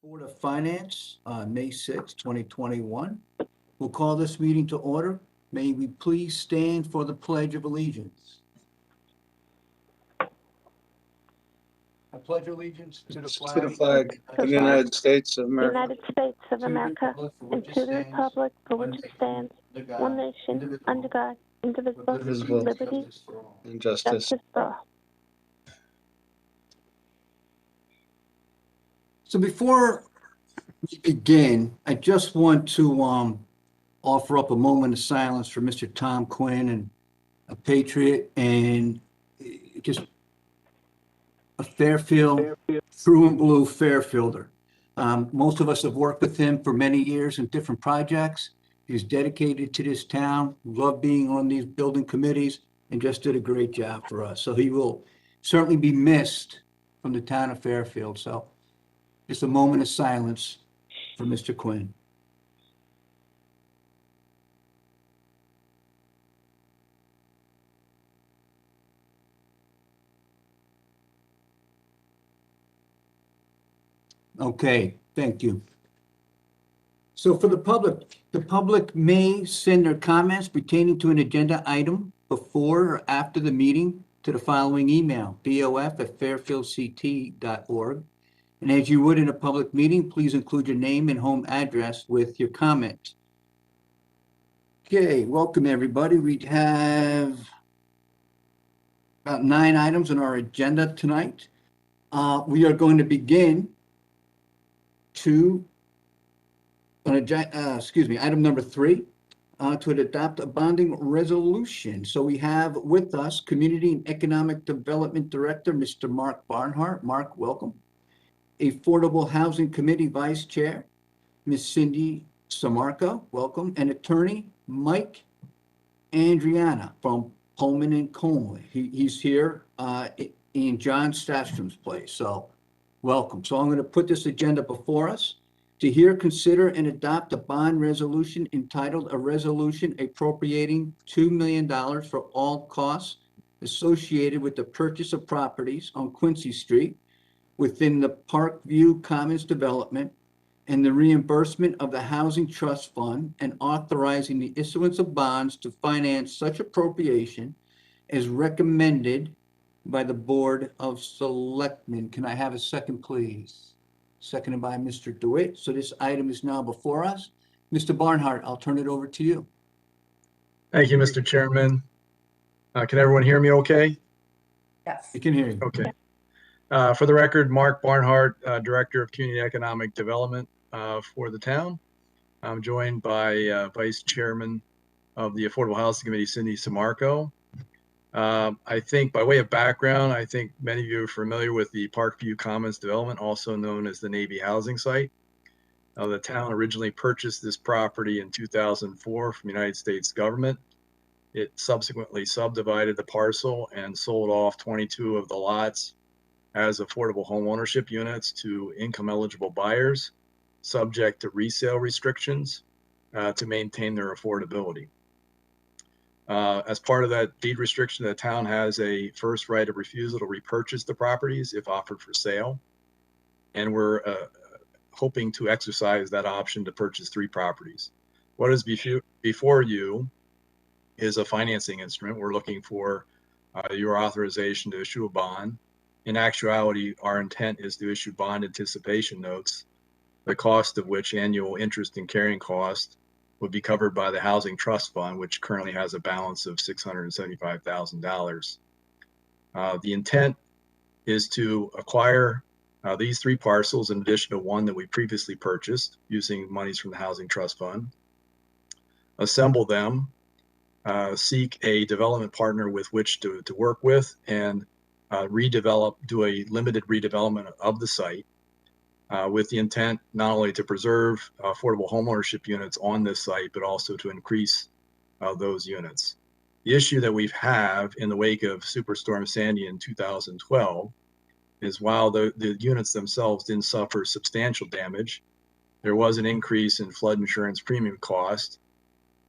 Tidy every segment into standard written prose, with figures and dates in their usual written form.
Board of Finance, May 6, 2021. We'll call this meeting to order. May we please stand for the Pledge of Allegiance. I pledge allegiance to the flag of the United States of America, United States of America, and to the republic for which it stands, one nation, under God, indivisible, indivisible, liberty, and justice. justice for all. So before we begin, I just want to offer up a moment of silence for Mr. Tom Quinn, and a patriot and just a Fairfield, through and blue Fairfielder. Most of us have worked with him for many years in different projects. He's dedicated to this town, loved being on these building committees, and just did a great job for us. So he will certainly be missed from the town of Fairfield. So just a moment of silence for Mr. Quinn. Okay, thank you. So for the public may send their comments pertaining to an agenda item before or after the meeting to the following email, bof@fairfieldct.org. And as you would in a public meeting, please include your name and home address with your comment. Okay, welcome everybody. We have about 9 items on our agenda tonight. We are going to begin item number 3, to adopt a bonding resolution. So we have with us Community and Economic Development Director, Mr. Mark Barnhart. Mark, welcome. Affordable Housing Committee Vice Chair, Ms. Cindy Samarco, welcome. And Attorney Mike Andriana from Pullman and Conley. He's here in John Stastrom's place. So welcome. So I'm going to put this agenda before us to hear, consider, and adopt a bond resolution entitled a resolution appropriating $2 million for all costs associated with the purchase of properties on Quincy Street within the Parkview Commons development and the reimbursement of the Housing Trust Fund, and authorizing the issuance of bonds to finance such appropriation as recommended by the Board of Selectmen. Can I have a second, please? Seconded by Mr. DeWitt. So this item is now before us. Mr. Barnhart, I'll turn it over to you. Thank you, Mr. Chairman. Can everyone hear me okay? Yes. I can hear you. Okay. For the record, Mark Barnhart, Director of Community and Economic Development for the town. I'm joined by Vice Chairman of the Affordable Housing Committee, Cindy Samarco. I think by way of background, I think many of you are familiar with the Parkview Commons development, also known as the Navy housing site. The town originally purchased this property in 2004 from the United States government. It subsequently subdivided the parcel and sold off 22 of the lots as affordable home ownership units to income eligible buyers, subject to resale restrictions to maintain their affordability. As part of that deed restriction, the town has a first right of refusal to repurchase the properties if offered for sale. And we're hoping to exercise that option to purchase 3 properties. What is before you is a financing instrument. We're looking for your authorization to issue a bond. In actuality, our intent is to issue bond anticipation notes, the cost of which, annual interest and carrying cost, would be covered by the Housing Trust Fund, which currently has a balance of $675,000. The intent is to acquire these 3 parcels in addition to one that we previously purchased using monies from the Housing Trust Fund, assemble them, seek a development partner with which to work with, and do a limited redevelopment of the site, with the intent not only to preserve affordable homeownership units on this site, but also to increase those units. The issue that we have in the wake of Superstorm Sandy in 2012 is, while the units themselves didn't suffer substantial damage, there was an increase in flood insurance premium cost.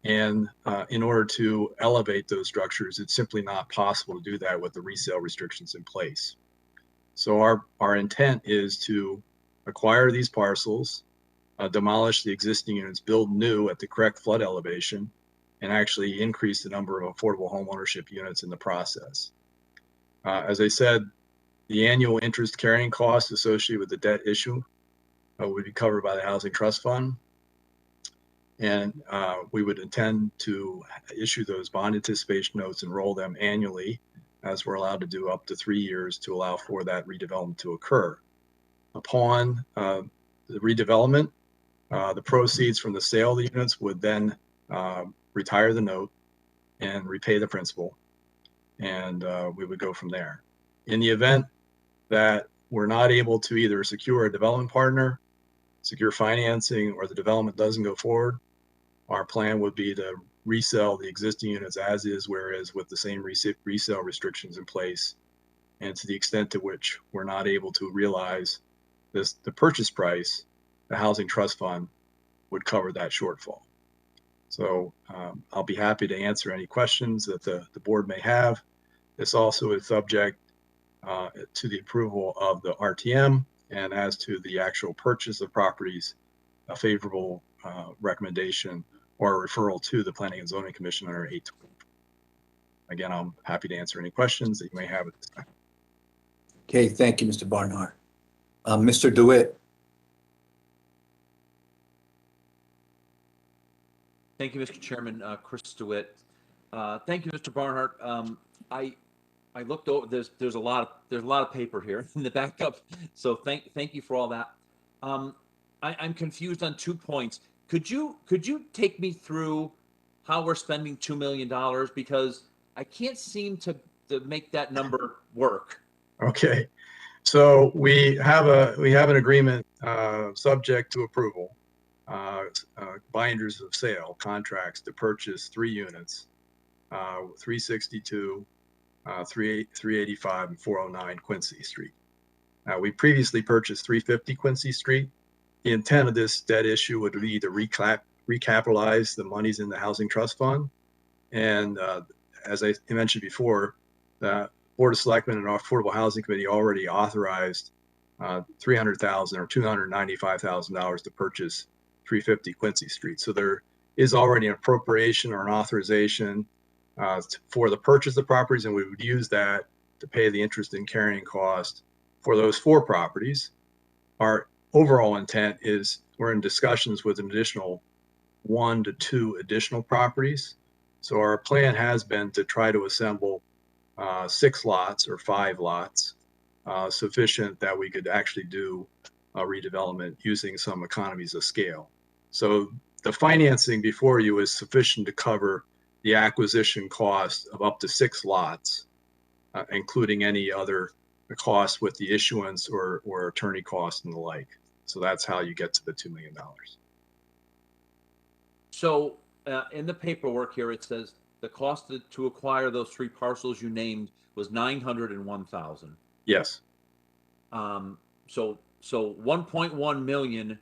And in order to elevate those structures, it's simply not possible to do that with the resale restrictions in place. So our intent is to acquire these parcels, demolish the existing units, build new at the correct flood elevation, and actually increase the number of affordable home ownership units in the process. As I said, the annual interest carrying costs associated with the debt issue would be covered by the Housing Trust Fund. And we would intend to issue those bond anticipation notes and roll them annually, as we're allowed to do up to 3 years to allow for that redevelopment to occur. Upon the redevelopment, the proceeds from the sale of the units would then retire the note and repay the principal, and we would go from there. In the event that we're not able to either secure a development partner, secure financing, or the development doesn't go forward, our plan would be to resell the existing units as is, whereas with the same resale restrictions in place. And to the extent to which we're not able to realize the purchase price, the Housing Trust Fund would cover that shortfall. So I'll be happy to answer any questions that the board may have. This also is subject to the approval of the RTM, and as to the actual purchase of properties, a favorable recommendation or a referral to the Planning and Zoning Commission under 820. Again, I'm happy to answer any questions that you may have at this time. Okay, thank you, Mr. Barnhart. Mr. DeWitt. Thank you, Mr. Chairman. Chris DeWitt. Thank you, Mr. Barnhart. I looked over. There's a lot of paper here in the backup. So thank you for all that. I'm confused on 2 points. Could you take me through how we're spending $2 million, because I can't seem to make that number work. Okay, so we have an agreement subject to approval, binders of sale contracts to purchase 3 units, 362, 385, and 409 Quincy Street. Now, we previously purchased 350 Quincy Street. The intent of this debt issue would be to recapitalize the monies in the Housing Trust Fund. And as I mentioned before, the Board of Selectmen and our Affordable Housing Committee already authorized $300,000 or $295,000 to purchase 350 Quincy Street. So there is already an appropriation or an authorization for the purchase of properties, and we would use that to pay the interest and carrying cost for those 4 properties. Our overall intent is we're in discussions with an additional 1 to 2 additional properties. So our plan has been to try to assemble 6 lots or 5 lots, sufficient that we could actually do a redevelopment using some economies of scale. So the financing before you is sufficient to cover the acquisition cost of up to 6 lots, including any other costs with the issuance or attorney costs and the like. So that's how you get to the $2 million. So in the paperwork here, it says the cost to acquire those 3 parcels you named was $901,000. Yes. So 1.1 million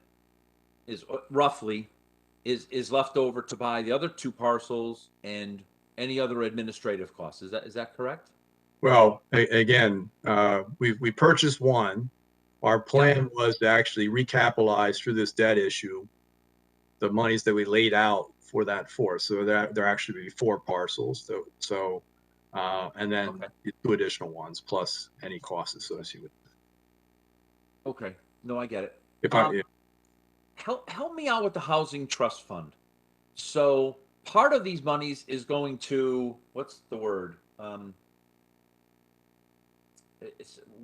is roughly is left over to buy the other 2 parcels and any other administrative costs. Is that correct? Well, again, we purchased 1. Our plan was to actually recapitalize through this debt issue the monies that we laid out for that 4. So that there actually be 4 parcels. So and then 2 additional ones plus any costs associated with it. Okay. No, I get it. If Help me out with the Housing Trust Fund. So part of these monies is going to, what's the word?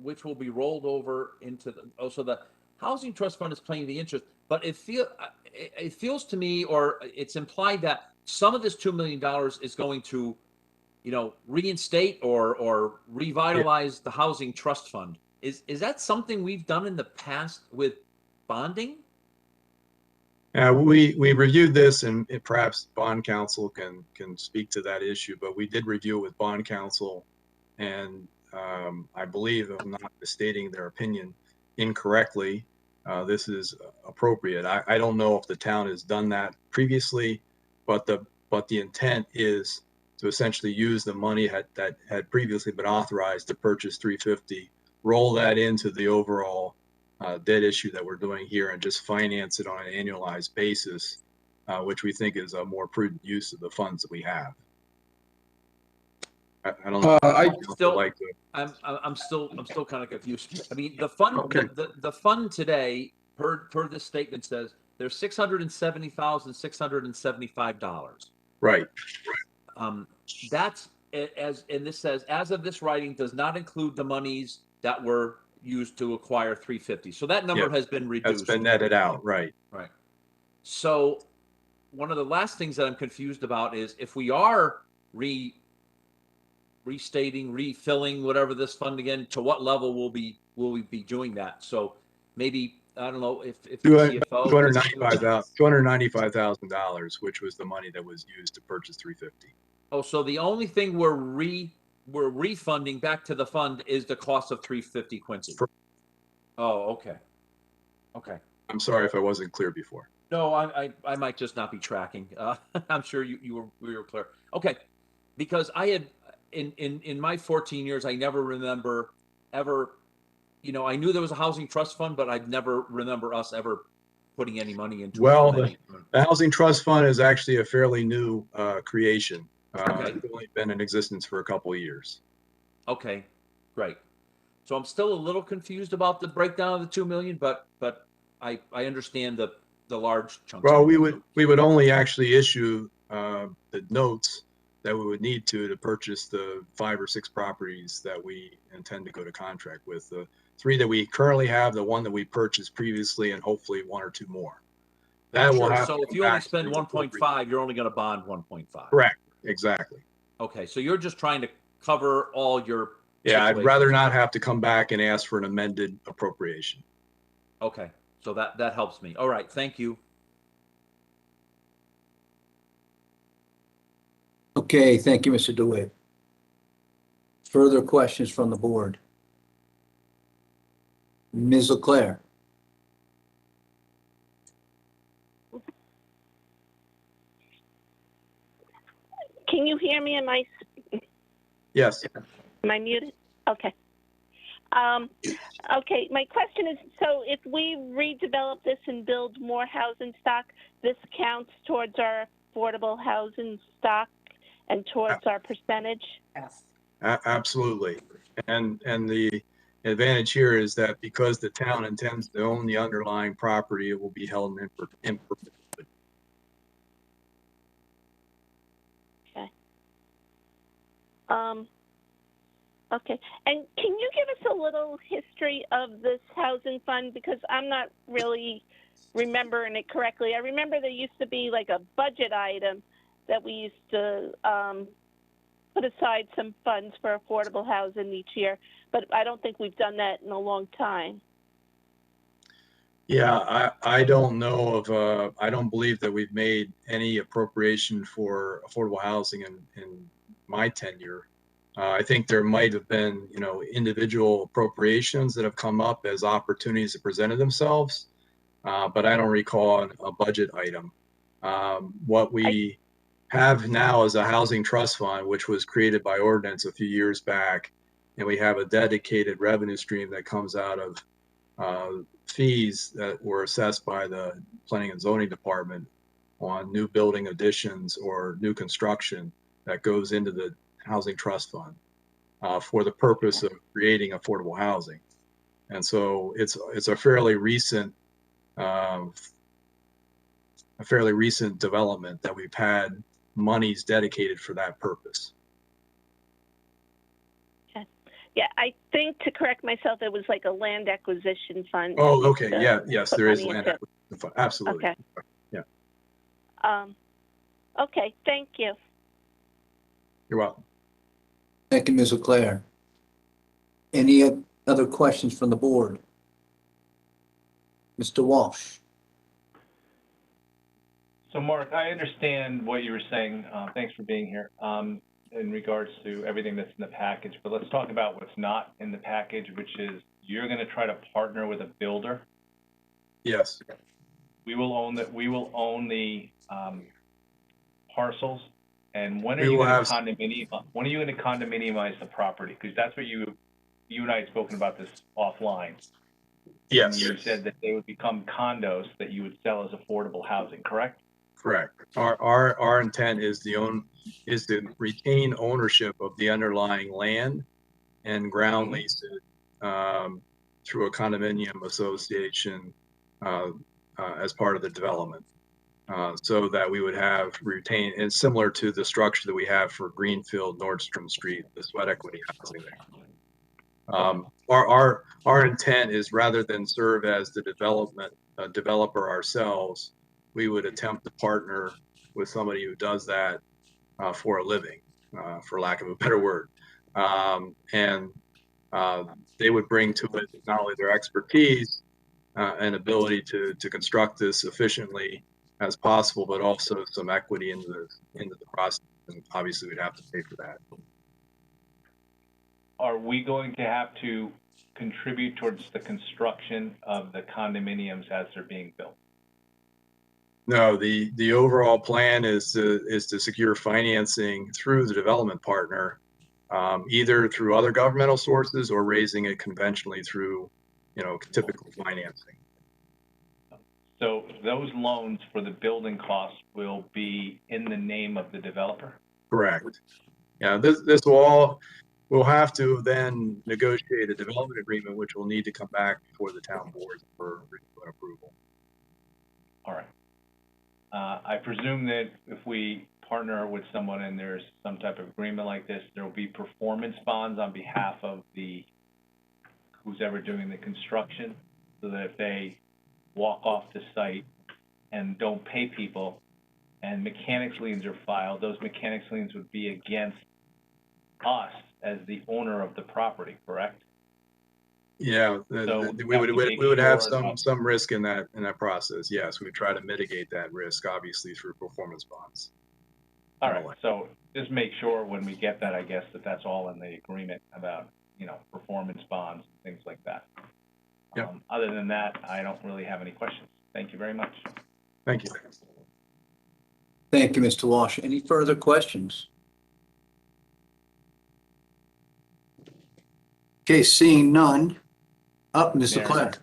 Which will be rolled over into so the Housing Trust Fund is paying the interest, but it feels to me, or it's implied that some of this $2 million is going to, reinstate or revitalize the Housing Trust Fund. Is that something we've done in the past with bonding? we reviewed this, and perhaps bond counsel can speak to that issue, but we did review it with bond counsel, and I believe, if I'm not misstating their opinion incorrectly, this is appropriate. I don't know if the town has done that previously, but the intent is to essentially use the money that had previously been authorized to purchase 350, roll that into the overall debt issue that we're doing here and just finance it on an annualized basis, which we think is a more prudent use of the funds that we have. I don't know. I'm still kind of confused. I mean, the fund, Okay. the fund today, per this statement says there's $670,675. Right. That's and this says, as of this writing, does not include the monies that were used to acquire 350. So that number has been reduced. That's been netted out. Right. Right. So one of the last things that I'm confused about is if we are restating, refilling, whatever this fund again, to what level will we be doing that? So maybe, I don't know, if the CFO $295,000, which was the money that was used to purchase 350. Oh, so the only thing we're refunding back to the fund is the cost of 350 Quincy. Oh, okay. Okay. I'm sorry if I wasn't clear before. No, I might just not be tracking. I'm sure we were clear. Okay, because I had in my 14 years, I never remember ever, I knew there was a housing trust fund, but I'd never remember us ever putting any money into it. Well, the housing trust fund is actually a fairly new creation. Okay. It's only been in existence for a couple of years. Okay, great. So I'm still a little confused about the breakdown of the 2 million, but I understand the large chunks. Well, we would only actually issue the notes that we would need to purchase the 5 or 6 properties that we intend to go to contract with. The 3 that we currently have, the 1 that we purchased previously, and hopefully 1 or 2 more. That will have. So if you only spend 1.5, you're only going to bond 1.5. Correct. Exactly. Okay, so you're just trying to cover all your. Yeah, I'd rather not have to come back and ask for an amended appropriation. Okay, so that helps me. All right, thank you. Okay, thank you, Mr. DeWitt. Further questions from the board? Ms. LeClaire? Can you hear me? Yes. Am I muted? Okay. Okay, my question is, so if we redevelop this and build more housing stock, this counts towards our affordable housing stock and towards our percentage? Yes. Absolutely. And the advantage here is that because the town intends to own the underlying property, it will be held in perpetuity. Okay. Okay. And can you give us a little history of this housing fund? Because I'm not really remembering it correctly. I remember there used to be like a budget item that we used to put aside some funds for affordable housing each year, but I don't think we've done that in a long time. Yeah, I don't know of, I don't believe that we've made any appropriation for affordable housing in my tenure. I think there might have been, individual appropriations that have come up as opportunities that presented themselves, but I don't recall a budget item. What we have now is a housing trust fund, which was created by ordinance a few years back, and we have a dedicated revenue stream that comes out of fees that were assessed by the Planning and Zoning Department on new building additions or new construction that goes into the housing trust fund for the purpose of creating affordable housing. And so it's a fairly recent development that we've had monies dedicated for that purpose. Okay. Yeah, I think, to correct myself, it was like a land acquisition fund. Oh, okay. Yeah, yes, there is land acquisition fund. Absolutely. Okay. Yeah. Okay, thank you. You're welcome. Thank you, Ms. LeClaire. Any other questions from the board? Mr. Walsh? So, Mark, I understand what you were saying. Thanks for being here in regards to everything that's in the package. But let's talk about what's not in the package, which is you're going to try to partner with a builder. Yes. We will own the parcels. And when are you going to condominiumize the property? Because that's what you and I had spoken about this offline. Yes, And you said that they would become condos that you would sell as affordable housing, correct? correct. Our intent is to retain ownership of the underlying land and ground lease it through a condominium association as part of the development. So that we would have retain, and similar to the structure that we have for Greenfield, Nordstrom Street, the sweat equity housing there. Our intent is, rather than serve as the developer ourselves, we would attempt to partner with somebody who does that for a living, for lack of a better word. And they would bring to it not only their expertise and ability to construct this efficiently as possible, but also some equity into the process. And obviously, we'd have to pay for that. Are we going to have to contribute towards the construction of the condominiums as they're being built? No, the overall plan is to secure financing through the development partner, either through other governmental sources or raising it conventionally through, typical financing. So those loans for the building costs will be in the name of the developer? Correct. Yeah, this we'll have to then negotiate a development agreement, which will need to come back before the town board for review and approval. All right. I presume that if we partner with someone and there's some type of agreement like this, there will be performance bonds on behalf of who's ever doing the construction, so that if they walk off the site and don't pay people and mechanics liens are filed, those mechanics liens would be against us as the owner of the property, correct? Yeah, So we would have some risk in that process. Yes, we would try to mitigate that risk, obviously, through performance bonds. All right, so just make sure when we get that, I guess, that's all in the agreement about, performance bonds, things like that. Yep. Other than that, I don't really have any questions. Thank you very much. Thank you. Thank you, Mr. Walsh. Any further questions? Okay, seeing none. Up, Mr. Mary. Clare.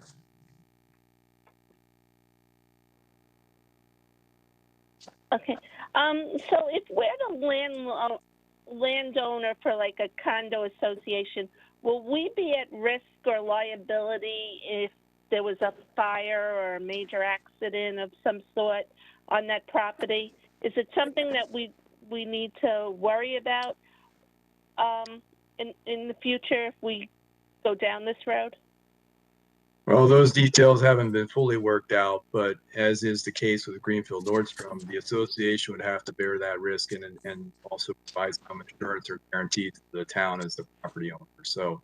Okay. So if we're the landowner for like a condo association, will we be at risk or liability if there was a fire or a major accident of some sort on that property? Is it something that we need to worry about in the future if we go down this road? Well, those details haven't been fully worked out, but as is the case with Greenfield Nordstrom, the association would have to bear that risk and also provide some insurance or guarantee to the town as the property owner. So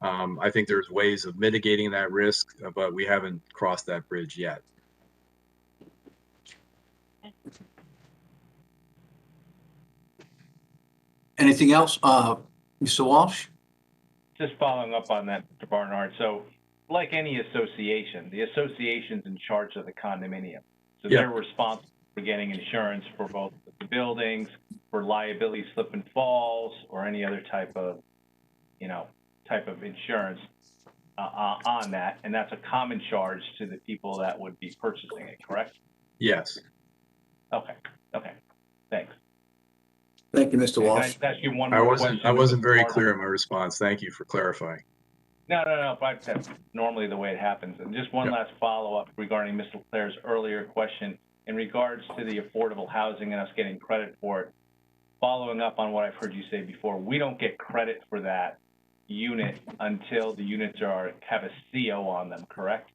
I think there's ways of mitigating that risk, but we haven't crossed that bridge yet. Anything else? Mr. Walsh? Just following up on that, Mr. Barnhart. So like any association, the association's in charge of the condominium. So Yeah. they're responsible for getting insurance for both the buildings, for liability slip and falls, or any other type of insurance on that. And that's a common charge to the people that would be purchasing it, correct? Yes. Okay, thanks. Thank you, Mr. Can I Walsh. just ask you one more question? I wasn't very Barnhart? clear in my response. Thank you for clarifying. No, but that's normally the way it happens. And just one Yeah. last follow-up regarding Mr. Leclerc's earlier question in regards to the affordable housing and us getting credit for it. Following up on what I've heard you say before, we don't get credit for that unit until the units have a CO on them, correct?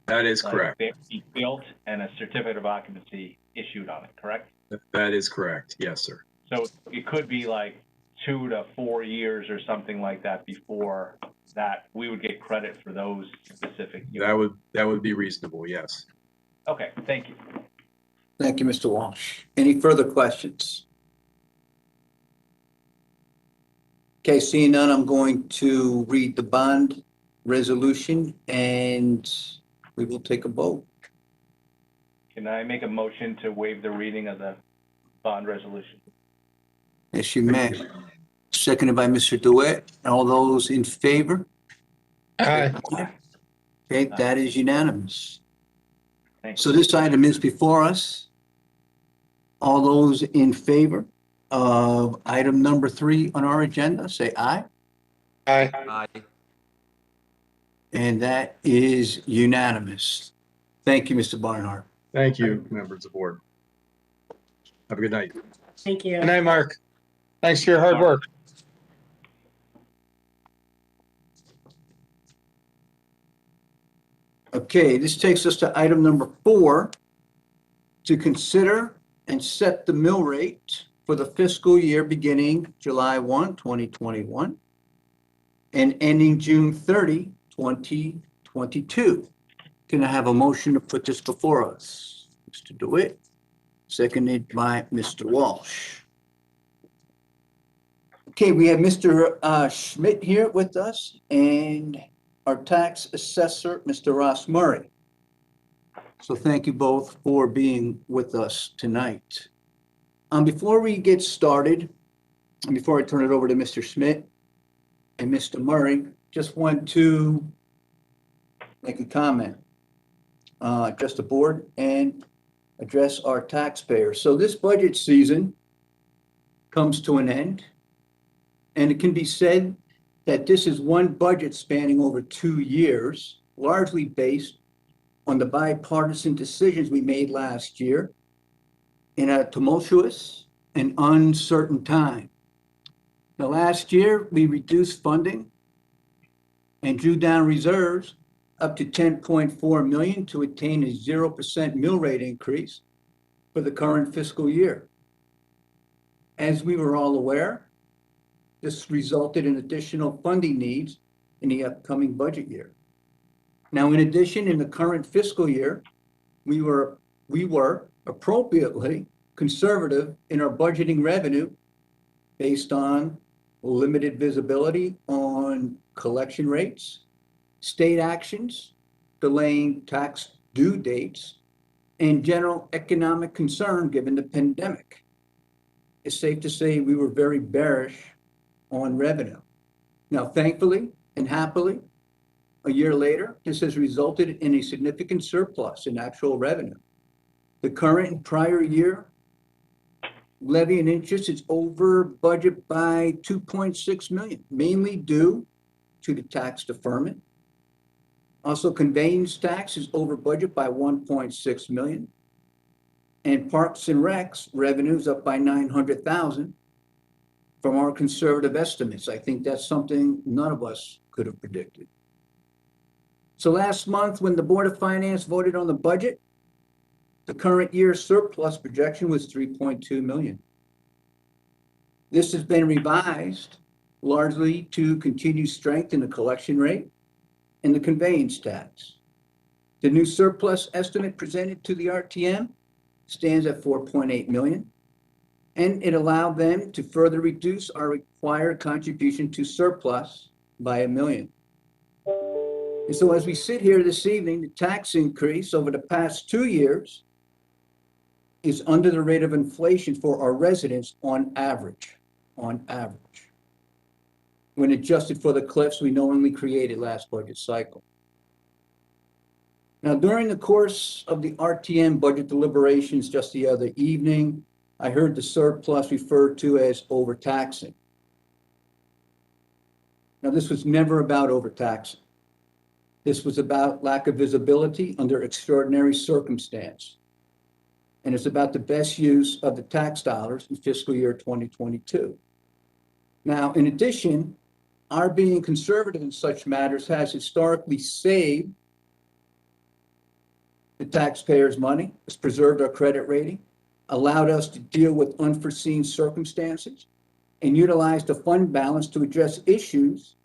That is correct. They have to be built and a certificate of occupancy issued on it, correct? That is correct. Yes, sir. So it could be like 2 to 4 years or something like that before that we would get credit for those specific units. That would be reasonable. Yes. Okay, thank you. Thank you, Mr. Walsh. Any further questions? Okay, seeing none, I'm going to read the bond resolution and we will take a vote. Can I make a motion to waive the reading of the bond resolution? Yes, you may. Seconded by Mr. DeWitt. All those in favor? Aye. Okay, that is unanimous. Thanks. So this item is before us. All those in favor of item number 3 on our agenda, say aye. Aye. Aye. And that is unanimous. Thank you, Mr. Barnhart. Thank you, members of the board. Have a good night. Thank you. Good night, Mark. Thanks for your hard work. Okay, this takes us to item number 4, to consider and set the mill rate for the fiscal year beginning July 1, 2021, and ending June 30, 2022. Can I have a motion to put this before us? Mr. DeWitt, seconded by Mr. Walsh. Okay, we have Mr. Schmidt here with us and our tax assessor, Mr. Ross Murray. So thank you both for being with us tonight. Before we get started, and before I turn it over to Mr. Schmidt and Mr. Murray, just want to make a comment, address the board and address our taxpayers. So this budget season comes to an end, and it can be said that this is one budget spanning over 2 years, largely based on the bipartisan decisions we made last year in a tumultuous and uncertain time. Now, last year, we reduced funding and drew down reserves up to $10.4 million to attain a 0% mill rate increase for the current fiscal year. As we were all aware, this resulted in additional funding needs in the upcoming budget year. Now, in addition, in the current fiscal year, we were appropriately conservative in our budgeting revenue based on limited visibility on collection rates, state actions, delaying tax due dates, and general economic concern given the pandemic. It's safe to say we were very bearish on revenue. Now, thankfully and happily, a year later, this has resulted in a significant surplus in actual revenue. The current and prior year levy and interest is over budget by $2.6 million, mainly due to the tax deferment. Also, conveyance tax is over budget by $1.6 million. And Parks and Recs revenues up by $900,000 from our conservative estimates. I think that's something none of us could have predicted. So last month, when the Board of Finance voted on the budget, the current year surplus projection was $3.2 million. This has been revised largely to continue strength in the collection rate and the conveyance tax. The new surplus estimate presented to the RTM stands at $4.8 million, and it allowed them to further reduce our required contribution to surplus by $1 million. And so as we sit here this evening, the tax increase over the past 2 years is under the rate of inflation for our residents on average. When adjusted for the cliffs we knowingly created last budget cycle. Now, during the course of the RTM budget deliberations just the other evening, I heard the surplus referred to as overtaxing. Now, this was never about overtaxing. This was about lack of visibility under extraordinary circumstance. And it's about the best use of the tax dollars in fiscal year 2022. Now, in addition, our being conservative in such matters has historically saved the taxpayers' money, has preserved our credit rating, allowed us to deal with unforeseen circumstances, and utilized the fund balance to address issues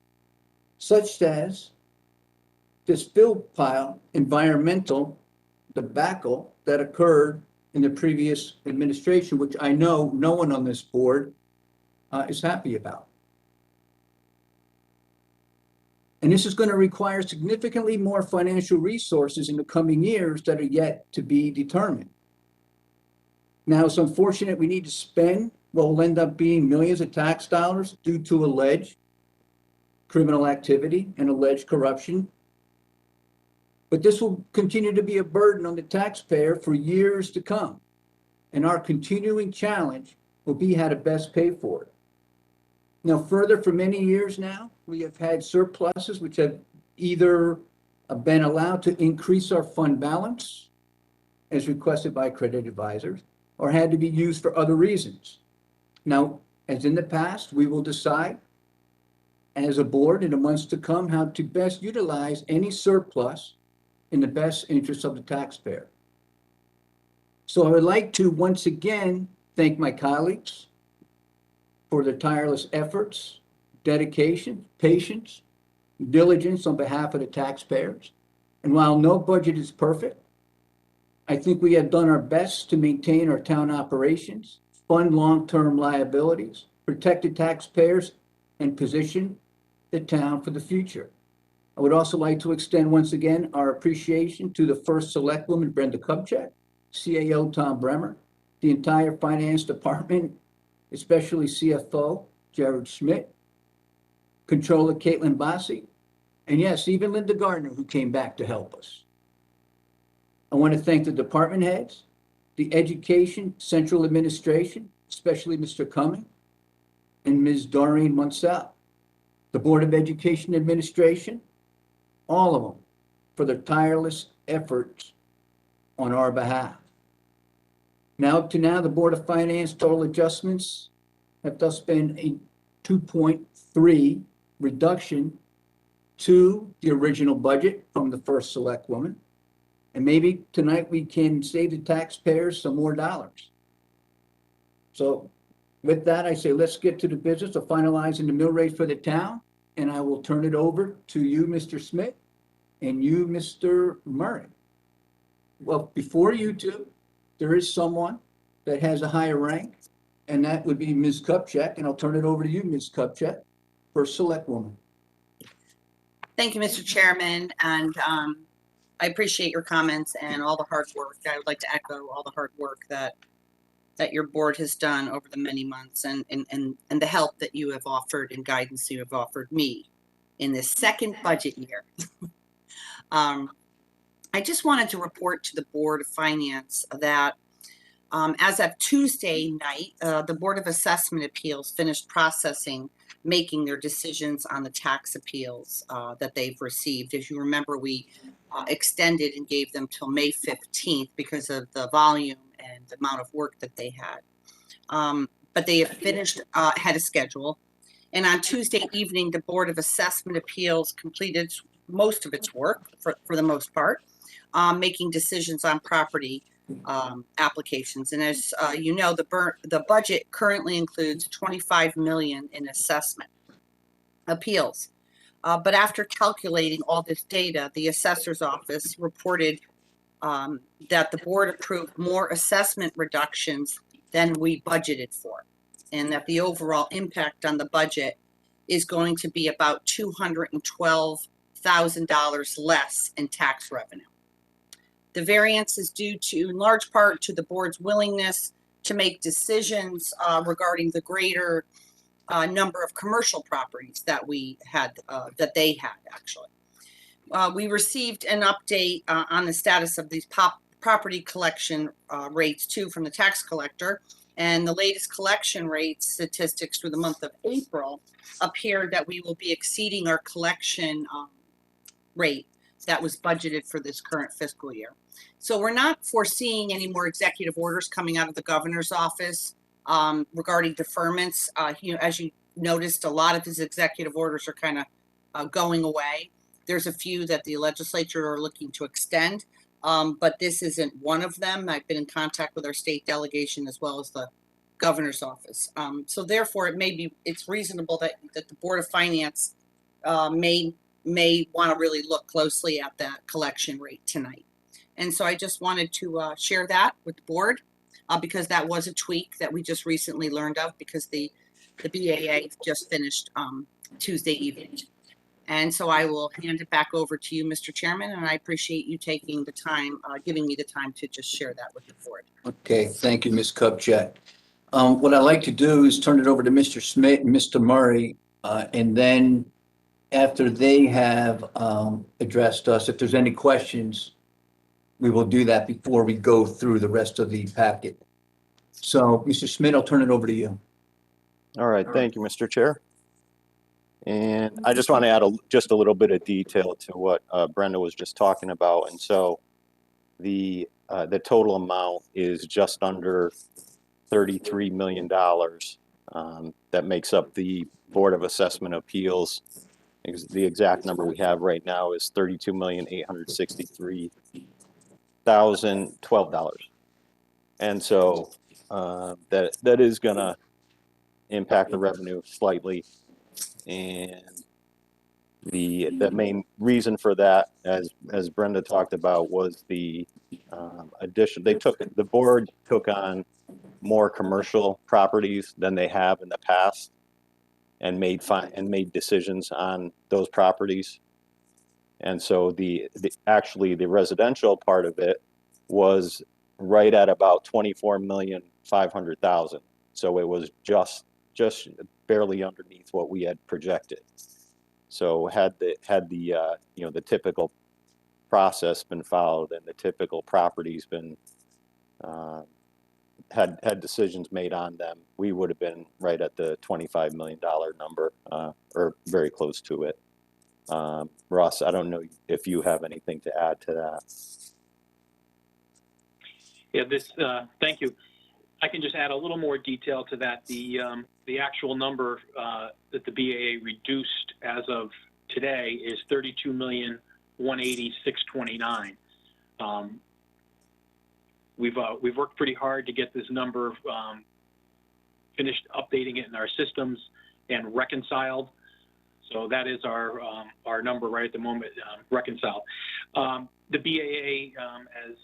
such as this fill pile environmental debacle that occurred in the previous administration, which I know no one on this board is happy about. And this is going to require significantly more financial resources in the coming years that are yet to be determined. Now, it's unfortunate we need to spend what will end up being millions of tax dollars due to alleged criminal activity and alleged corruption But this will continue to be a burden on the taxpayer for years to come. And our continuing challenge will be how to best pay for it. Now, further, for many years now, we have had surpluses which have either been allowed to increase our fund balance, as requested by credit advisors, or had to be used for other reasons. Now, as in the past, we will decide as a board in the months to come how to best utilize any surplus in the best interest of the taxpayer. So I would like to once again thank my colleagues for their tireless efforts, dedication, patience, diligence on behalf of the taxpayers. And while no budget is perfect, I think we have done our best to maintain our town operations, fund long-term liabilities, protect the taxpayers, and position the town for the future. I would also like to extend once again our appreciation to the first Selectwoman, Brenda Kupchak, CAO Tom Bremer, the entire finance department, especially CFO Jared Schmidt, Controller Caitlin Bossi, and yes, even Linda Gardner, who came back to help us. I want to thank the department heads, the Education Central Administration, especially Mr. Cumming and Ms. Doreen Munsell, the Board of Education Administration, all of them, for their tireless efforts on our behalf. Now, up to now, the Board of Finance total adjustments have thus been a 2.3 reduction to the original budget from the first Selectwoman. And maybe tonight we can save the taxpayers some more dollars. So with that, I say, let's get to the business of finalizing the mill rate for the town. And I will turn it over to you, Mr. Smith, and you, Mr. Murray. Well, before you two, there is someone that has a higher rank, and that would be Ms. Kupchak. And I'll turn it over to you, Ms. Kupchak, first Selectwoman. Thank you, Mr. Chairman, and I appreciate your comments and all the hard work. I would like to echo all the hard work that your board has done over the many months and the help that you have offered and guidance you have offered me in this second budget year. I just wanted to report to the Board of Finance that as of Tuesday night, the Board of Assessment Appeals finished making their decisions on the tax appeals that they've received. As you remember, we extended and gave them till May 15th because of the volume and the amount of work that they had. But they have finished ahead of schedule. And on Tuesday evening, the Board of Assessment Appeals completed most of its work for the most part, making decisions on property applications. And as you know, the budget currently includes $25 million in assessment appeals. But after calculating all this data, the assessor's office reported that the board approved more assessment reductions than we budgeted for, and that the overall impact on the budget is going to be about $212,000 less in tax revenue. The variance is due to, in large part, to the board's willingness to make decisions regarding the greater number of commercial properties that we had, that they had actually. We received an update on the status of these property collection rates too from the tax collector, and the latest collection rate statistics for the month of April appear that we will be exceeding our collection rate that was budgeted for this current fiscal year. So we're not foreseeing any more executive orders coming out of the governor's office regarding deferments. As you noticed, a lot of his executive orders are kind of going away. There's a few that the legislature are looking to extend, but this isn't one of them. I've been in contact with our state delegation as well as the governor's office. So therefore, it's reasonable that the Board of Finance may want to really look closely at that collection rate tonight. And so I just wanted to share that with the board because that was a tweak that we just recently learned of because the BAA just finished Tuesday evening. And so I will hand it back over to you, Mr. Chairman, and I appreciate you taking the time, giving me the time to just share that with the board. Okay, thank you, Ms. Kupchak. What I'd like to do is turn it over to Mr. Smith and Mr. Murray, and then after they have addressed us, if there's any questions, we will do that before we go through the rest of the packet. So, Mr. Schmidt, I'll turn it over to you. All right, thank you, Mr. Chair. And I just want to add just a little bit of detail to what Brenda was just talking about. And so the total amount is just under $33 million. That makes up the Board of Assessment Appeals. The exact number we have right now is $32,863,012. And so that is going to impact the revenue slightly. And the main reason for that, as Brenda talked about, was the addition. The board took on more commercial properties than they have in the past, and made decisions on those properties. And so actually the residential part of it was right at about 24,500,000. So it was just barely underneath what we had projected. So had the typical process been followed and the typical properties been had decisions made on them, we would have been right at the $25 million number, or very close to it. Ross, I don't know if you have anything to add to that. Yeah, thank you. I can just add a little more detail to that. The actual number that the BAA reduced as of today is $32,180,629. We've worked pretty hard to get this number finished updating it in our systems and reconciled. So that is our number right at the moment, reconciled. The BAA, as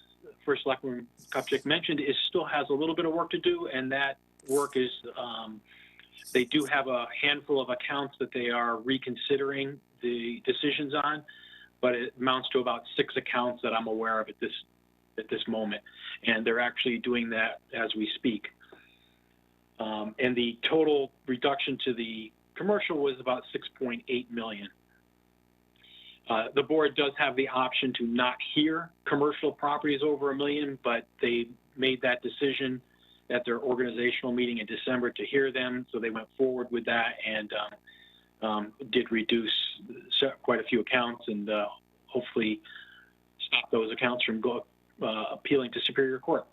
First Selectman Kupchak mentioned, still has a little bit of work to do, and that work is they do have a handful of accounts that they are reconsidering the decisions on, but it amounts to about 6 accounts that I'm aware of at this moment, and they're actually doing that as we speak. And the total reduction to the commercial was about $6.8 million. The board does have the option to not hear commercial properties over $1 million, but they made that decision at their organizational meeting in December to hear them, so they went forward with that and did reduce quite a few accounts and hopefully stop those accounts from appealing to Superior Court.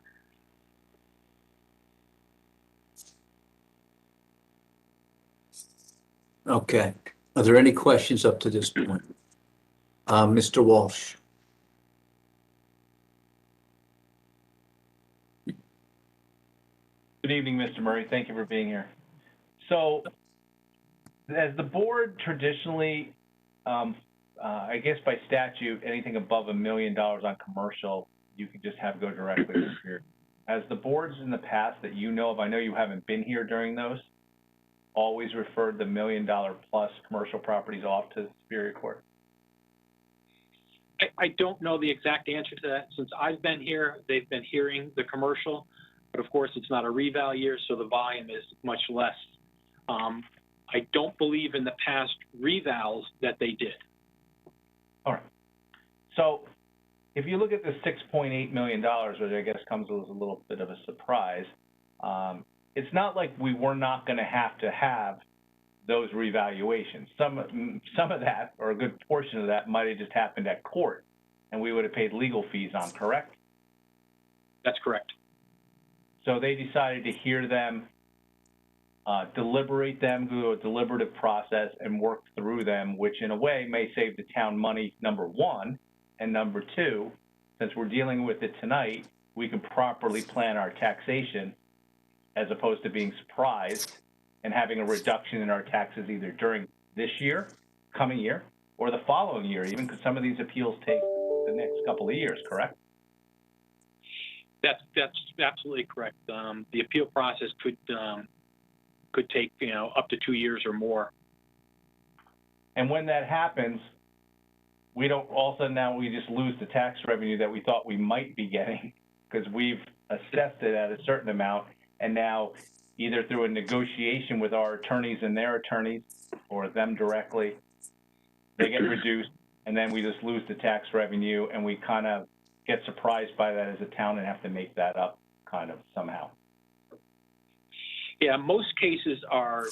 Okay. Are there any questions up to this point? Mr. Walsh. Good evening, Mr. Murray. Thank you for being here. So, as the board traditionally, I guess by statute, anything above $1 million on commercial, you can just have go directly to Superior. As the boards in the past that you know of, I know you haven't been here during those, always referred the $1 million plus commercial properties off to Superior Court? I don't know the exact answer to that. Since I've been here, they've been hearing the commercial, but of course it's not a reval year, so the volume is much less. I don't believe in the past revals that they did. All right. So if you look at the $6.8 million, which I guess comes as a little bit of a surprise, it's not like we were not going to have those revaluations. Some of that, or a good portion of that, might have just happened at court, and we would have paid legal fees on, correct? That's correct. So they decided to hear them, deliberate them, do a deliberative process, and work through them, which in a way may save the town money, number one, and number two, since we're dealing with it tonight, we can properly plan our taxation as opposed to being surprised and having a reduction in our taxes either during this year, coming year, or the following year, even because some of these appeals take the next couple of years, correct? That's absolutely correct. The appeal process could take up to 2 years or more. And when that happens, we don't all of a sudden now we just lose the tax revenue that we thought we might be getting because we've assessed it at a certain amount, and now either through a negotiation with our attorneys and their attorneys or them directly, they get reduced, and then we just lose the tax revenue, and we kind of get surprised by that as a town and have to make that up kind of somehow. Yeah, most cases are,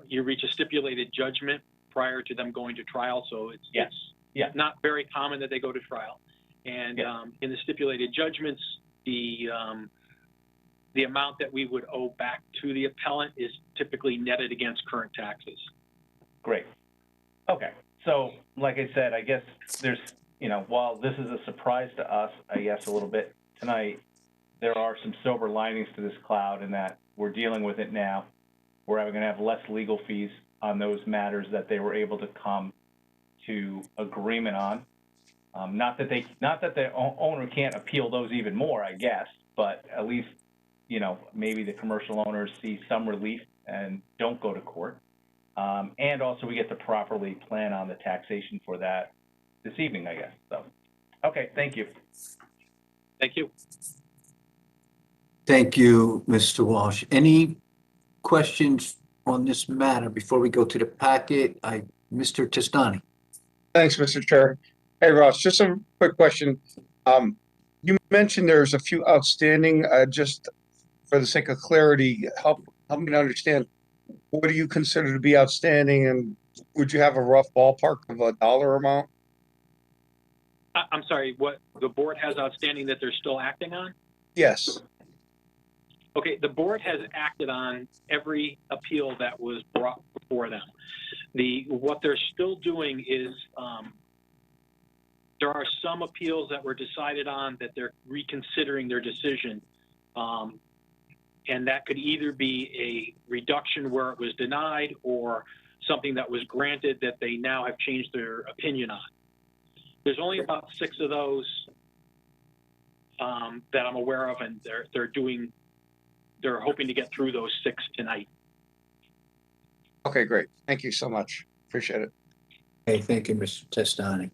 you reach a stipulated judgment prior to them going to trial, so it's, Yeah. Yeah. not very common that they go to trial. And in the stipulated judgments, the amount that we would owe back to the appellant is typically netted against current taxes. Great. Okay. So, like I said, I guess there's, you know, while this is a surprise to us, I guess a little bit tonight, there are some silver linings to this cloud in that we're dealing with it now. We're going to have less legal fees on those matters that they were able to come to agreement on. Not that the owner can't appeal those even more, I guess, but at least, you know, maybe the commercial owners see some relief and don't go to court. And also we get to properly plan on the taxation for that this evening, I guess. So, okay, thank you. Thank you. Thank you, Mr. Walsh. Any questions on this matter before we go to the packet? Mr. Testani. Thanks, Mr. Chair. Hey, Ross, just a quick question. You mentioned there's a few outstanding, just for the sake of clarity, help me to understand, what do you consider to be outstanding, and would you have a rough ballpark of a dollar amount? I'm sorry, what the board has outstanding that they're still acting on? Yes. Okay, the board has acted on every appeal that was brought before them. What they're still doing is, there are some appeals that were decided on that they're reconsidering their decision. And that could either be a reduction where it was denied or something that was granted that they now have changed their opinion on. There's only about 6 of those that I'm aware of, and they're hoping to get through those 6 tonight. Okay, great. Thank you so much. Appreciate it. Okay, thank you, Mr. Testani.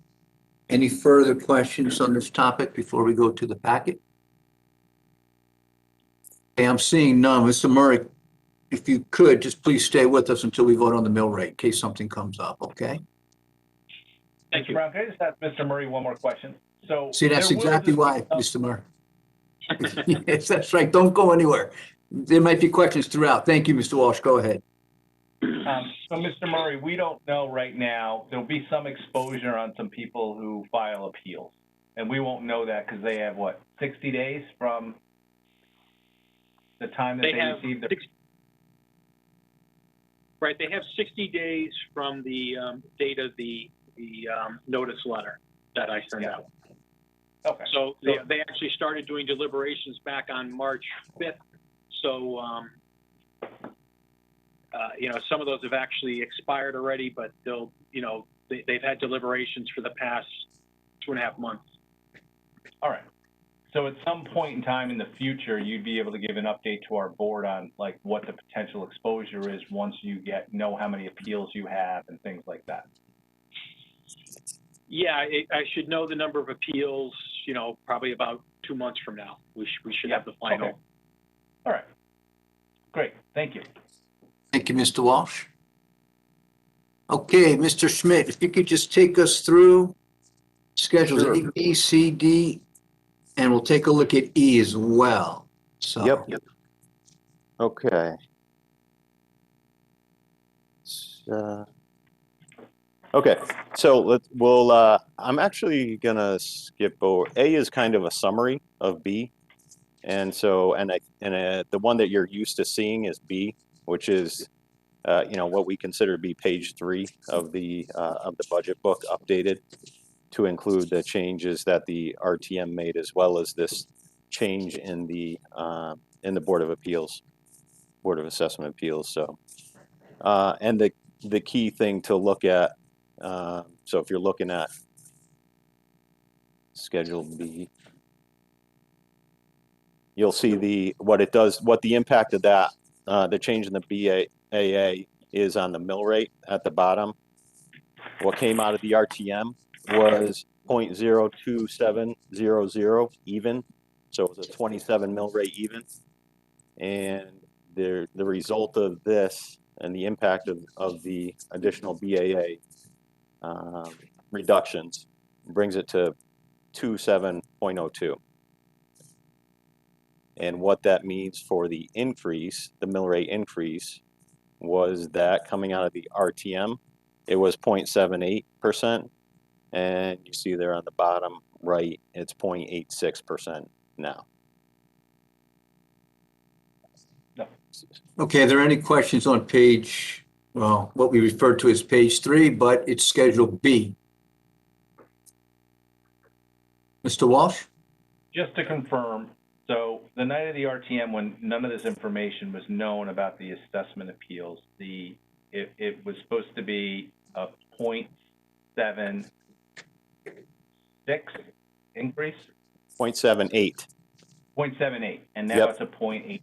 Any further questions on this topic before we go to the packet? Okay, I'm seeing none. Mr. Murray, if you could, just please stay with us until we vote on the mill rate in case something comes up, okay? Thank you. Brown, can I just ask Mr. Murray one more question? So See, that's there will exactly just why, be Mr. Murray. Yes, that's right. Don't go anywhere. There might be questions throughout. Thank you, Mr. Walsh. Go ahead. So, Mr. Murray, we don't know right now. There'll be some exposure on some people who file appeals. And we won't know that because they have, what, 60 days from the time that they receive their... Right, they have 60 days from the date of the notice letter that I sent out. Okay. So they actually started doing deliberations back on March 5th. So, you know, some of those have actually expired already, but they'll, you know, they've had deliberations for the past 2.5 months. All right. So at some point in time in the future, you'd be able to give an update to our board on like what the potential exposure is once you know how many appeals you have and things like that. Yeah, I should know the number of appeals, you know, probably about 2 months from now. We should have the final. Okay. All right. Great. Thank you. Thank you, Mr. Walsh. Okay, Mr. Schmidt, if you could just take us through schedules Sure. A, B, C, D, and we'll take a look at E as well. So. Yep. Okay. Okay, so I'm actually gonna skip over. A is kind of a summary of B, and so the one that you're used to seeing is B, which is you know, what we consider to be page 3 of the budget book, updated to include the changes that the RTM made, as well as this change in the Board of Appeals, Board of Assessment Appeals. So, and the key thing to look at. So if you're looking at Schedule B, you'll see what the impact of that, the change in the BAA is on the mill rate at the bottom. What came out of the RTM was 0.02700 even, so it was a 27 mill rate even, and the result of this and the impact of the additional BAA reductions, brings it to 27.02. And what that means for the increase, the mill rate increase, was that coming out of the RTM, it was 0.78%. And you see there on the bottom right, it's 0.86% now. Okay, are there any questions on page, well, what we refer to as page 3, but it's Schedule B? Mr. Walsh? Just to confirm, so the night of the RTM, when none of this information was known about the assessment appeals, it was supposed to be a 0.76 increase? 0.78. 0.78, and now Yep. it's a 0.86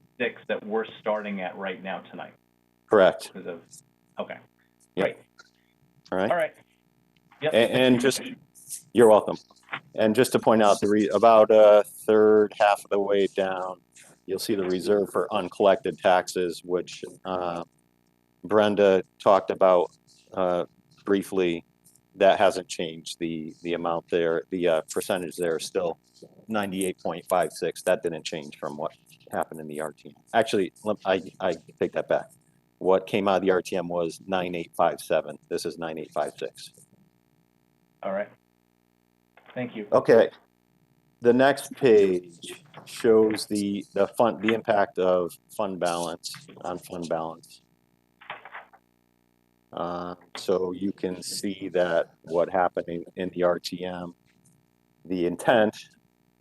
that we're starting at right now tonight. Correct. Because of, okay, Yep. great. All right. All right. Yep. And just, you're welcome. And just to point out, about a third, half of the way down, you'll see the reserve for uncollected taxes, which Brenda talked about briefly. That hasn't changed. The amount there, the percentage there is still 98.56. That didn't change from what happened in the RTM. Actually, I take that back. What came out of the RTM was 9857. This is 9856. All right. Thank you. Okay. The next page shows the impact of fund balance on fund balance. So you can see that what happened in the RTM, the intent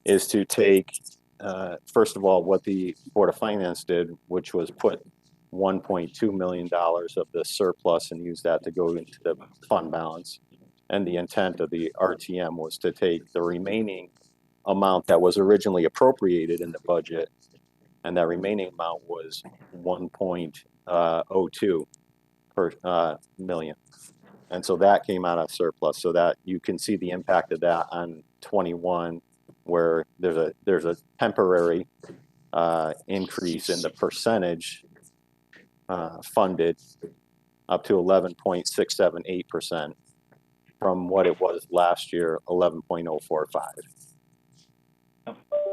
is to take, first of all, what the Board of Finance did, which was put $1.2 million of the surplus and use that to go into the fund balance. And the intent of the RTM was to take the remaining amount that was originally appropriated in the budget, and that remaining amount was 1.02 per million. And so that came out of surplus, so that you can see the impact of that on 21, where there's a temporary increase in the percentage funded up to 11.678% from what it was last year, 11.045.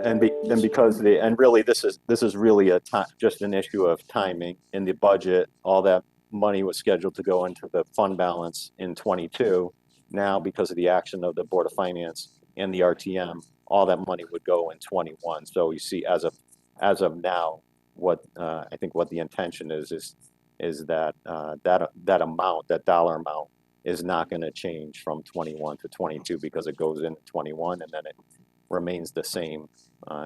And because really this is really just an issue of timing. In the budget, all that money was scheduled to go into the fund balance in 22. Now, because of the action of the Board of Finance and the RTM, all that money would go in 21. So you see, as of now, what I think what the intention is that that amount, that dollar amount, is not going to change from 21 to 22 because it goes into 21 and then it remains the same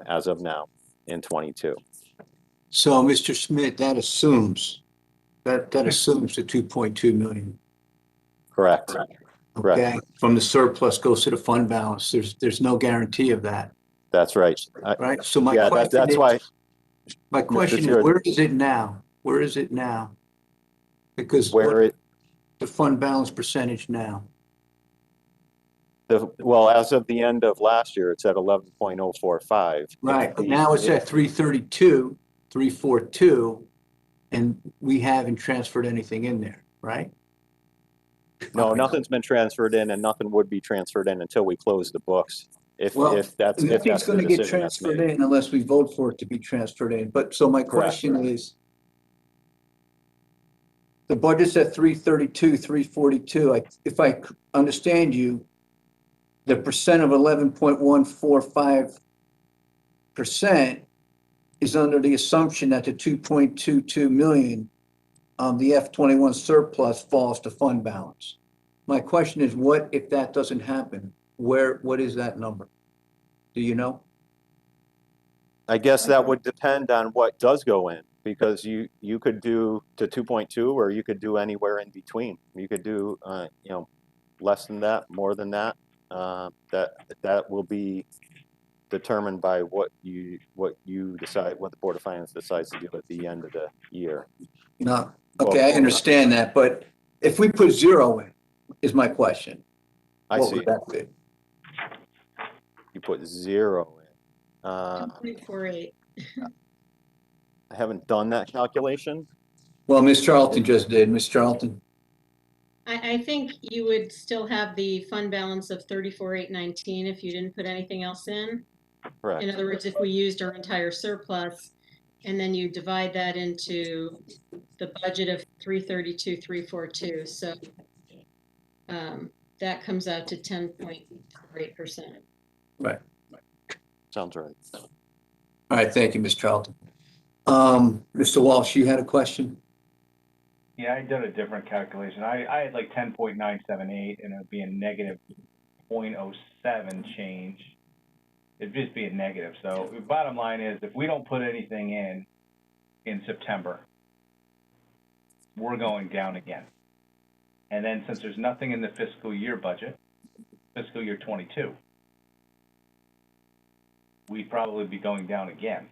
as of now in 22. So, Mr. Smith, that assumes the 2.2 million. Correct. Okay, Correct. from the surplus goes to the fund balance. There's no guarantee of that. That's right. Right. So my Yeah, question that's is, why. my question is, Chair, where is it now? Where is it now? Because where the fund balance percentage now? Well, as of the end of last year, it's at 11.045. Right, but now it's at 332, 342, and we haven't transferred anything in there, right? No, nothing's been transferred in, and nothing would be transferred in until we close the books. If that's Nothing's the going to get decision that's transferred made. in unless we vote for it to be transferred in. But so my question is, the budget's at 332, 342. If I understand you, the percent of 11.145% is under the assumption that the 2.22 million, the F-21 surplus falls to fund balance. My question is, what if that doesn't happen? What is that number? Do you know? I guess that would depend on what does go in, because you could do to 2.2, or you could do anywhere in between. You could do less than that, more than that. That will be determined by what you decide, what the Board of Finance decides to do at the end of the year. No. Okay, I understand that, but if we put 0 in, is my question. What would that be? You put 0 in. 2.48. I haven't done that calculation. Well, Ms. Charlton just did. Ms. Charlton. I think you would still have the fund balance of 34,819 if you didn't put anything else in. Correct. In other words, if we used our entire surplus and then you divide that into the budget of 332,342. So that comes out to 10.8%. Right. Sounds right. All right, thank you, Ms. Charlton. Mr. Walsh, you had a question? Yeah, I did a different calculation. I had like 10.978 and it would be a negative 0.07 change. It'd just be a negative. So the bottom line is if we don't put anything in September, we're going down again. And then since there's nothing in the fiscal year budget, fiscal year 22, we'd probably be going down again.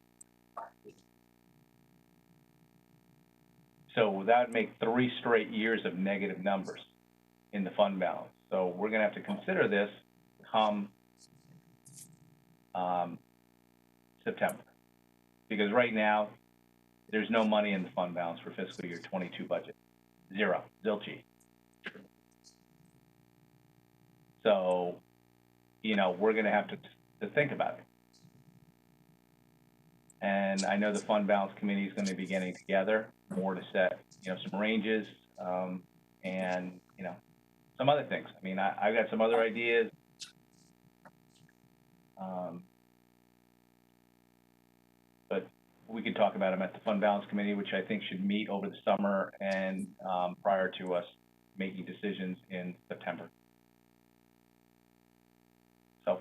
So that would make 3 straight years of negative numbers in the fund balance. So we're going to have to consider this come September, because right now there's no money in the fund balance for fiscal year 22 budget. Zero, zilch. So, you know, we're going to have to think about it. And I know the fund balance committee is going to be getting together more to set, you know, some ranges and, you know, some other things. I mean, I've got some other ideas. But we could talk about them at the fund balance committee, which I think should meet over the summer and prior to us making decisions in September. So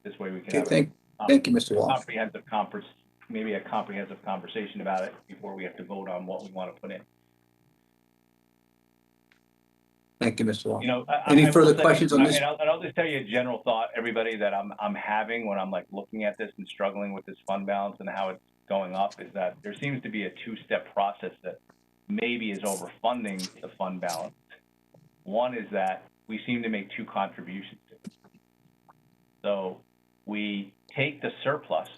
this way we can have Thank you, Mr. Walsh. comprehensive conference, maybe a comprehensive conversation about it before we have to vote on what we want to put in. Thank you, Mr. Walsh. You know, Any I further will say, questions on this? And I'll just tell you a general thought, everybody, that I'm having when I'm like looking at this and struggling with this fund balance and how it's going up, is that there seems to be a two-step process that maybe is overfunding the fund balance. One is that we seem to make 2 contributions to it. So we take the surplus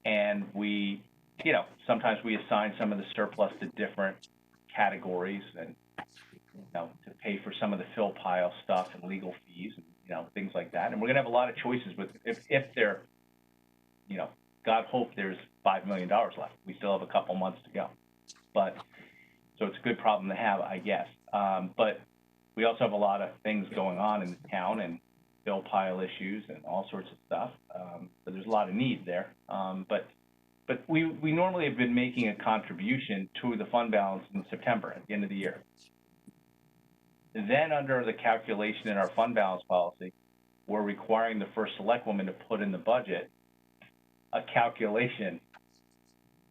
and we, you know, sometimes we assign some of the surplus to different categories and, you know, to pay for some of the fill pile stuff and legal fees and, you know, things like that. And we're gonna have a lot of choices with, if there, you know, God hope there's $5 million left. We still have a couple months to go. But, so it's a good problem to have, I guess. But we also have a lot of things going on in the town and fill pile issues and all sorts of stuff. So there's a lot of need there. But we normally have been making a contribution to the fund balance in September at the end of the year. Then under the calculation in our fund balance policy, we're requiring the first selectwoman to put in the budget a calculation,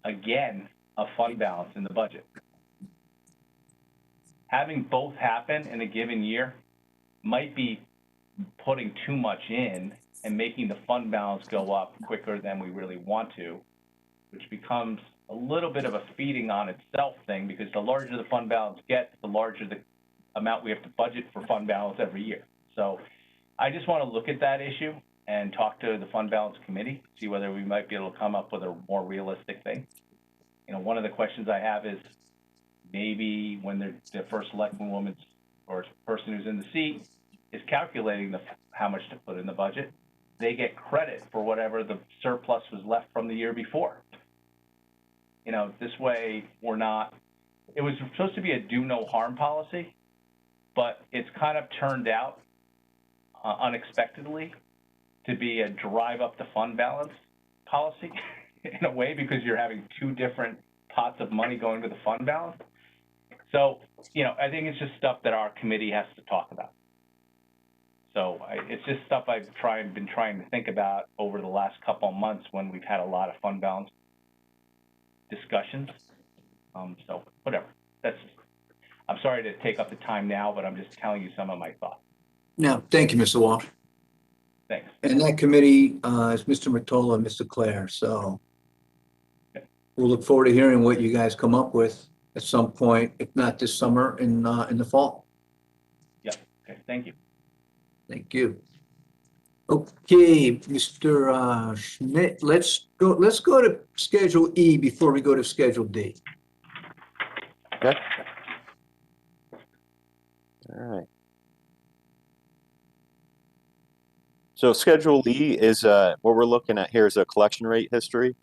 again, of fund balance in the budget. Having both happen in a given year might be putting too much in and making the fund balance go up quicker than we really want to, which becomes a little bit of a feeding on itself thing, because the larger the fund balance gets, the larger the amount we have to budget for fund balance every year. So I just want to look at that issue and talk to the fund balance committee, see whether we might be able to come up with a more realistic thing. You know, one of the questions I have is maybe when the first selectman woman or person who's in the seat is calculating how much to put in the budget, they get credit for whatever the surplus was left from the year before. You know, this way we're not, it was supposed to be a do no harm policy, but it's kind of turned out unexpectedly to be a drive up the fund balance policy in a way, because you're having 2 different pots of money going to the fund balance. So, you know, I think it's just stuff that our committee has to talk about. So it's just stuff I've been trying to think about over the last couple of months when we've had a lot of fund balance discussions. So whatever, I'm sorry to take up the time now, but I'm just telling you some of my thoughts. No, thank you, Mr. Walsh. Thanks. And that committee is Mr. Mottola and Mr. Claire. So we'll look forward to hearing what you guys come up with at some point, if not this summer, in the fall. Yeah. Okay. Thank you. Thank you. Okay, Mr. Schmidt, let's go to Schedule E before we go to Schedule D. Okay. All right. So Schedule E is what we're looking at here is a collection rate history.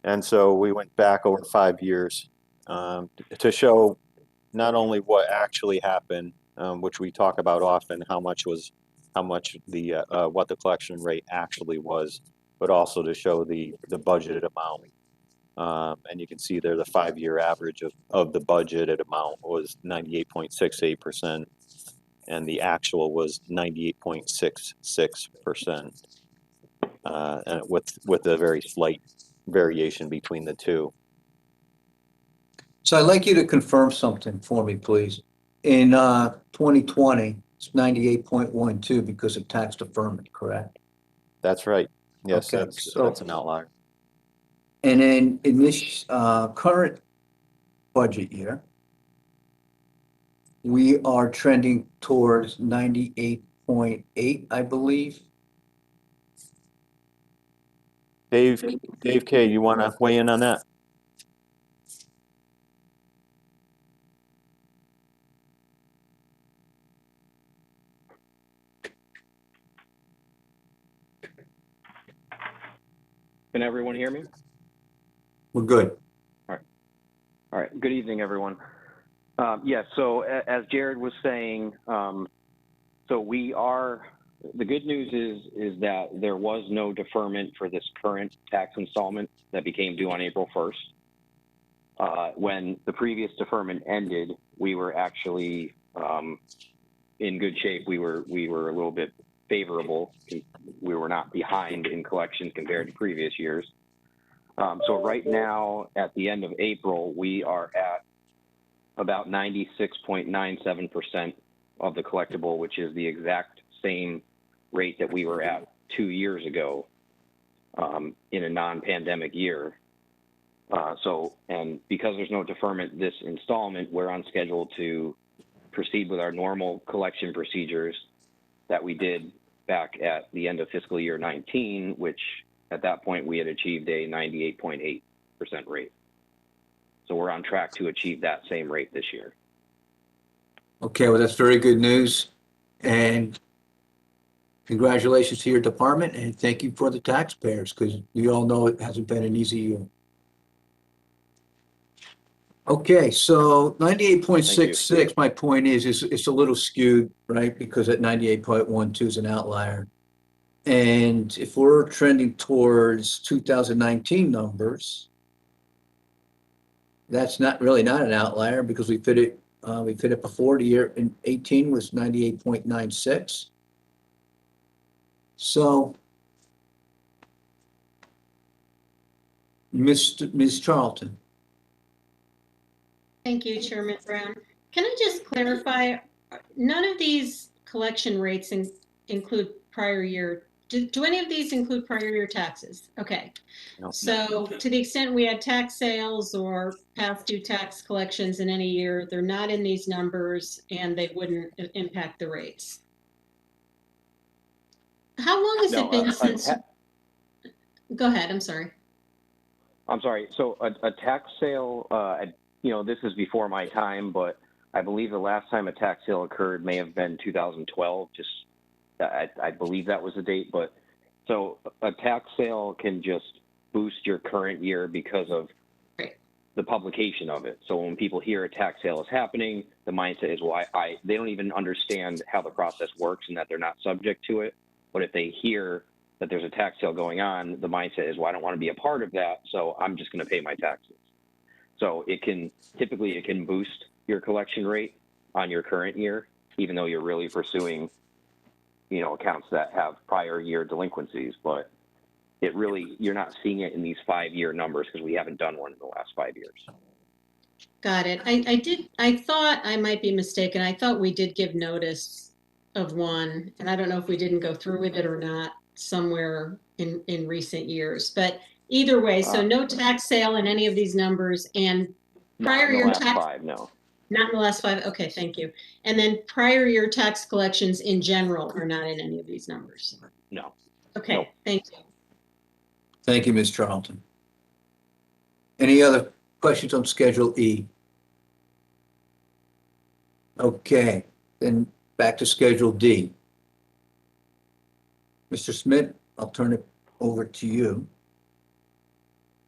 And so we went back over 5 years to show not only what actually happened, which we talk about often, how much the what the collection rate actually was, but also to show the budgeted amount. And you can see there the 5-year average of the budgeted amount was 98.68%, and the actual was 98.66%, and with a very slight variation between the two. So I'd like you to confirm something for me, please. In 2020, it's 98.12 because of tax deferment, correct? That's right. Yes, Okay, that's an outlier. And then in this current budget year, we are trending towards 98.8, I believe. Dave K., you want to weigh in on that? Can everyone hear me? We're good. All right. Good evening, everyone. Yes, so as Jared was saying, so the good news is that there was no deferment for this current tax installment that became due on April 1st. When the previous deferment ended, we were actually in good shape. We were a little bit favorable. We were not behind in collections compared to previous years. So right now, at the end of April, we are at about 96.97% of the collectible, which is the exact same rate that we were at 2 years ago in a non-pandemic year. And because there's no deferment this installment, we're on schedule to proceed with our normal collection procedures that we did back at the end of fiscal year 19, which at that point we had achieved a 98.8% rate. So we're on track to achieve that same rate this year. Okay, well, that's very good news. And congratulations to your department, and thank you for the taxpayers, because we all know it hasn't been an easy year. Okay, so 98.66, my point is it's a little skewed, right? Because at 98.12 is an outlier. And if we're trending towards 2019 numbers, that's not an outlier, because we fit it before. The year in 18 was 98.96. So, Ms. Charlton. Thank you, Chairman Brown. Can I just clarify, none of these collection rates include prior year. Do any of these include prior year taxes? Okay. No. So to the extent we had tax sales or past due tax collections in any year, they're not in these numbers and they wouldn't impact the rates. How long has it been since? Go ahead, I'm sorry. I'm sorry. So a tax sale, this is before my time, but I believe the last time a tax sale occurred may have been 2012. I believe that was the date. But so a tax sale can just boost your current year because of the publication of it. So when people hear a tax sale is happening, the mindset is, well, they don't even understand how the process works and that they're not subject to it. But if they hear that there's a tax sale going on, the mindset is, well, I don't want to be a part of that, so I'm just going to pay my taxes. So it can boost your collection rate on your current year, even though you're really pursuing, accounts that have prior year delinquencies. But you're not seeing it in these 5-year numbers because we haven't done one in the last 5 years. Got it. I thought I might be mistaken. I thought we did give notice of one, and I don't know if we didn't go through with it or not somewhere in recent years. But either way, so no tax sale in any of these numbers, and prior year tax. 5, no. Not in the last 5. Okay, thank you. And then prior year tax collections in general are not in any of these numbers. No. Okay, Nope. thank you. Thank you, Ms. Charlton. Any other questions on Schedule E? Okay, then back to Schedule D. Mr. Smith, I'll turn it over to you.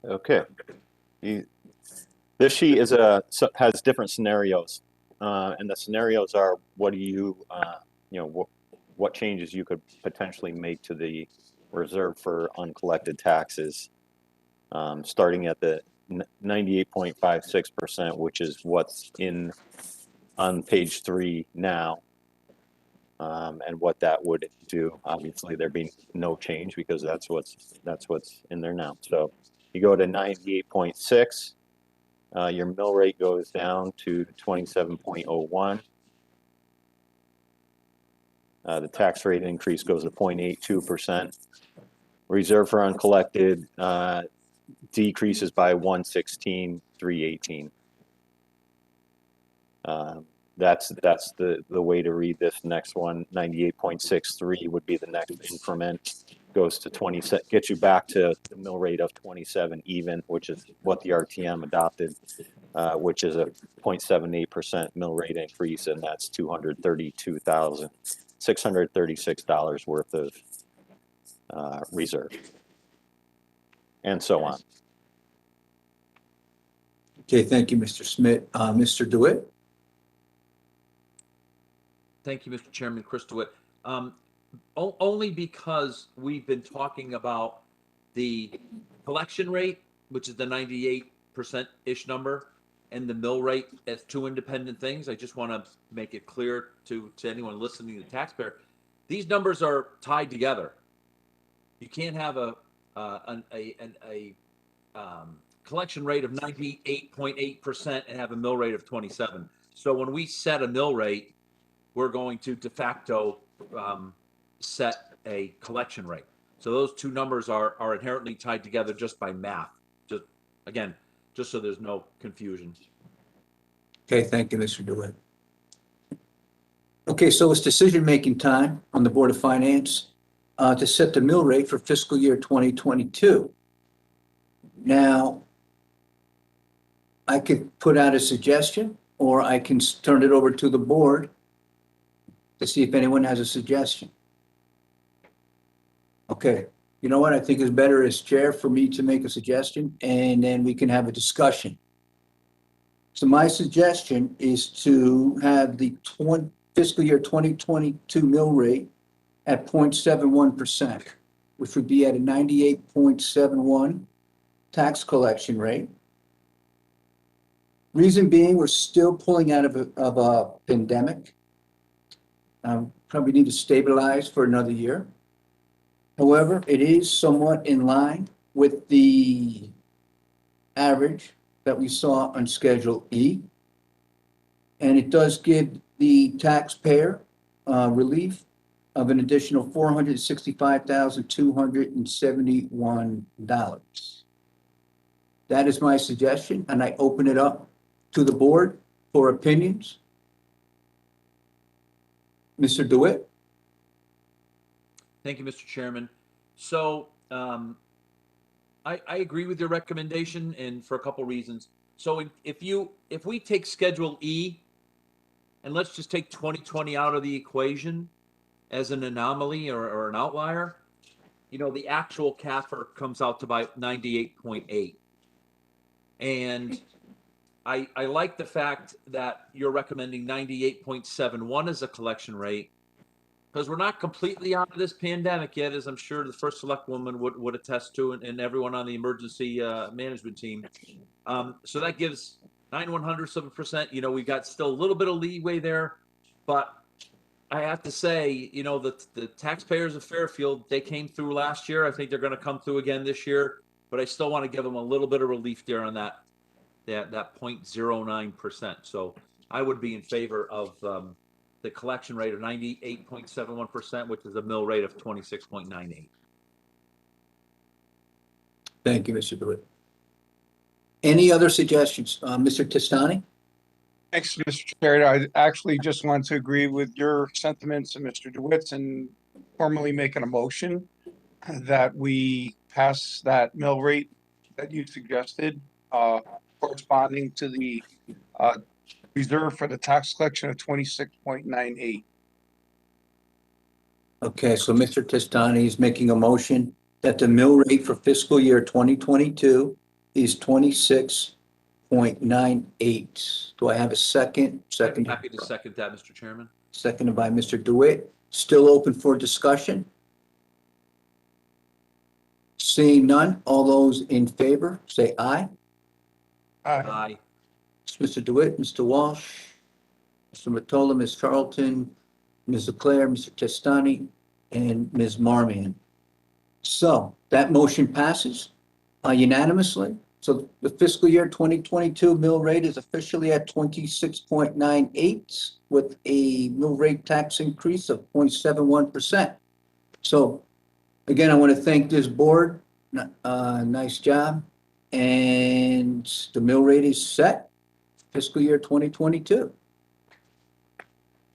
Okay. This sheet has different scenarios, and the scenarios are what do you, what changes you could potentially make to the reserve for uncollected taxes, starting at the 98.56%, which is what's on page 3 now, and what that would do. Obviously, there being no change because that's what's in there now. So you go to 98.6. Your mill rate goes down to 27.01. The tax rate increase goes to 0.82%. Reserve for uncollected decreases by 116,318. That's the way to read this next one. 98.63 would be the next increment. Goes to 20, gets you back to the mill rate of 27 even, which is what the RTM adopted, which is a 0.78% mill rate increase, and that's $232,636 worth of reserve, and so on. Okay, thank you, Mr. Smith. Mr. DeWitt? Thank you, Mr. Chairman. Chris DeWitt. Only because we've been talking about the collection rate, which is the 98%-ish number, and the mill rate as two independent things. I just want to make it clear to anyone listening to the taxpayer. These numbers are tied together. You can't have a collection rate of 98.8% and have a mill rate of 27. So when we set a mill rate, we're going to de facto set a collection rate. So those two numbers are inherently tied together just by math. Just so there's no confusion. Okay, thank you, Mr. DeWitt. Okay, so it's decision-making time on the Board of Finance to set the mill rate for fiscal year 2022. Now, I could put out a suggestion, or I can turn it over to the board to see if anyone has a suggestion. Okay, you know what? I think it's better as chair for me to make a suggestion, and then we can have a discussion. So my suggestion is to have the fiscal year 2022 mill rate at 0.71%, which would be at a 98.71 tax collection rate. Reason being, we're still pulling out of a pandemic. Probably need to stabilize for another year. However, it is somewhat in line with the average that we saw on Schedule E. And it does give the taxpayer relief of an additional $465,271. That is my suggestion, and I open it up to the board for opinions. Mr. DeWitt? Thank you, Mr. Chairman. So I agree with your recommendation, and for a couple reasons. So if we take Schedule E, and let's just take 2020 out of the equation as an anomaly or an outlier, the actual CAFR comes out to about 98.8. And I like the fact that you're recommending 98.71 as a collection rate, because we're not completely out of this pandemic yet, as I'm sure the first select woman would attest to, and everyone on the emergency management team. So that gives 0.09%. We got still a little bit of leeway there, but I have to say, the taxpayers of Fairfield, they came through last year. I think they're going to come through again this year, but I still want to give them a little bit of relief there on that 0.09%. So I would be in favor of the collection rate of 98.71%, which is a mill rate of 26.98. Thank you, Mr. DeWitt. Any other suggestions? Mr. Testani? Thanks, Mr. Chair. I actually just want to agree with your sentiments and Mr. DeWitt's and formally making a motion that we pass that mill rate that you suggested, corresponding to the reserved for the tax collection of 26.98. Okay, so Mr. Testani is making a motion that the mill rate for fiscal year 2022 is 26.98. Do I have a second? I'm happy to second that, Mr. Chairman. Seconded by Mr. DeWitt. Still open for discussion? Seeing none, all those in favor, say aye. Aye. Mr. DeWitt, Mr. Walsh, Mr. Mottola, Ms. Charlton, Ms. Leclerc, Mr. Testani, and Ms. Marmion. So that motion passes unanimously. So the fiscal year 2022 mill rate is officially at 26.98 with a mill rate tax increase of 0.71%. So again, I want to thank this board. Nice job. And the mill rate is set fiscal year 2022.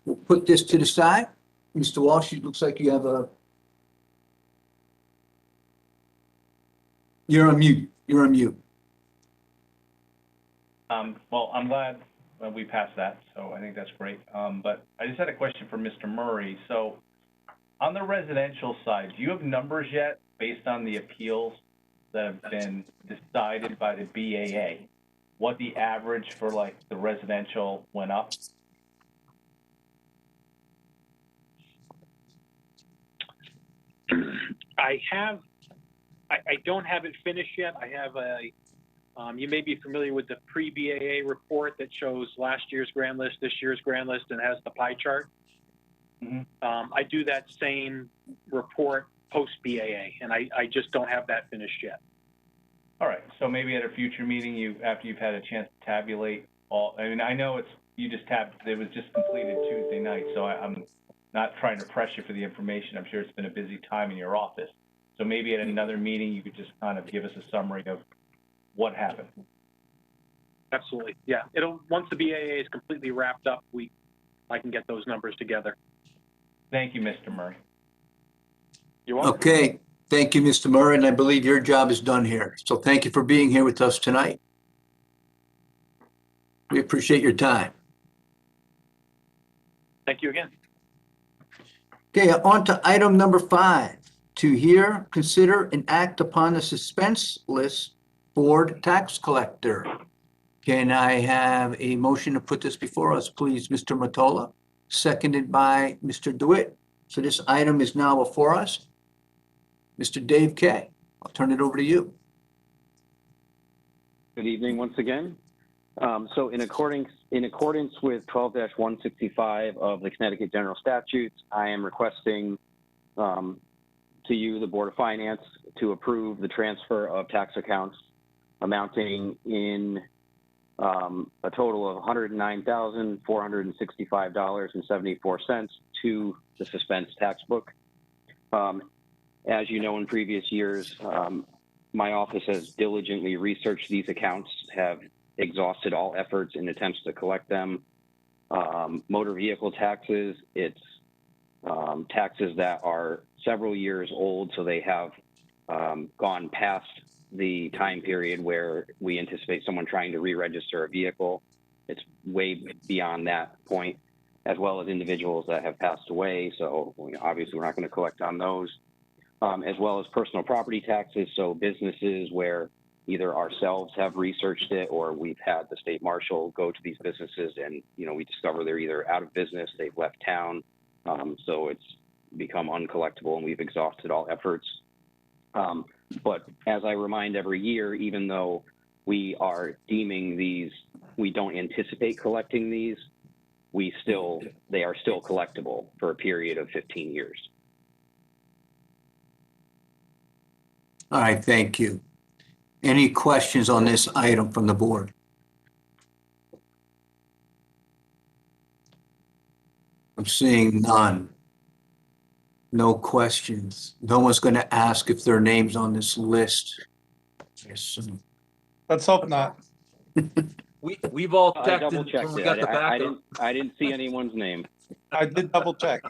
We'll put this to the side. Mr. Walsh, it looks like you have a... You're on mute. You're on mute. Well, I'm glad we passed that, so I think that's great. But I just had a question for Mr. Murray. So on the residential side, do you have numbers yet based on the appeals that have been decided by the BAA? What the average for like the residential went up? I don't have it finished yet. I have you may be familiar with the pre-BAA report that shows last year's grand list, this year's grand list, and has the pie chart. Mm-hmm. I do that same report post-BAA, and I just don't have that finished yet. All right, so maybe at a future meeting, after you've had a chance to tabulate all, I mean, I know it was just completed Tuesday night, so I'm not trying to press you for the information. I'm sure it's been a busy time in your office. So maybe at another meeting, you could just kind of give us a summary of what happened. Absolutely, yeah. Once the BAA is completely wrapped up, I can get those numbers together. Thank you, Mr. Murray. You're welcome. Okay. Thank you, Mr. Murray, and I believe your job is done here. So thank you for being here with us tonight. We appreciate your time. Thank you again. Okay, on to item number 5. To hear, consider, and act upon the suspense list board tax collector. Can I have a motion to put this before us, please, Mr. Mottola, seconded by Mr. DeWitt. So this item is now before us. Mr. Dave Kay, I'll turn it over to you. Good evening once again. So in accordance with 12-165 of the Connecticut General Statutes, I am requesting to you, the Board of Finance, to approve the transfer of tax accounts amounting in a total of $109,465.74 to the suspense tax book. As you know, in previous years, my office has diligently researched these accounts, have exhausted all efforts in attempts to collect them. Motor vehicle taxes, it's taxes that are several years old, so they have gone past the time period where we anticipate someone trying to re-register a vehicle. It's way beyond that point, as well as individuals that have passed away. So obviously we're not going to collect on those, as well as personal property taxes. So businesses where either ourselves have researched it or we've had the state marshal go to these businesses and, we discover they're either out of business, they've left town. So it's become uncollectible and we've exhausted all efforts. But as I remind every year, even though we are deeming these, we don't anticipate collecting these, they are still collectible for a period of 15 years. All right, thank you. Any questions on this item from the board? I'm seeing none. No questions. No one's going to ask if their name's on this list. I assume. Let's hope not. We've all I checked double and checked we it. got the I backup. didn't see anyone's name. I did double check.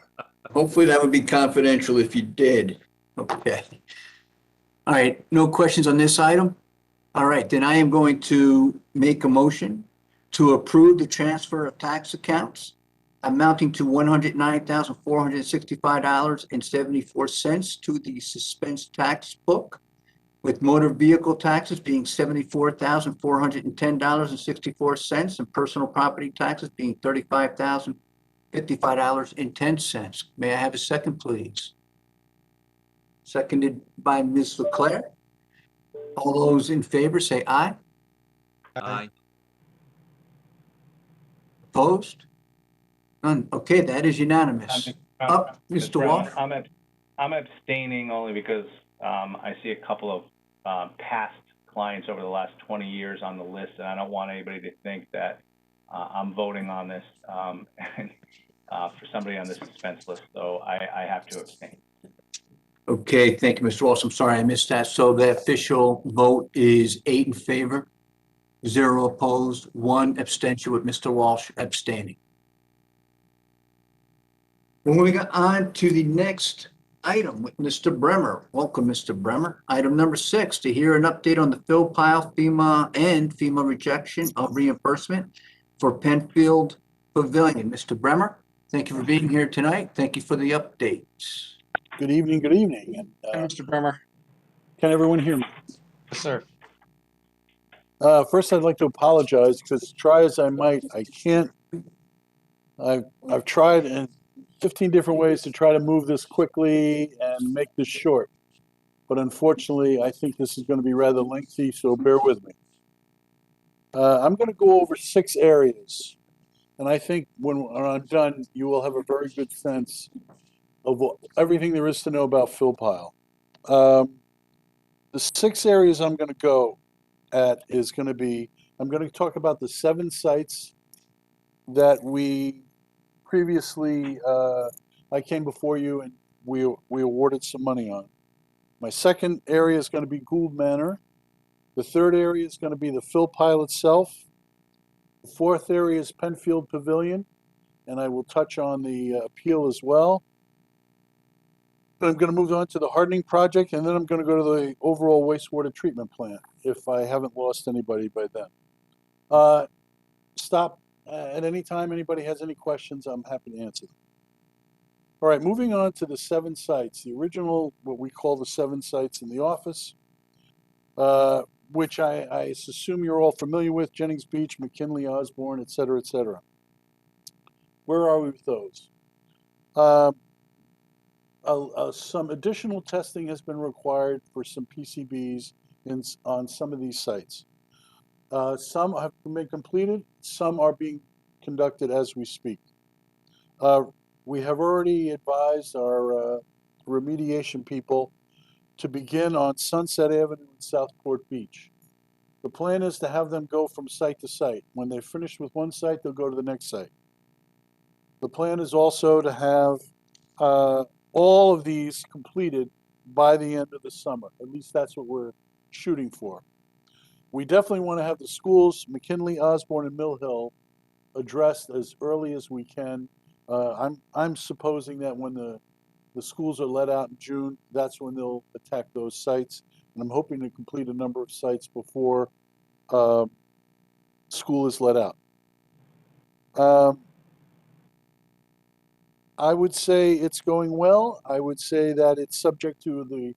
Hopefully that would be confidential if you did. Okay. All right, no questions on this item? All right, then I am going to make a motion to approve the transfer of tax accounts amounting to $109,465.74 to the suspense tax book, with motor vehicle taxes being $74,410.64 and personal property taxes being $35,055.10. May I have a second, please? Seconded by Ms. Leclerc. All those in favor say aye. Aye. Opposed? None. Okay, that is unanimous. Up, Mr. Walsh. I'm abstaining only because I see a couple of past clients over the last 20 years on the list, and I don't want anybody to think that I'm voting on this for somebody on the suspense list, so I have to abstain. Okay, thank you, Mr. Walsh. I'm sorry I missed that. So the official vote is 8 in favor, 0 opposed, 1 abstention with Mr. Walsh abstaining. Moving on to the next item with Mr. Bremer. Welcome, Mr. Bremer. Item number 6, to hear an update on the fill pile FEMA rejection of reimbursement for Penfield Pavilion. Mr. Bremer, thank you for being here tonight. Thank you for the updates. Good evening, good evening. And, Hi, Mr. Bremer. can everyone hear me? Yes, sir. First, I'd like to apologize because try as I might, I can't. I've tried in 15 different ways to try to move this quickly and make this short. But unfortunately, I think this is going to be rather lengthy, so bear with me. I'm going to go over 6 areas. And I think when I'm done, you will have a very good sense of everything there is to know about fill pile. The 6 areas I'm going to go at is going to be, I'm going to talk about the 7 sites that we previously, I came before you and we awarded some money on. My second area is going to be Gould Manor. The third area is going to be the fill pile itself. The fourth area is Penfield Pavilion, and I will touch on the appeal as well. I'm going to move on to the hardening project, and then I'm going to go to the overall wastewater treatment plant, if I haven't lost anybody by then. Stop at any time anybody has any questions, I'm happy to answer them. All right, moving on to the 7 sites, the original, what we call the 7 sites in the office, which I assume you're all familiar with: Jennings Beach, McKinley, Osborne, et cetera, et cetera. Where are we with those? Some additional testing has been required for some PCBs on some of these sites. Some have been completed, some are being conducted as we speak. We have already advised our remediation people to begin on Sunset Avenue and Southport Beach. The plan is to have them go from site to site. When they're finished with one site, they'll go to the next site. The plan is also to have all of these completed by the end of the summer. At least that's what we're shooting for. We definitely want to have the schools, McKinley, Osborne, and Mill Hill, addressed as early as we can. I'm supposing that when the schools are let out in June, that's when they'll attack those sites. And I'm hoping to complete a number of sites before school is let out. I would say it's going well. I would say that it's subject to the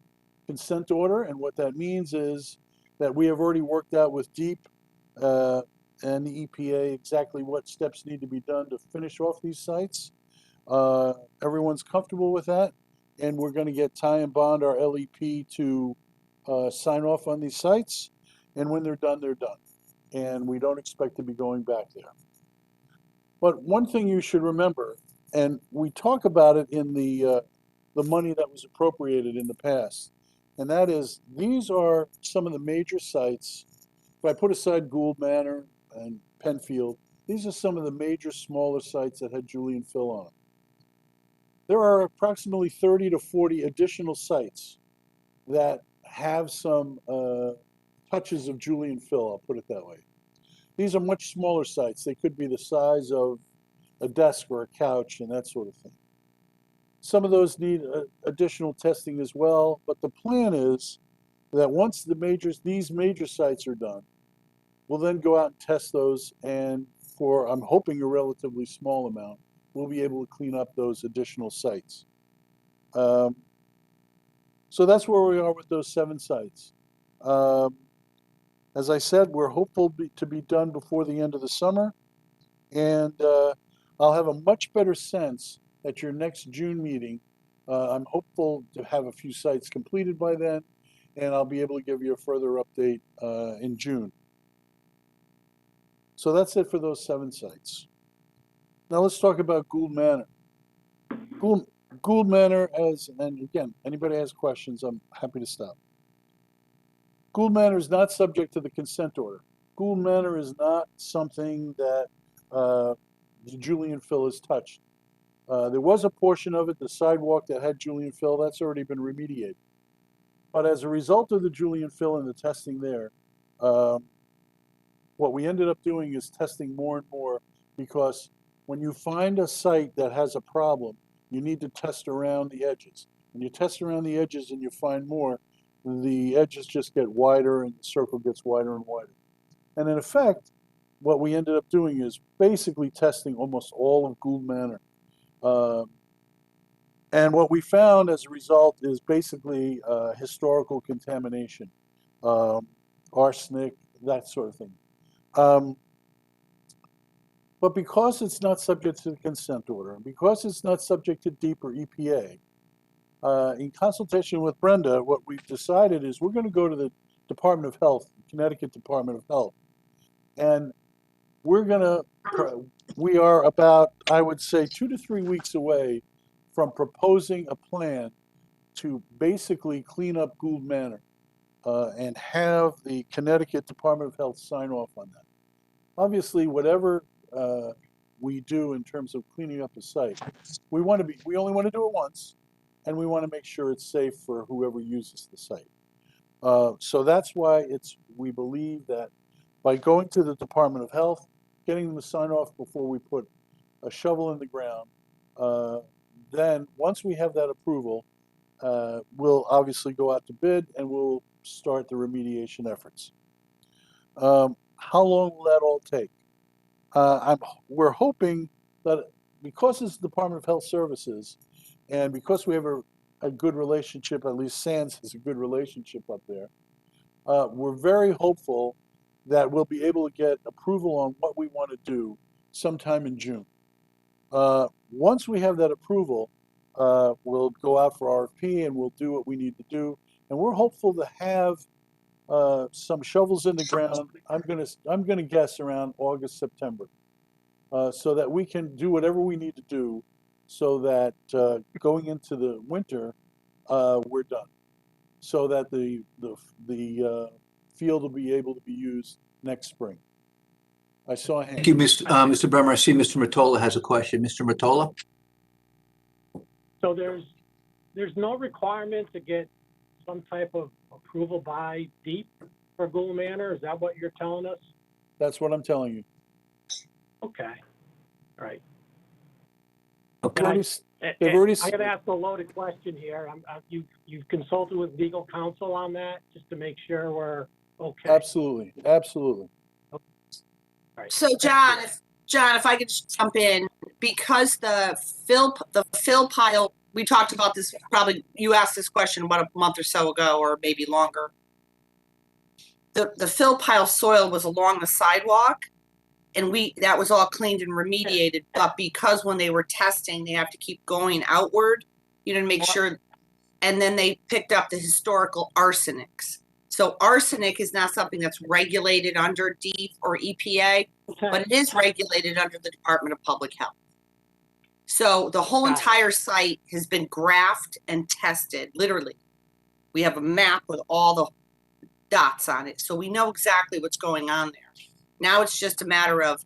consent order, and what that means is that we have already worked out with DEEP and the EPA exactly what steps need to be done to finish off these sites. Everyone's comfortable with that, and we're going to get Ty and Bond, our LEP, to sign off on these sites, and when they're done, and we don't expect to be going back there. But one thing you should remember, and we talk about it in the money that was appropriated in the past, and that is, these are some of the major sites. If I put aside Gould Manor and Penfield, these are some of the major smaller sites that had Julian fill on them. There are approximately 30 to 40 additional sites that have some touches of Julian fill, I'll put it that way. These are much smaller sites. They could be the size of a desk or a couch and that sort of thing. Some of those need additional testing as well, but the plan is that once these major sites are done, We'll then go out and test those, and for, I'm hoping, a relatively small amount, we'll be able to clean up those additional sites. So that's where we are with those 7 sites. As I said, we're hopeful to be done before the end of the summer, and I'll have a much better sense at your next June meeting. I'm hopeful to have a few sites completed by then, and I'll be able to give you a further update in June. So that's it for those 7 sites. Now let's talk about Gould Manor. Gould Manor, and again, anybody has questions, I'm happy to stop. Gould Manor is not subject to the consent order. Gould Manor is not something that Julian Fill has touched. There was a portion of it, the sidewalk that had Julian Fill, that's already been remediated. But as a result of the Julian Fill and the testing there, what we ended up doing is testing more and more, because when you find a site that has a problem, you need to test around the edges. When you test around the edges and you find more, the edges just get wider and the circle gets wider and wider. And in effect, what we ended up doing is basically testing almost all of Gould Manor. And what we found as a result is basically historical contamination, arsenic, that sort of thing. But because it's not subject to the consent order, and because it's not subject to DEEP or EPA, in consultation with Brenda, what we've decided is we're going to go to the Department of Health, Connecticut Department of Health, and we are about, I would say, 2 to 3 weeks away from proposing a plan to basically clean up Gould Manor and have the Connecticut Department of Health sign off on that. Obviously, whatever we do in terms of cleaning up a site, we only want to do it once, and we want to make sure it's safe for whoever uses the site. So that's why we believe that by going to the Department of Health, getting them to sign off before we put a shovel in the ground, then once we have that approval, we'll obviously go out to bid and we'll start the remediation efforts. How long will that all take? We're hoping that because it's the Department of Health Services, and because we have a good relationship, at least SANS has a good relationship up there, we're very hopeful that we'll be able to get approval on what we want to do sometime in June. Once we have that approval, we'll go out for RFP and we'll do what we need to do. And we're hopeful to have some shovels in the ground. I'm gonna guess around August, September, so that we can do whatever we need to do, so that going into the winter, we're done, so that the field will be able to be used next spring. I saw a hand. Thank you, Mr. Bremer. I see Mr. Mottola has a question. Mr. Mottola? So there's no requirement to get some type of approval by DEEP for Gould Manor? Is that what you're telling us? That's what I'm telling you. Okay. All right. Okay. They've already. I got to ask a loaded question here. You've consulted with legal counsel on that just to make sure we're okay. Absolutely, absolutely. All right. So John, if I could just jump in, because the fill pile, we talked about this, probably you asked this question about a month or so ago, or maybe longer. The fill pile soil was along the sidewalk, and that was all cleaned and remediated. But because when they were testing, they have to keep going outward, to make sure. And then they picked up the historical arsenics. So arsenic is not something that's regulated under DEEP or EPA, but it is regulated under the Department of Public Health. So the whole entire site has been graphed and tested, literally. We have a map with all the dots on it. So we know exactly what's going on there. Now it's just a matter of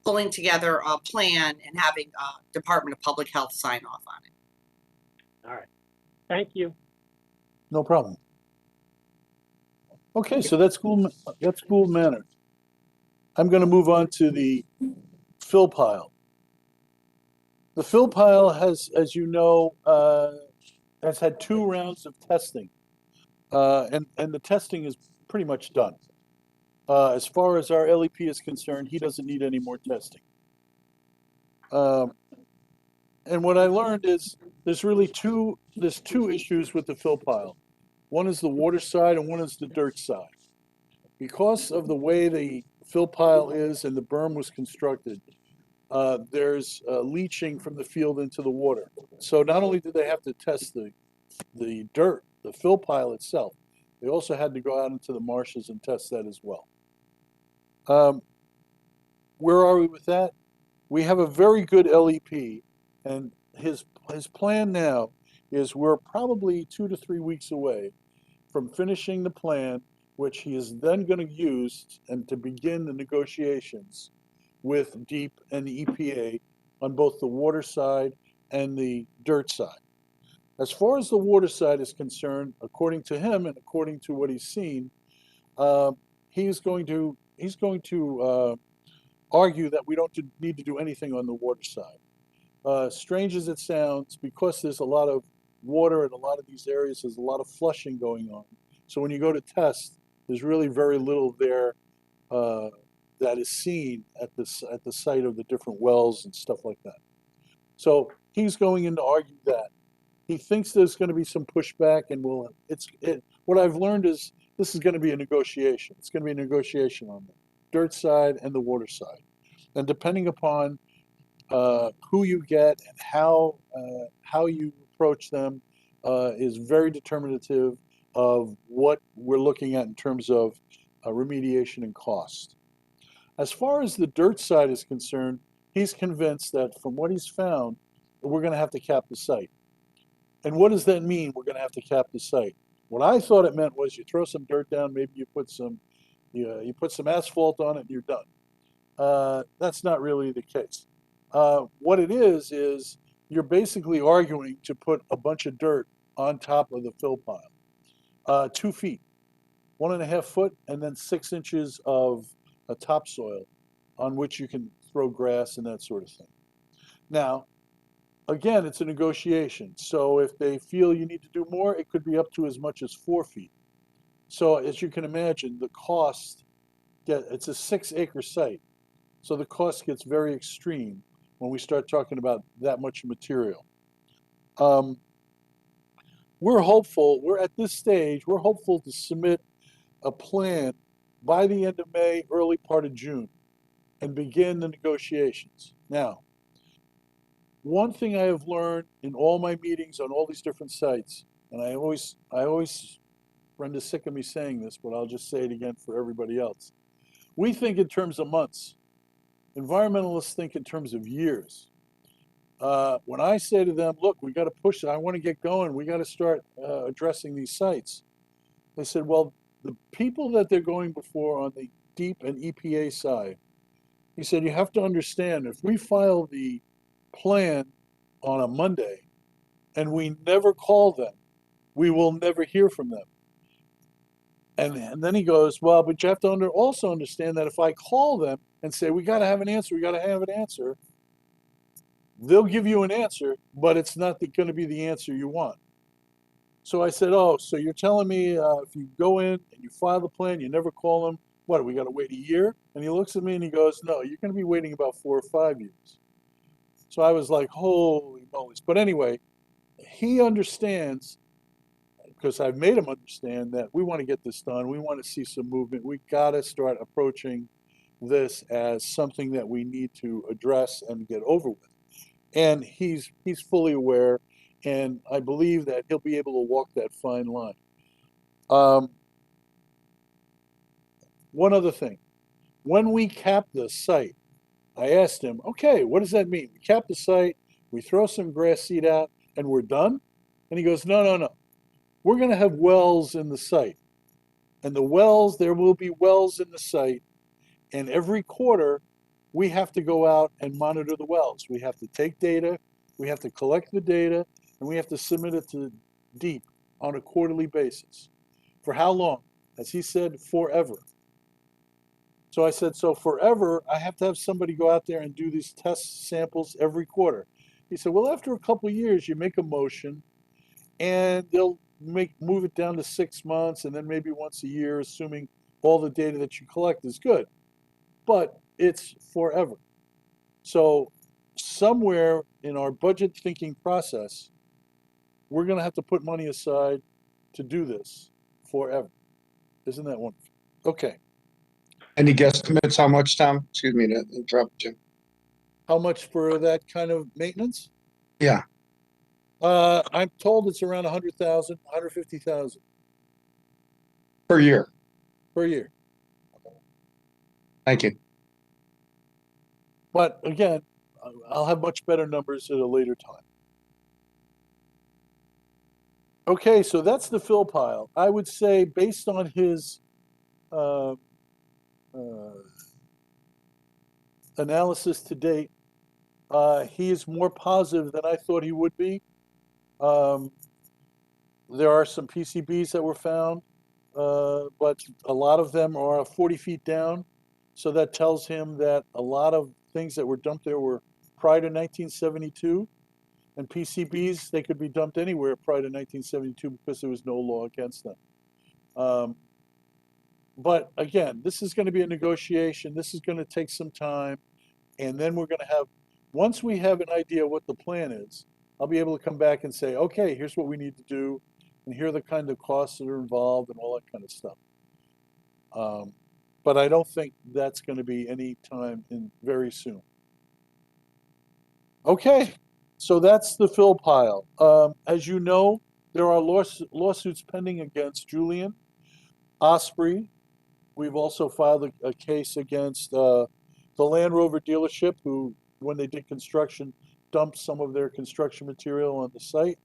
pulling together a plan and having Department of Public Health sign off on it. All right. Thank you. No problem. Okay, so that's Gould Manor. I'm going to move on to the fill pile. The fill pile has, as you know, has had 2 rounds of testing, and the testing is pretty much done. As far as our LEP is concerned, he doesn't need any more testing. And what I learned is there's two issues with the fill pile. One is the water side and one is the dirt side. Because of the way the fill pile is and the berm was constructed, there's leaching from the field into the water. So not only did they have to test the dirt, the fill pile itself, they also had to go out into the marshes and test that as well. Where are we with that? We have a very good LEP, and his plan now is we're probably 2 to 3 weeks away from finishing the plan, which he is then going to use and to begin the negotiations with DEEP and the EPA on both the water side and the dirt side. As far as the water side is concerned, according to him and according to what he's seen, he's going to argue that we don't need to do anything on the water side. Strange as it sounds, because there's a lot of water in a lot of these areas, there's a lot of flushing going on. So when you go to test, there's really very little there that is seen at the site of the different wells and stuff like that. So he's going in to argue that. He thinks there's going to be some pushback, and what I've learned is this is going to be a negotiation. It's going to be a negotiation on the dirt side and the water side. And depending upon who you get and how you approach them is very determinative of what we're looking at in terms of remediation and cost. As far as the dirt side is concerned, he's convinced that from what he's found, we're going to have to cap the site. And what does that mean, we're going to have to cap the site? What I thought it meant was you throw some dirt down, maybe you put some asphalt on it, and you're done. That's not really the case. What it is you're basically arguing to put a bunch of dirt on top of the fill pile. 2 feet, 1.5 foot, and then 6 inches of a topsoil on which you can throw grass and that sort of thing. Now, again, it's a negotiation. So if they feel you need to do more, it could be up to as much as 4 feet. So as you can imagine, the cost, it's a 6-acre site. So the cost gets very extreme when we start talking about that much material. We're hopeful, at this stage, we're hopeful to submit a plan by the end of May, early part of June, and begin the negotiations. Now, one thing I have learned in all my meetings on all these different sites, and I always, Brenda's sick of me saying this, but I'll just say it again for everybody else. We think in terms of months. Environmentalists think in terms of years. When I say to them, look, we got to push it, I want to get going, we got to start addressing these sites. They said, well, the people that they're going before on the DEEP and EPA side, he said, you have to understand, if we file the plan on a Monday and we never call them, we will never hear from them. And then he goes, well, but you have to also understand that if I call them and say, we got to have an answer, they'll give you an answer, but it's not going to be the answer you want. So I said, oh, so you're telling me if you go in and you file the plan, you never call them, what, we got to wait a year? And he looks at me and he goes, no, you're going to be waiting about 4 or 5 years. So I was like, holy moly. But anyway, he understands, because I've made him understand that we want to get this done. We want to see some movement. We got to start approaching this as something that we need to address and get over with. And he's fully aware, and I believe that he'll be able to walk that fine line. One other thing. When we cap the site, I asked him, okay, what does that mean? We cap the site, we throw some grass seed out, and we're done? And he goes, no. We're going to have wells in the site. And the wells, there will be wells in the site, and every quarter, we have to go out and monitor the wells. We have to take data, we have to collect the data, and we have to submit it to DEEP on a quarterly basis. For how long? As he said, forever. So I said, so forever, I have to have somebody go out there and do these test samples every quarter. He said, well, after a couple of years, you make a motion, and they'll move it down to 6 months, and then maybe once a year, assuming all the data that you collect is good, but it's forever. So somewhere in our budget thinking process, we're going to have to put money aside to do this forever. Isn't that wonderful? Okay. Any guesstimates how much, Tom? Excuse me to interrupt you. How much for that kind of maintenance? Yeah. I'm told it's around 100,000, 150,000 Per year. per year. Thank you. But again, I'll have much better numbers at a later time. Okay, so that's the fill pile. I would say based on his analysis to date, he is more positive than I thought he would be. There are some PCBs that were found, but a lot of them are 40 feet down. So that tells him that a lot of things that were dumped there were prior to 1972. And PCBs, they could be dumped anywhere prior to 1972 because there was no law against them. But again, this is going to be a negotiation. This is going to take some time. And then we're going to have, once we have an idea what the plan is, I'll be able to come back and say, okay, here's what we need to do. And here are the kind of costs that are involved and all that kind of stuff. But I don't think that's going to be any time in very soon. Okay, so that's the fill pile. As you know, there are lawsuits pending against Julian, Osprey. We've also filed a case against the Land Rover dealership who, when they did construction, dumped some of their construction material on the site.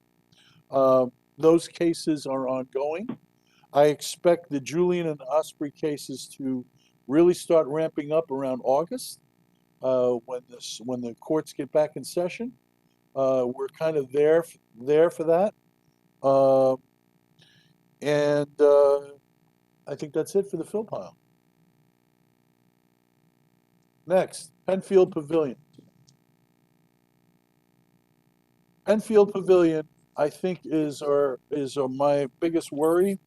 Those cases are ongoing. I expect the Julian and Osprey cases to really start ramping up around August when the courts get back in session. We're kind of there for that. I think that's it for the fill pile. Next, Penfield Pavilion. Penfield Pavilion, I think, is my biggest worry.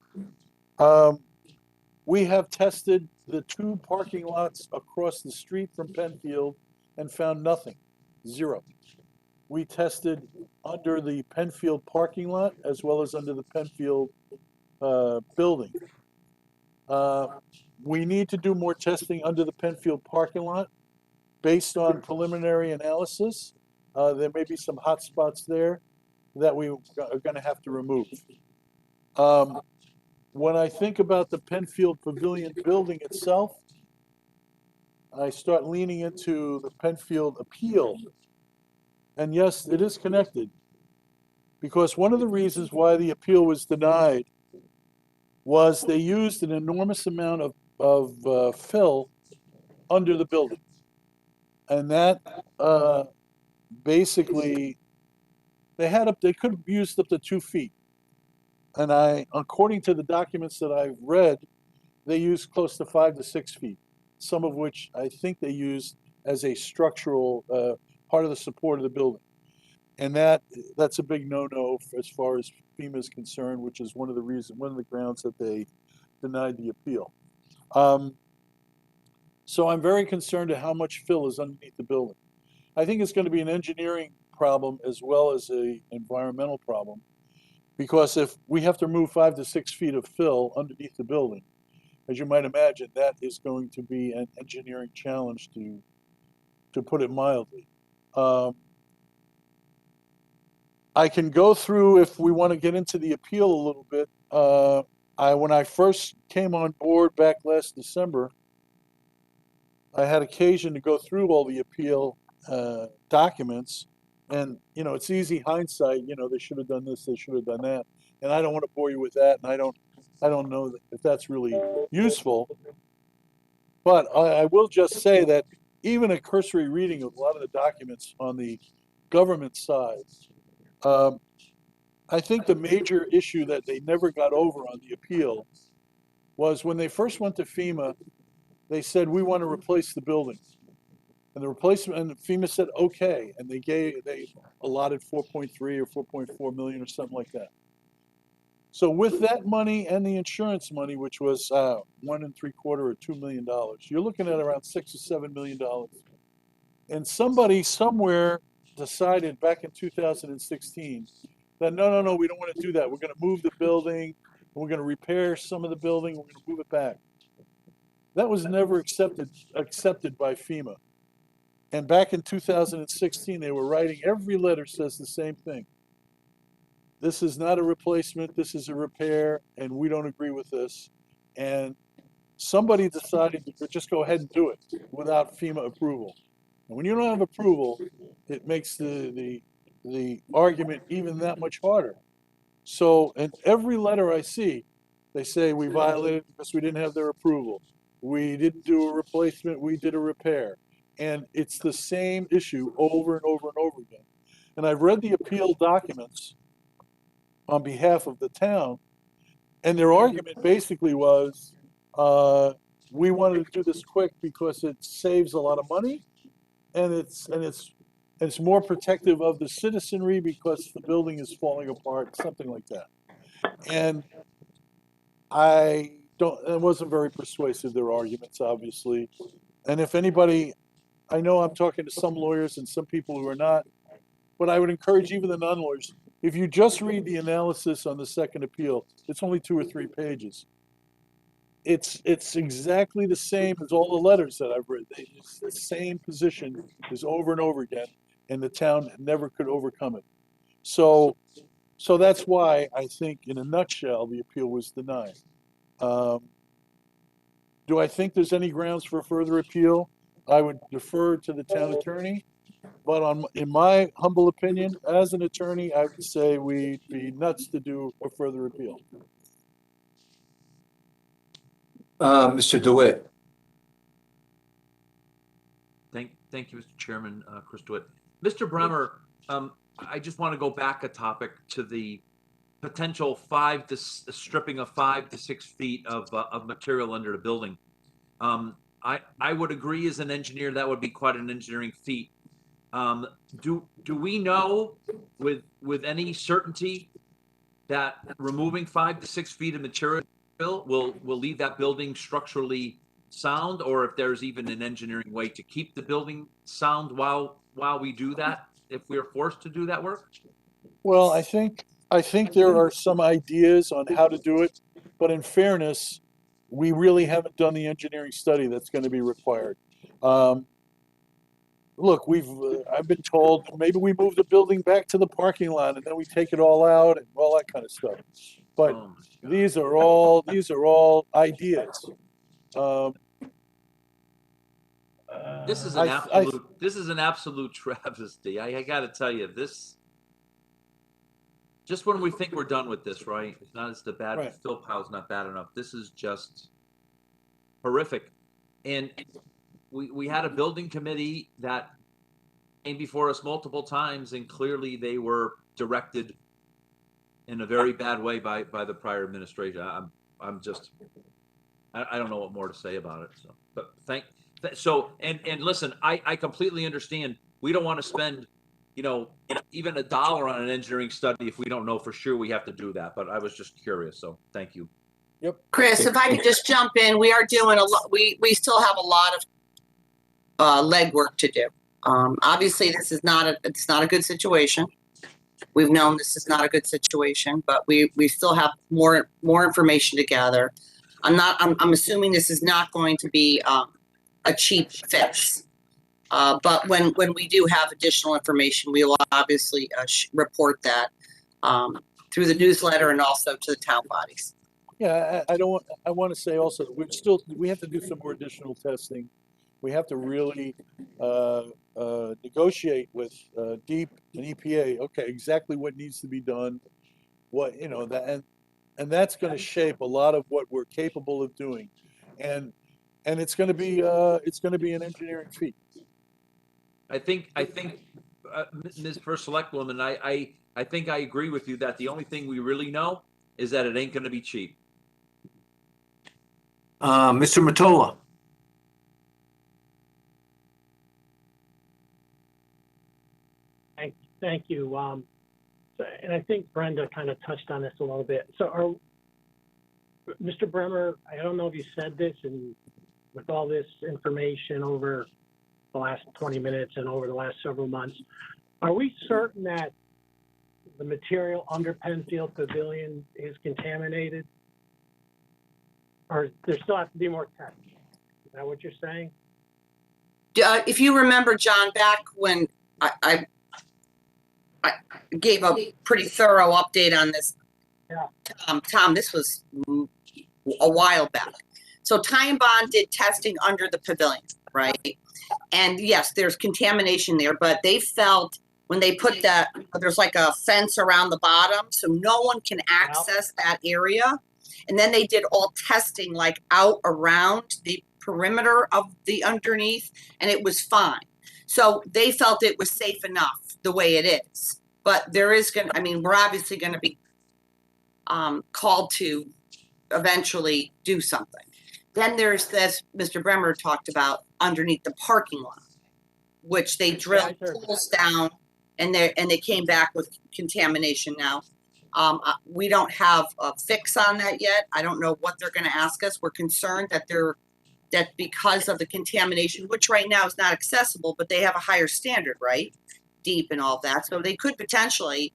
We have tested the 2 parking lots across the street from Penfield and found nothing, 0. We tested under the Penfield parking lot as well as under the Penfield building. We need to do more testing under the Penfield parking lot based on preliminary analysis. There may be some hot spots there that we are going to have to remove. When I think about the Penfield Pavilion building itself, I start leaning into the Penfield appeal. And yes, it is connected. Because one of the reasons why the appeal was denied was they used an enormous amount of fill under the building. And that basically, they could have used up to 2 feet. And according to the documents that I've read, they used close to 5 to 6 feet, some of which I think they used as a structural part of the support of the building. And that's a big no-no as far as FEMA is concerned, which is one of the grounds that they denied the appeal. So I'm very concerned at how much fill is underneath the building. I think it's going to be an engineering problem as well as an environmental problem, because if we have to remove 5 to 6 feet of fill underneath the building, as you might imagine, that is going to be an engineering challenge, to put it mildly. I can go through, if we want to get into the appeal a little bit. When I first came on board back last December, I had occasion to go through all the appeal documents, and it's easy hindsight. They should have done this, they should have done that, and I don't want to bore you with that, and I don't know if that's really useful. But I will just say that even a cursory reading of a lot of the documents on the government side, I think the major issue that they never got over on the appeal was when they first went to FEMA, they said, we want to replace the building. And the replacement, and FEMA said, okay. And they allotted 4.3 or 4.4 million or something like that. So with that money and the insurance money, which was $1 3/4 or $2 million, you're looking at around $6 or $7 million. And somebody somewhere decided back in 2016 that no, we don't want to do that. We're going to move the building. We're going to repair some of the building. We're going to move it back. That was never accepted by FEMA. And back in 2016, they were writing, every letter says the same thing. This is not a replacement, this is a repair, and we don't agree with this. And somebody decided to just go ahead and do it without FEMA approval. And when you don't have approval, it makes the argument even that much harder. So in every letter I see, they say we violated because we didn't have their approval. We didn't do a replacement, we did a repair. And it's the same issue over and over and over again. And I've read the appeal documents on behalf of the town, and their argument basically was, we wanted to do this quick because it saves a lot of money, and it's more protective of the citizenry because the building is falling apart, something like that. And it wasn't very persuasive, their arguments, obviously. And if anybody, I know I'm talking to some lawyers and some people who are not, but I would encourage even the non-lawyers, if you just read the analysis on the second appeal, it's only 2 or 3 pages. It's exactly the same as all the letters that I've read. It's the same position is over and over again, and the town never could overcome it. So that's why I think, in a nutshell, the appeal was denied. Do I think there's any grounds for further appeal? I would defer to the town attorney. But in my humble opinion, as an attorney, I would say we'd be nuts to do a further appeal. Mr. DeWitt. Thank you, Mr. Chairman, Chris DeWitt. Mr. Bremer, I just want to go back a topic to the potential stripping of 5 to 6 feet of material under the building. I would agree as an engineer that would be quite an engineering feat. Do we know with any certainty that removing 5 to 6 feet of material will leave that building structurally sound, or if there's even an engineering way to keep the building sound while we do that, if we're forced to do that work? Well, I think there are some ideas on how to do it, but in fairness, we really haven't done the engineering study that's going to be required. Look, I've been told maybe we move the building back to the parking lot and then we take it all out and all that kind of stuff. But these are all ideas. This is an absolute travesty. I got to tell you, this. Just when we think we're done with this, right? It's not as the bad. Right. Fill pile's not bad enough. This is just horrific. And we had a building committee that came before us multiple times, and clearly they were directed in a very bad way by the prior administration. I'm just, I don't know what more to say about it. So, but and listen, I completely understand. We don't want to spend, even $1 on an engineering study if we don't know for sure we have to do that. But I was just curious. So thank you. Yep. Chris, if I could just jump in, we are doing a lot. We still have a lot of legwork to do. Obviously, it's not a good situation. We've known this is not a good situation, but we still have more information to gather. I'm assuming this is not going to be a cheap fix. But when we do have additional information, we will obviously report that through the newsletter and also to the town bodies. Yeah, I want to say also we have to do some more additional testing. We have to really negotiate with DEEP and EPA. Okay, exactly what needs to be done. What and that's going to shape a lot of what we're capable of doing, and it's going to be an engineering feat. I think Ms. First Selectwoman, I think I agree with you that the only thing we really know is that it ain't going to be cheap. Mr. Mottola. Thank you. So, and I think Brenda kind of touched on this a little bit. So Mr. Bremer, I don't know if you said this, and with all this information over the last 20 minutes and over the last several months, are we certain that the material under Penfield Pavilion is contaminated? Or there still has to be more tests? Is that what you're saying? If you remember, John, back when I gave a pretty thorough update on this, Yeah. Tom, this was a while back. So Time Bond did testing under the pavilion, right? And yes, there's contamination there, but they felt when they put that, there's like a fence around the bottom, so no one can access that area. And then they did all testing like out around the perimeter of the underneath, and it was fine. So they felt it was safe enough the way it is. But there is going to, I mean, we're obviously going to be called to eventually do something. Then there's this, Mr. Bremer talked about underneath the parking lot, which they drilled pools down, and they came back with contamination now. We don't have a fix on that yet. I don't know what they're going to ask us. We're concerned that that because of the contamination, which right now is not accessible, but they have a higher standard, right? Deep and all that. So they could potentially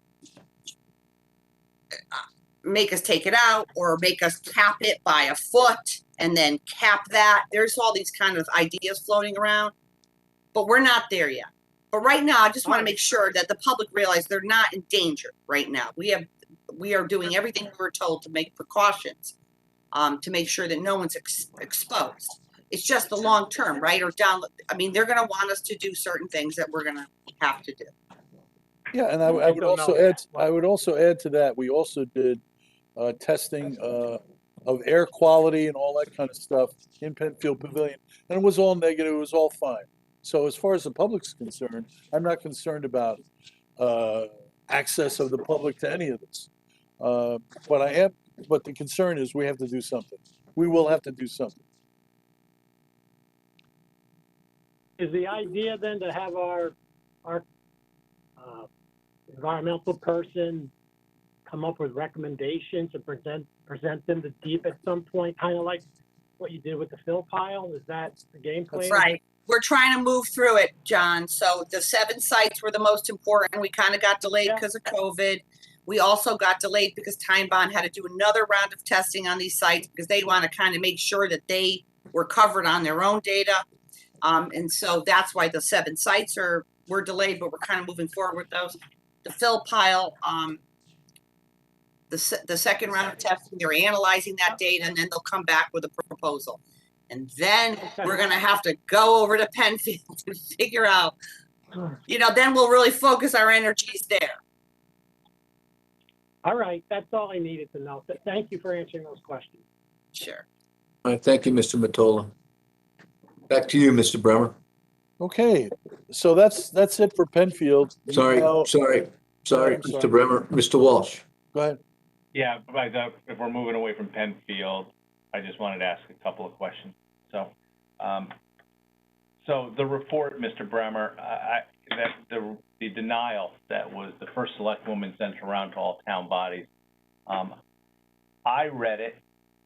make us take it out or make us cap it by a foot and then cap that. There's all these kind of ideas floating around, but we're not there yet. But right now, I just want to make sure that the public realize they're not in danger right now. We are doing everything we're told to make precautions, to make sure that no one's exposed. It's just the long term, right? Or down, I mean, they're going to want us to do certain things that we're going to have to do. Yeah, and I would also add to that, we also did testing of air quality and all that kind of stuff in Penfield Pavilion, and it was all negative, it was all fine. So as far as the public's concerned, I'm not concerned about access of the public to any of this. But the concern is we have to do something. We will have to do something. Is the idea then to have our environmental person come up with recommendations and present them to DEEP at some point, kind of like what you did with the fill pile? Is that the game plan? Right. We're trying to move through it, John. So the 7 sites were the most important. We kind of got delayed because of COVID. We also got delayed because Time Bond had to do another round of testing on these sites because they want to kind of make sure that they were covered on their own data. And so that's why the 7 sites were delayed, but we're kind of moving forward with those. The fill pile, the second round of testing, they're analyzing that data, and then they'll come back with a proposal. And then we're going to have to go over to Penfield and figure out, then we'll really focus our energies there. All right, that's all I needed to know. Thank you for answering those questions. Sure. All right, thank you, Mr. Mottola. Back to you, Mr. Bremer. Okay, so that's it for Penfield. Sorry, Now- Mr. sorry. Bremer. Mr. Walsh. Go ahead. Yeah, but if we're moving away from Penfield, I just wanted to ask a couple of questions. So the report, Mr. Bremer, the denial that was the first select woman sent around to all town bodies, I read it,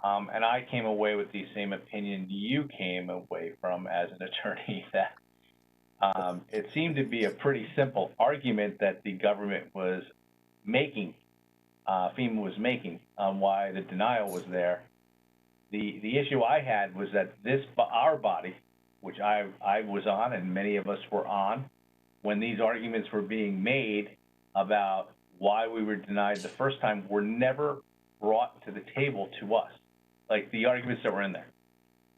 and I came away with the same opinion you came away from as an attorney, that it seemed to be a pretty simple argument that the government was making, FEMA was making, on why the denial was there. The issue I had was that our body, which I was on and many of us were on, when these arguments were being made about why we were denied the first time, were never brought to the table to us, like the arguments that were in there.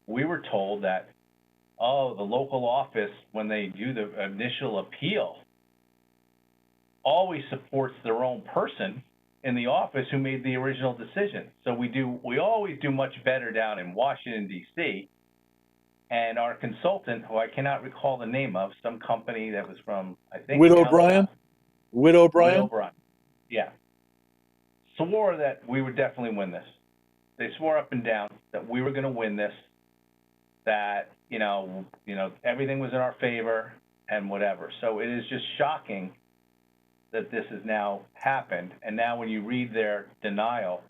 We were told that, the local office, when they do the initial appeal, always supports their own person in the office who made the original decision. So we always do much better down in Washington, D.C., and our consultant, who I cannot recall the name of, some company that was from, I think, Widow O'Brien? Widow O'Brien? Yeah. Swore that we would definitely win this. They swore up and down that we were going to win this, that, everything was in our favor and whatever. So it is just shocking that this has now happened. And now when you read their denial,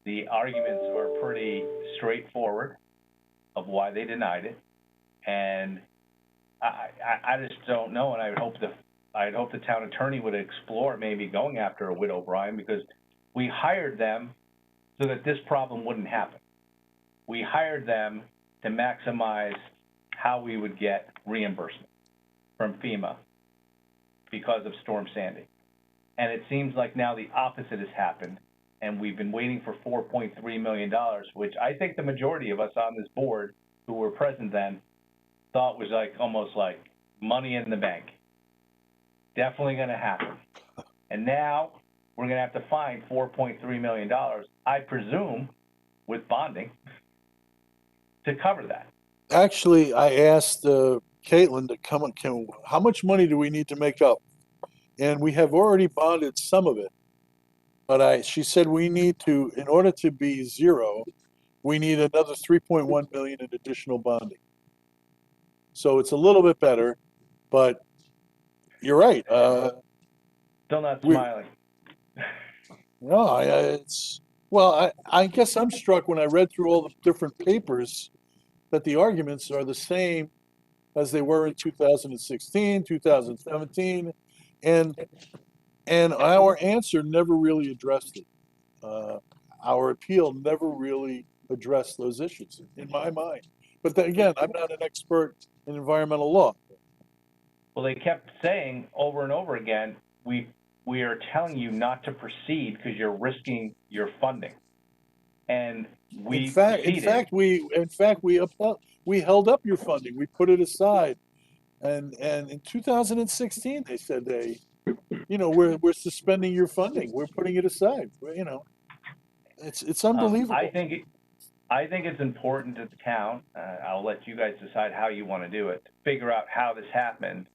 the arguments are pretty straightforward of why they denied it. And I just don't know, and I'd hope the town attorney would explore maybe going after a Widow O'Brien, because we hired them so that this problem wouldn't happen. We hired them to maximize how we would get reimbursement from FEMA because of Storm Sandy. And it seems like now the opposite has happened, and we've been waiting for $4.3 million, which I think the majority of us on this board who were present then thought was like almost like money in the bank. Definitely going to happen. And now we're going to have to find $4.3 million, I presume, with bonding to cover that. Actually, I asked Caitlin to come on, how much money do we need to make up? And we have already bonded some of it. But she said we need to, in order to be zero, we need another 3.1 million in additional bonding. So it's a little bit better, but you're right. Still not smiling. No, I guess I'm struck when I read through all the different papers that the arguments are the same as they were in 2016, 2017, and our answer never really addressed it. Our appeal never really addressed those issues in my mind. But then again, I'm not an expert in environmental law. Well, they kept saying over and over again, we are telling you not to proceed because you're risking your funding. And we we held up your funding. We put it aside. And in 2016, they said we're suspending your funding. We're putting it aside. It's unbelievable. I think it's important to the town. I'll let you guys decide how you want to do it. To figure out how this happened.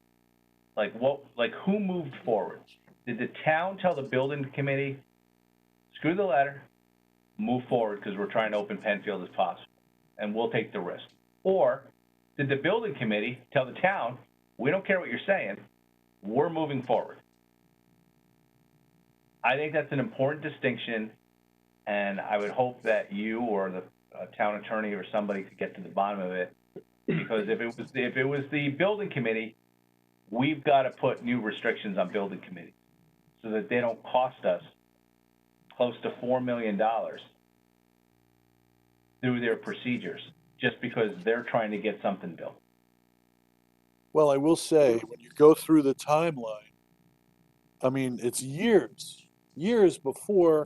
Who moved forward? Did the town tell the building committee, screw the letter, move forward because we're trying to open Penfield as possible, and we'll take the risk? Or did the building committee tell the town, we don't care what you're saying, we're moving forward? I think that's an important distinction, and I would hope that you or the town attorney or somebody could get to the bottom of it, because if it was the building committee, we've got to put new restrictions on building committees so that they don't cost us close to $4 million through their procedures just because they're trying to get something built. Well, I will say, when you go through the timeline, I mean, it's years before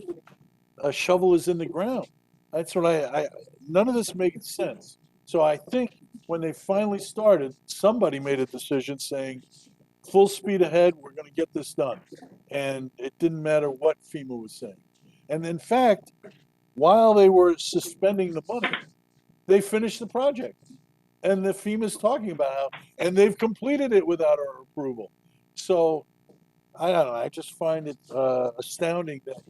a shovel is in the ground. That's what none of this makes sense. So I think when they finally started, somebody made a decision saying, full speed ahead, we're going to get this done. And it didn't matter what FEMA was saying. And in fact, while they were suspending the money, they finished the project. And the FEMA's talking about how, and they've completed it without our approval. So I don't know, I just find it astounding that,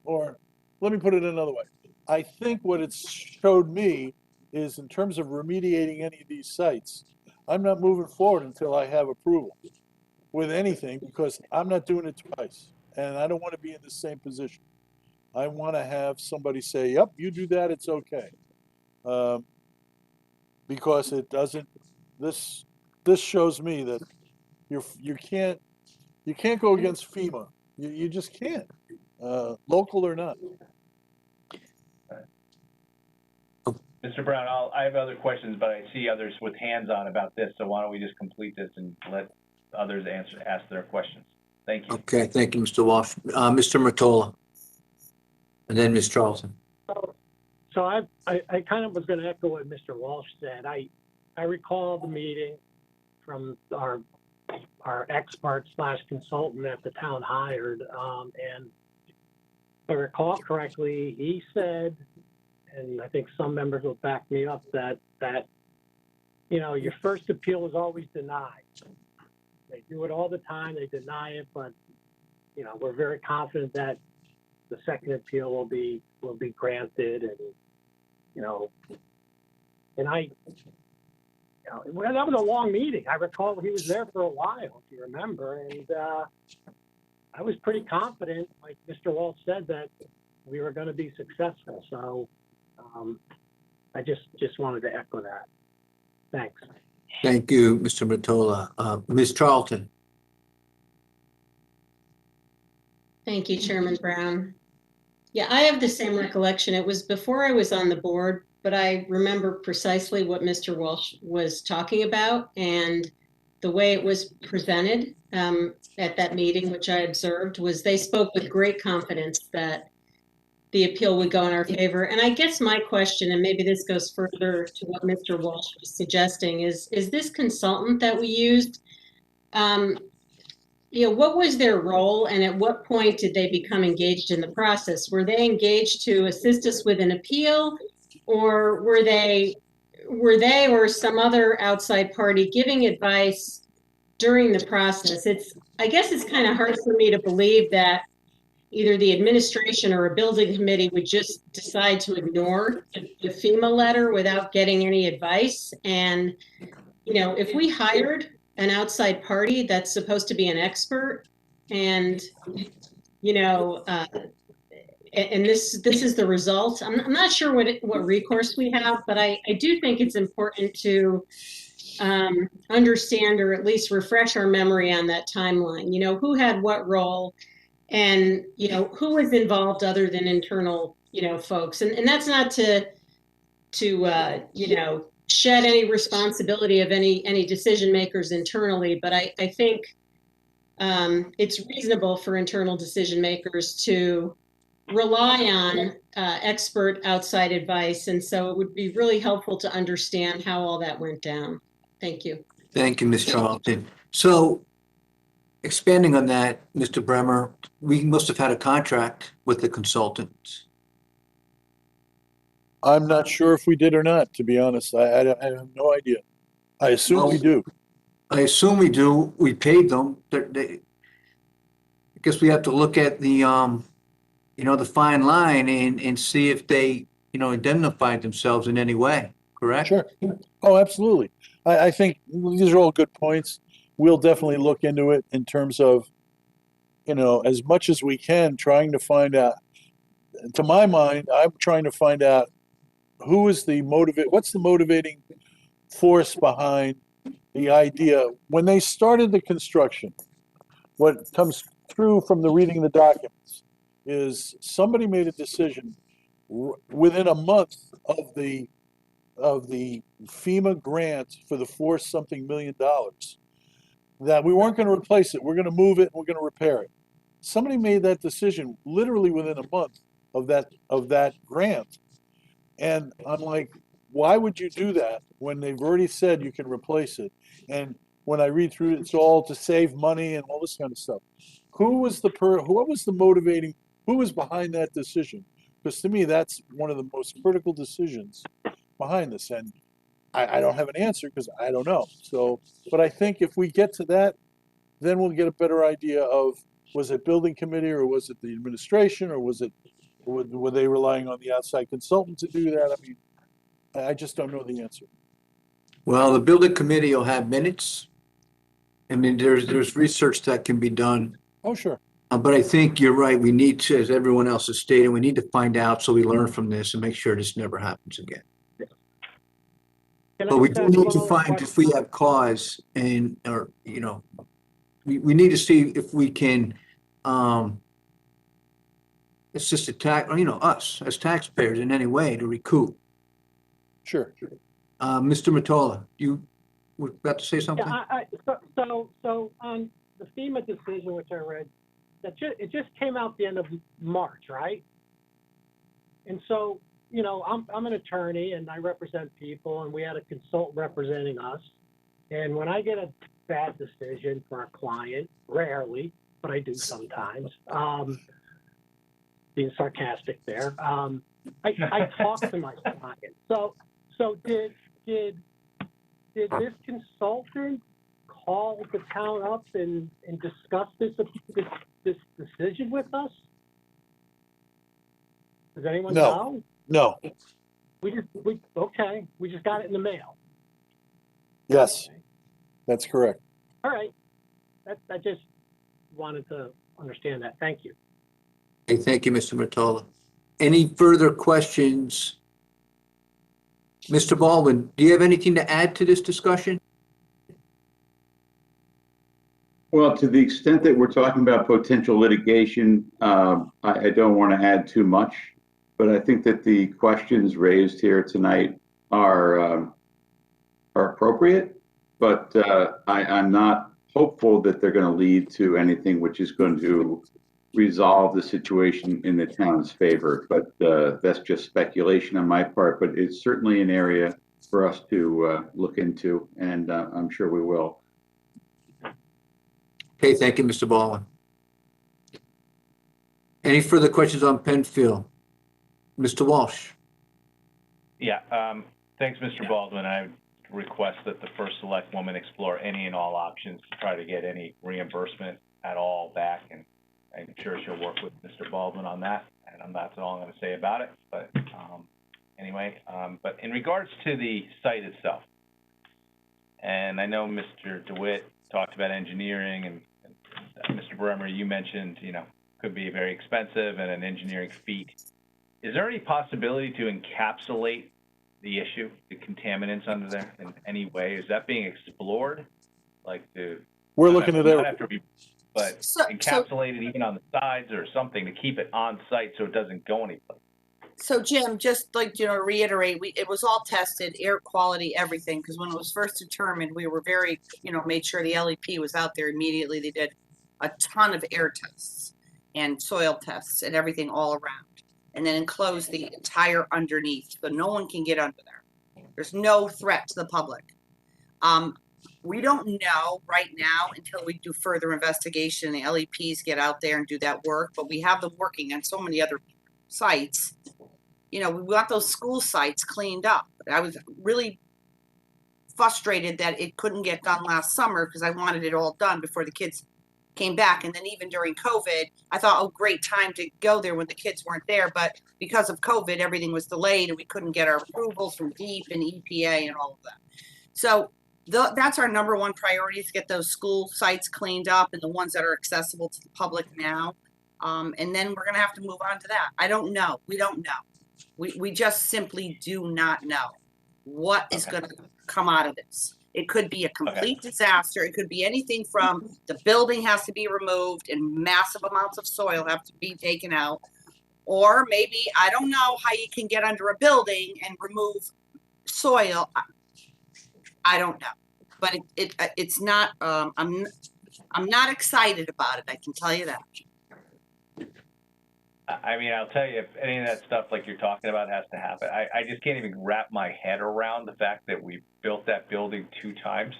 or let me put it another way. I think what it's showed me is, in terms of remediating any of these sites, I'm not moving forward until I have approval with anything, because I'm not doing it twice. And I don't want to be in the same position. I want to have somebody say, yep, you do that, it's okay. Because it doesn't, this shows me that you can't go against FEMA. You just can't, local or not. Mr. Brown, I have other questions, but I see others with hands on about this, so why don't we just complete this and let others ask their questions? Thank you. Okay, thank you, Mr. Walsh. Mr. Mottola, and then Ms. Charlton. So I kind of was going to echo what Mr. Walsh said. I recall the meeting from our expert / consultant that the town hired, and if I recall correctly, he said, and I think some members will back me up, that your first appeal is always denied. They do it all the time. They deny it, but we're very confident that the second appeal will be granted, and that was a long meeting. I recall he was there for a while, if you remember, and I was pretty confident, like Mr. Walsh said, that we were going to be successful. So I just wanted to echo that. Thanks. Thank you, Mr. Mottola. Ms. Charlton? Thank you, Chairman Brown. Yeah, I have the same recollection. It was before I was on the board, but I remember precisely what Mr. Walsh was talking about and the way it was presented at that meeting, which I observed, was they spoke with great confidence that the appeal would go in our favor. And I guess my question, and maybe this goes further to what Mr. Walsh was suggesting, is this consultant that we used, what was their role and at what point did they become engaged in the process? Were they engaged to assist us with an appeal, or were they or some other outside party giving advice during the process? I guess it's kind of hard for me to believe that either the administration or a building committee would just decide to ignore the FEMA letter without getting any advice. And, if we hired an outside party that's supposed to be an expert and, and this is the result, I'm not sure what recourse we have, but I do think it's important to understand or at least refresh our memory on that timeline. Who had what role and, who was involved other than internal, folks. And that's not to shed any responsibility of any decision makers internally, but I think it's reasonable for internal decision makers to rely on expert outside advice. And so it would be really helpful to understand how all that went down. Thank you. Thank you, Ms. Charlton. So expanding on that, Mr. Bremer, we must have had a contract with the consultant. I'm not sure if we did or not, to be honest. I have no idea. I assume we do. I assume we do. We paid them. I guess we have to look at the, the fine line and see if they, indemnified themselves in any way, correct? Sure. Oh, absolutely. I think these are all good points. We'll definitely look into it in terms of, as much as we can, trying to find out. To my mind, I'm trying to find out what's the motivating force behind the idea. When they started the construction, what comes through from the reading of the documents is somebody made a decision within a month of the FEMA grant for the $4-something million that we weren't going to replace it. We're going to move it. We're going to repair it. Somebody made that decision literally within a month of that grant. And I'm like, why would you do that when they've already said you can replace it? And when I read through it, it's all to save money and all this kind of stuff. What was behind that decision? Because to me, that's one of the most critical decisions behind this. And I don't have an answer because I don't know. So, but I think if we get to that, then we'll get a better idea of, was it building committee or was it the administration or were they relying on the outside consultant to do that? I mean, I just don't know the answer. Well, the building committee will have minutes. I mean, there's research that can be done. Oh, sure. But I think you're right. We need to, as everyone else has stated, we need to find out so we learn from this and make sure this never happens again. But we do need to find if we have cause we need to see if we can assist us as taxpayers in any way to recoup. Sure. Mr. Mottola, you were about to say something? Yeah, so on the FEMA decision, which I read, it just came out the end of March, right? And so, I'm an attorney and I represent people, and we had a consultant representing us. And when I get a bad decision for a client, rarely, but I do sometimes, being sarcastic there, I talk to my client. So did this consultant call the town up and discuss this decision with us? Does anyone know? No. We just got it in the mail. Yes, that's correct. All right. I just wanted to understand that. Thank you. Okay, thank you, Mr. Mottola. Any further questions? Mr. Baldwin, do you have anything to add to this discussion? Well, to the extent that we're talking about potential litigation, I don't want to add too much, but I think that the questions raised here tonight are appropriate, but I'm not hopeful that they're going to lead to anything which is going to resolve the situation in the town's favor. But that's just speculation on my part, but it's certainly an area for us to look into, and I'm sure we will. Okay, thank you, Mr. Baldwin. Any further questions on Penfield? Mr. Walsh? Yeah, thanks, Mr. Baldwin. I request that the first select woman explore any and all options to try to get any reimbursement at all back, and I'm sure she'll work with Mr. Baldwin on that, and that's all I'm going to say about it. But anyway, but in regards to the site itself, and I know Mr. DeWitt talked about engineering, and Mr. Bremer, you mentioned, could be very expensive and an engineering feat. Is there any possibility to encapsulate the issue, the contaminants under there in any way? Is that being explored? We're looking at not that. after but encapsulate it even on the sides or something to keep it on site so it doesn't go anyplace. So Jim, just to reiterate, it was all tested, air quality, everything, because when it was first determined, we were very, made sure the LEP was out there immediately. They did a ton of air tests and soil tests and everything all around, and then enclosed the entire underneath, so no one can get under there. There's no threat to the public. We don't know right now until we do further investigation and the LEPs get out there and do that work, but we have them working on so many other sites. We want those school sites cleaned up. I was really frustrated that it couldn't get done last summer because I wanted it all done before the kids came back. And then even during COVID, I thought, oh, great time to go there when the kids weren't there. But because of COVID, everything was delayed and we couldn't get our approvals from DEEP and EPA and all of that. So that's our number one priority, is get those school sites cleaned up and the ones that are accessible to the public now. And then we're going to have to move on to that. I don't know. We don't know. We just simply do not know what is going to come out of this. It could be a complete disaster. It could be anything from the building has to be removed and massive amounts of soil have to be taken out. Or maybe, I don't know how you can get under a building and remove soil. I don't know. But it's not, I'm not excited about it. I can tell you that. I mean, I'll tell you, if any of that stuff like you're talking about has to happen, I just can't even wrap my head around the fact that we built that building 2 times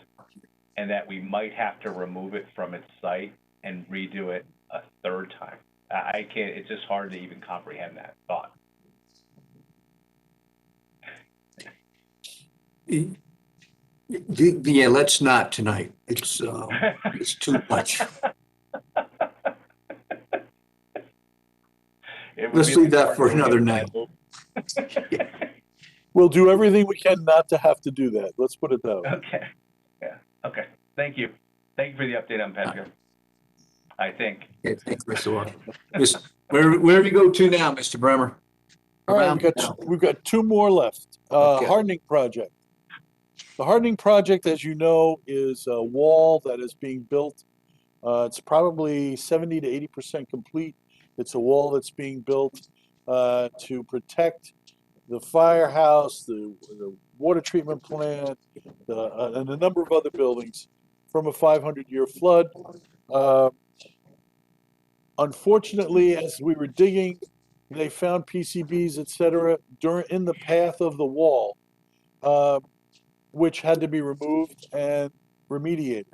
and that we might have to remove it from its site and redo it a 3rd time. I can't, it's just hard to even comprehend that thought. Yeah, let's not tonight. It's too much. Let's leave that for another night. We'll do everything we can not to have to do that. Let's put it that way. Okay. Yeah. Okay. Thank you. Thank you for the update on Penfield. I think. Okay, thanks, Mr. Walsh. Where do we go to now, Mr. Bremer? All right, we've got 2 more left. Hardening project. The hardening project, as you know, is a wall that is being built. It's probably 70 to 80% complete. It's a wall that's being built to protect the firehouse, the water treatment plant, and a number of other buildings from a 500-year flood. Unfortunately, as we were digging, they found PCBs, etc., in the path of the wall, which had to be removed and remediated.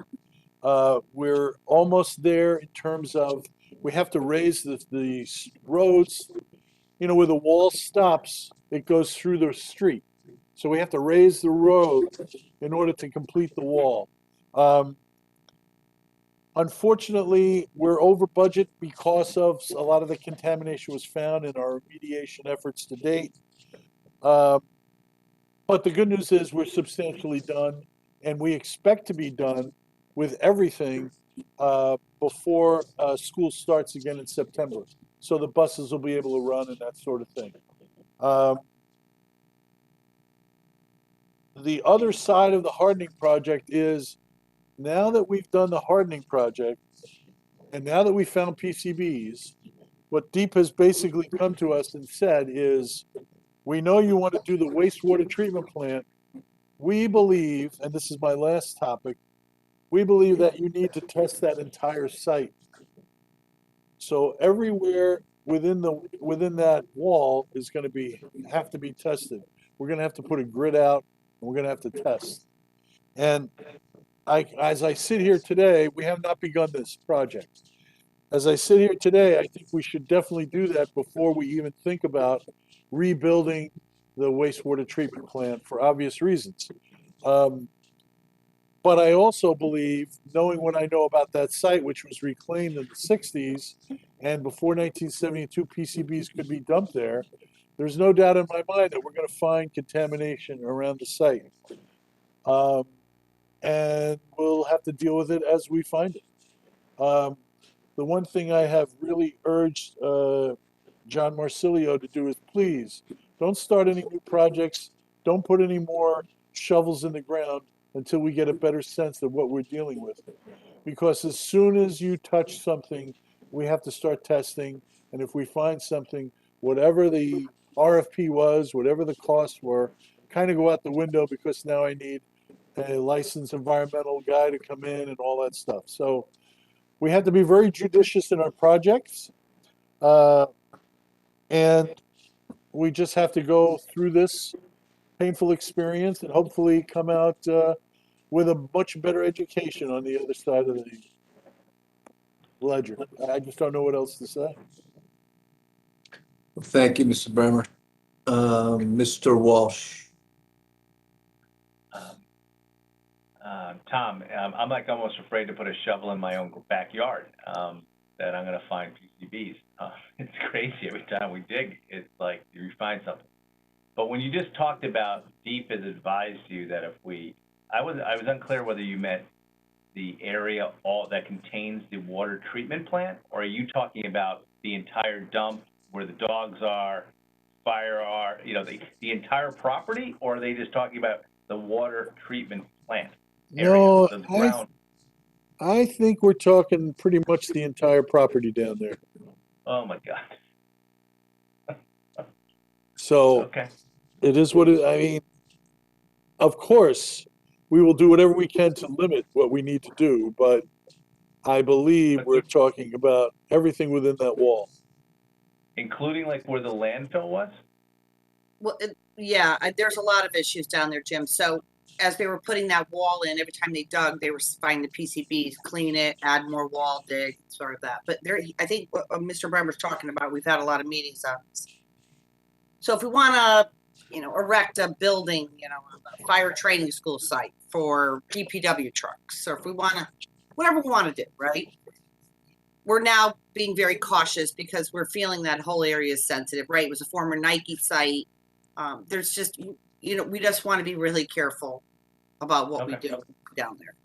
We're almost there in terms of we have to raise the roads. Where the wall stops, it goes through the street. So we have to raise the road in order to complete the wall. Unfortunately, we're over budget because of a lot of the contamination was found in our remediation efforts to date. But the good news is we're substantially done, and we expect to be done with everything before school starts again in September. So the buses will be able to run and that sort of thing. The other side of the hardening project is, now that we've done the hardening project, and now that we found PCBs, what DEEP has basically come to us and said is, we know you want to do the wastewater treatment plant. We believe, and this is my last topic, we believe that you need to test that entire site. So everywhere within that wall is going to have to be tested. We're going to have to put a grid out, and we're going to have to test. And as I sit here today, we have not begun this project. As I sit here today, I think we should definitely do that before we even think about rebuilding the wastewater treatment plant for obvious reasons. But I also believe, knowing what I know about that site, which was reclaimed in the 60s, and before 1972 PCBs could be dumped there, there's no doubt in my mind that we're going to find contamination around the site. And we'll have to deal with it as we find it. The one thing I have really urged John Marsilio to do is, please don't start any new projects. Don't put any more shovels in the ground until we get a better sense of what we're dealing with. Because as soon as you touch something, we have to start testing. And if we find something, whatever the RFP was, whatever the costs were, kind of go out the window, because now I need a licensed environmental guy to come in and all that stuff. So we have to be very judicious in our projects. And we just have to go through this painful experience and hopefully come out with a much better education on the other side of the ledger. I just don't know what else to say. Thank you, Mr. Bremer. Mr. Walsh. Tom, I'm like almost afraid to put a shovel in my own backyard, that I'm gonna find PCBs. It's crazy. Every time we dig, it's like you find something. But when you just talked about DEEP has advised you that if I was unclear whether you meant the area all that contains the water treatment plant, or are you talking about the entire dump where the dogs are, fire are, the entire property, or are they just talking about the water treatment plant area? No, The ground. I think we're talking pretty much the entire property down there. Oh my God. So Okay. it is what it, I mean, of course, we will do whatever we can to limit what we need to do, but I believe we're talking about everything within that wall. Including like where the landfill was? Well, yeah, there's a lot of issues down there, Jim. So as they were putting that wall in, every time they dug, they were finding the PCBs, clean it, add more wall, dig, sort of that. But there, I think what Mr. Bremer's talking about, we've had a lot of meetings on this. So if we want to, erect a building, a fire training school site for DPW trucks, or if we want to, whatever we want to do, right? We're now being very cautious because we're feeling that whole area is sensitive, right? It was a former Nike site. There's just, we just want to be really careful about what we do down there.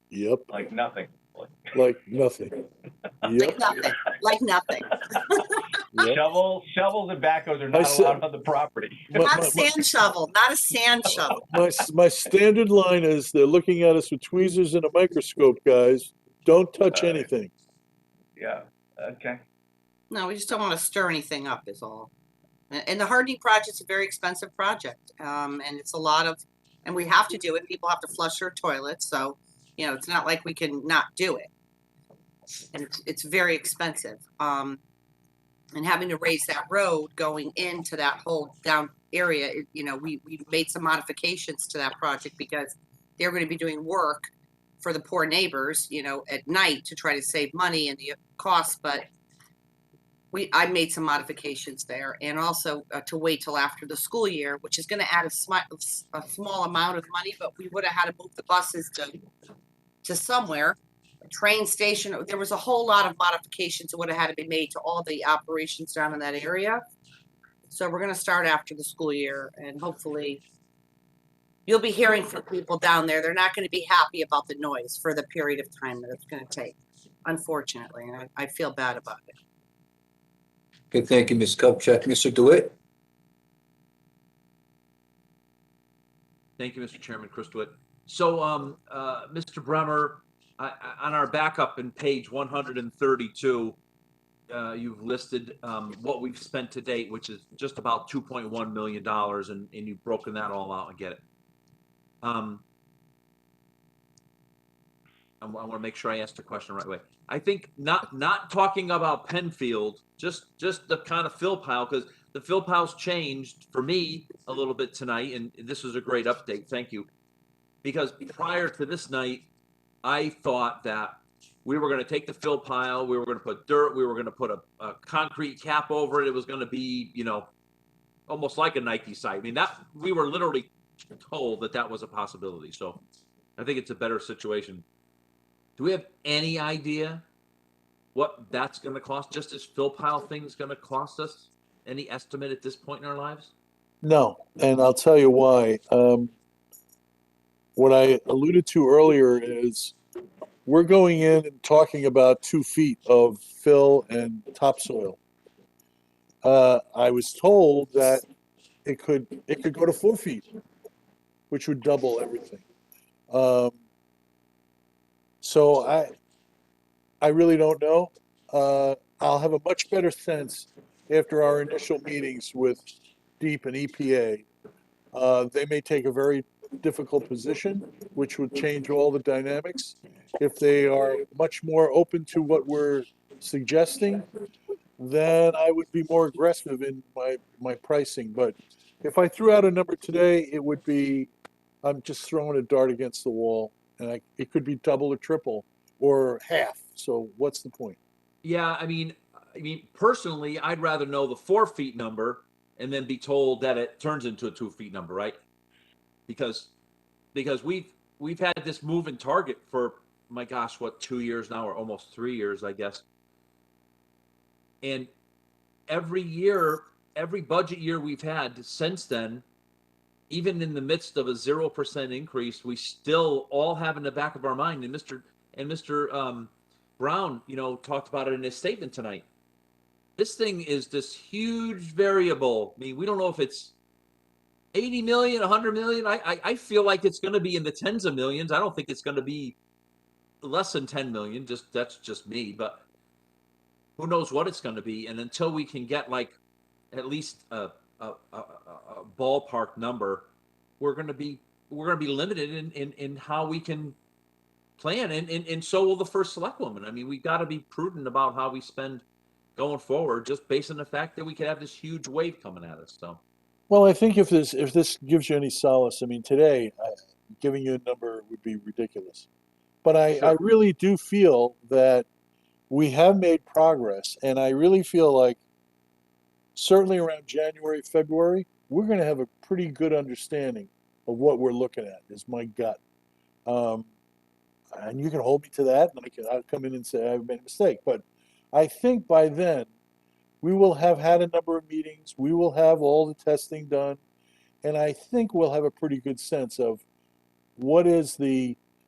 Yep. Like nothing. Like nothing. Yep. Like nothing. Yep. Shovels and backhoes are not allowed on the property. Not a sand shovel. Not a sand shovel. My standard line is, they're looking at us with tweezers and a microscope, guys. Don't touch anything. Yeah. Okay. No, we just don't want to stir anything up is all. And the hardening project is a very expensive project. And it's a lot of, and we have to do it. People have to flush their toilets. So, it's not like we can not do it. And it's very expensive. And having to raise that road going into that whole down area, we made some modifications to that project because they're going to be doing work for the poor neighbors, at night to try to save money and the costs. But I made some modifications there, and also to wait till after the school year, which is going to add a small amount of money, but we would have had to move the buses to somewhere. Train station, there was a whole lot of modifications that would have had to be made to all the operations down in that area. So we're going to start after the school year, and hopefully you'll be hearing from people down there. They're not going to be happy about the noise for the period of time that it's going to take, unfortunately, and I feel bad about it. Okay, thank you, Ms. Kupchak. Mr. DeWitt? Thank you, Mr. Chairman. Chris DeWitt. So, Mr. Bremer, on our backup in page 132, you've listed what we've spent to date, which is just about $2.1 million, and you've broken that all out and get it. I want to make sure I ask the question the right way. I think not talking about Penfield, just the kind of fill pile, because the fill pile's changed for me a little bit tonight, and this was a great update. Thank you. Because prior to this night, I thought that we were going to take the fill pile, we were going to put dirt, we were going to put a concrete cap over it. It was going to be, you know, almost like a Nike site. I mean, that we were literally told that was a possibility. So I think it's a better situation. Do we have any idea what that's going to cost? Just this fill pile thing is going to cost us? Any estimate at this point in our lives? No, and I'll tell you why. What I alluded to earlier is we're going in and talking about 2 feet of fill and topsoil. I was told that it could go to 4 feet, which would double everything. So I really don't know. I'll have a much better sense after our initial meetings with DEEP and EPA. They may take a very difficult position, which would change all the dynamics. If they are much more open to what we're suggesting, then I would be more aggressive in my pricing. But if I threw out a number today, it would be, I'm just throwing a dart against the wall, and it could be double or triple or half. So what's the point? Yeah, I mean, personally, I'd rather know the 4 feet number and then be told that it turns into a 2 feet number, right? Because we've had this moving target for, my gosh, what, 2 years now, or almost 3 years, I guess. And every year, every budget year we've had since then, even in the midst of a 0% increase, we still all have in the back of our mind, and Mr. Brown, you know, talked about it in his statement tonight. This thing is this huge variable. I mean, we don't know if it's 80 million, 100 million. I feel like it's going to be in the tens of millions. I don't think it's going to be less than 10 million. That's just me, but who knows what it's going to be. And until we can get like at least a ballpark number, we're going to be limited in how we can plan, and so will the first select woman. I mean, we've got to be prudent about how we spend going forward, just based on the fact that we could have this huge wave coming at us. So, Well, I think if this gives you any solace, I mean, today giving you a number would be ridiculous. But I really do feel that we have made progress, and I really feel like certainly around January, February, we're going to have a pretty good understanding of what we're looking at, is my gut. And you can hold me to that, and I'll come in and say I've made a mistake. But I think by then, we will have had a number of meetings, we will have all the testing done, and I think we'll have a pretty good sense of what is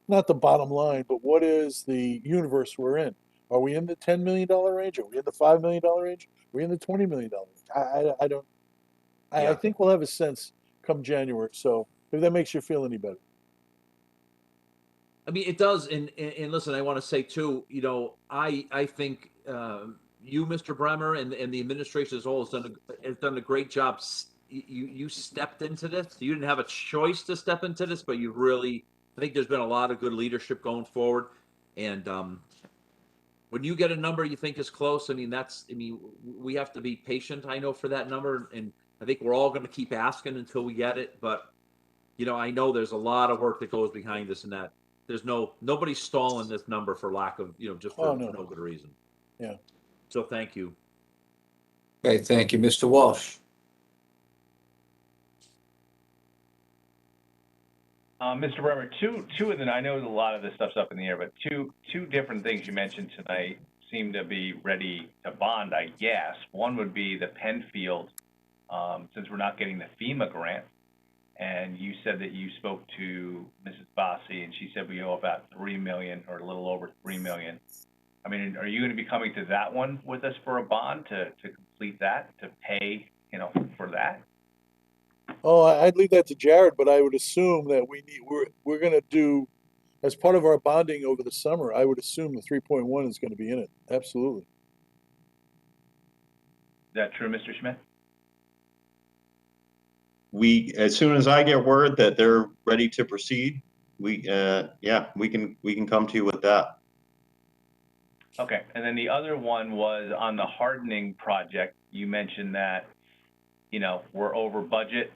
not the bottom line, but what is the universe we're in. Are we in the $10 million range? Are we in the $5 million range? Are we in the $20 million range? I think we'll have a sense come January. So if that makes you feel any better. I mean, it does. And listen, I want to say too, you know, I think you, Mr. Bremer, and the administration as a whole has done a great job. You stepped into this. You didn't have a choice to step into this, but I think there's been a lot of good leadership going forward. And when you get a number you think is close, I mean, we have to be patient, I know, for that number. And I think we're all going to keep asking until we get it. But, you know, I know there's a lot of work that goes behind this, and that there's nobody's stalling this number for lack of, you know, just for no good reason. Yeah. So thank you. Okay, thank you. Mr. Walsh? Mr. Bremer, two of them, I know a lot of this stuff's up in the air, but two different things you mentioned tonight seem to be ready to bond, I guess. One would be the Penfield, since we're not getting the FEMA grant. and you said that you spoke to Mrs. Bossi, and she said we owe about 3 million or a little over 3 million. I mean, are you going to be coming to that one with us for a bond to complete that, to pay, you know, for that? Oh, I'd leave that to Jared, but I would assume that we're gonna do, as part of our bonding over the summer, I would assume the 3.1 is gonna be in it. Absolutely. Is that true, Mr. Schmidt? As soon as I get word that they're ready to proceed, we can come to you with that. Okay, and then the other one was on the hardening project. You mentioned that, you know, we're over budget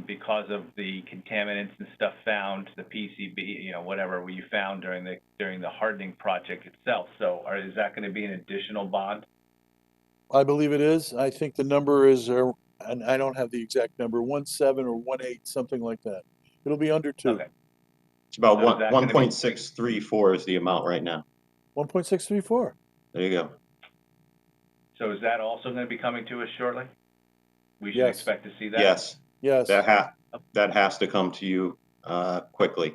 because of the contaminants and stuff found, the PCB, you know, whatever you found during the hardening project itself. So is that going to be an additional bond? I believe it is. I think the number is, and I don't have the exact number, 1.7 or 1.8, something like that. It'll be under 2. Okay. It's about So is that gonna be- 1.634 is the amount right now. 1.634. There you go. So is that also going to be coming to us shortly? We should Yes. expect to see that? Yes, Yes. that has to come to you quickly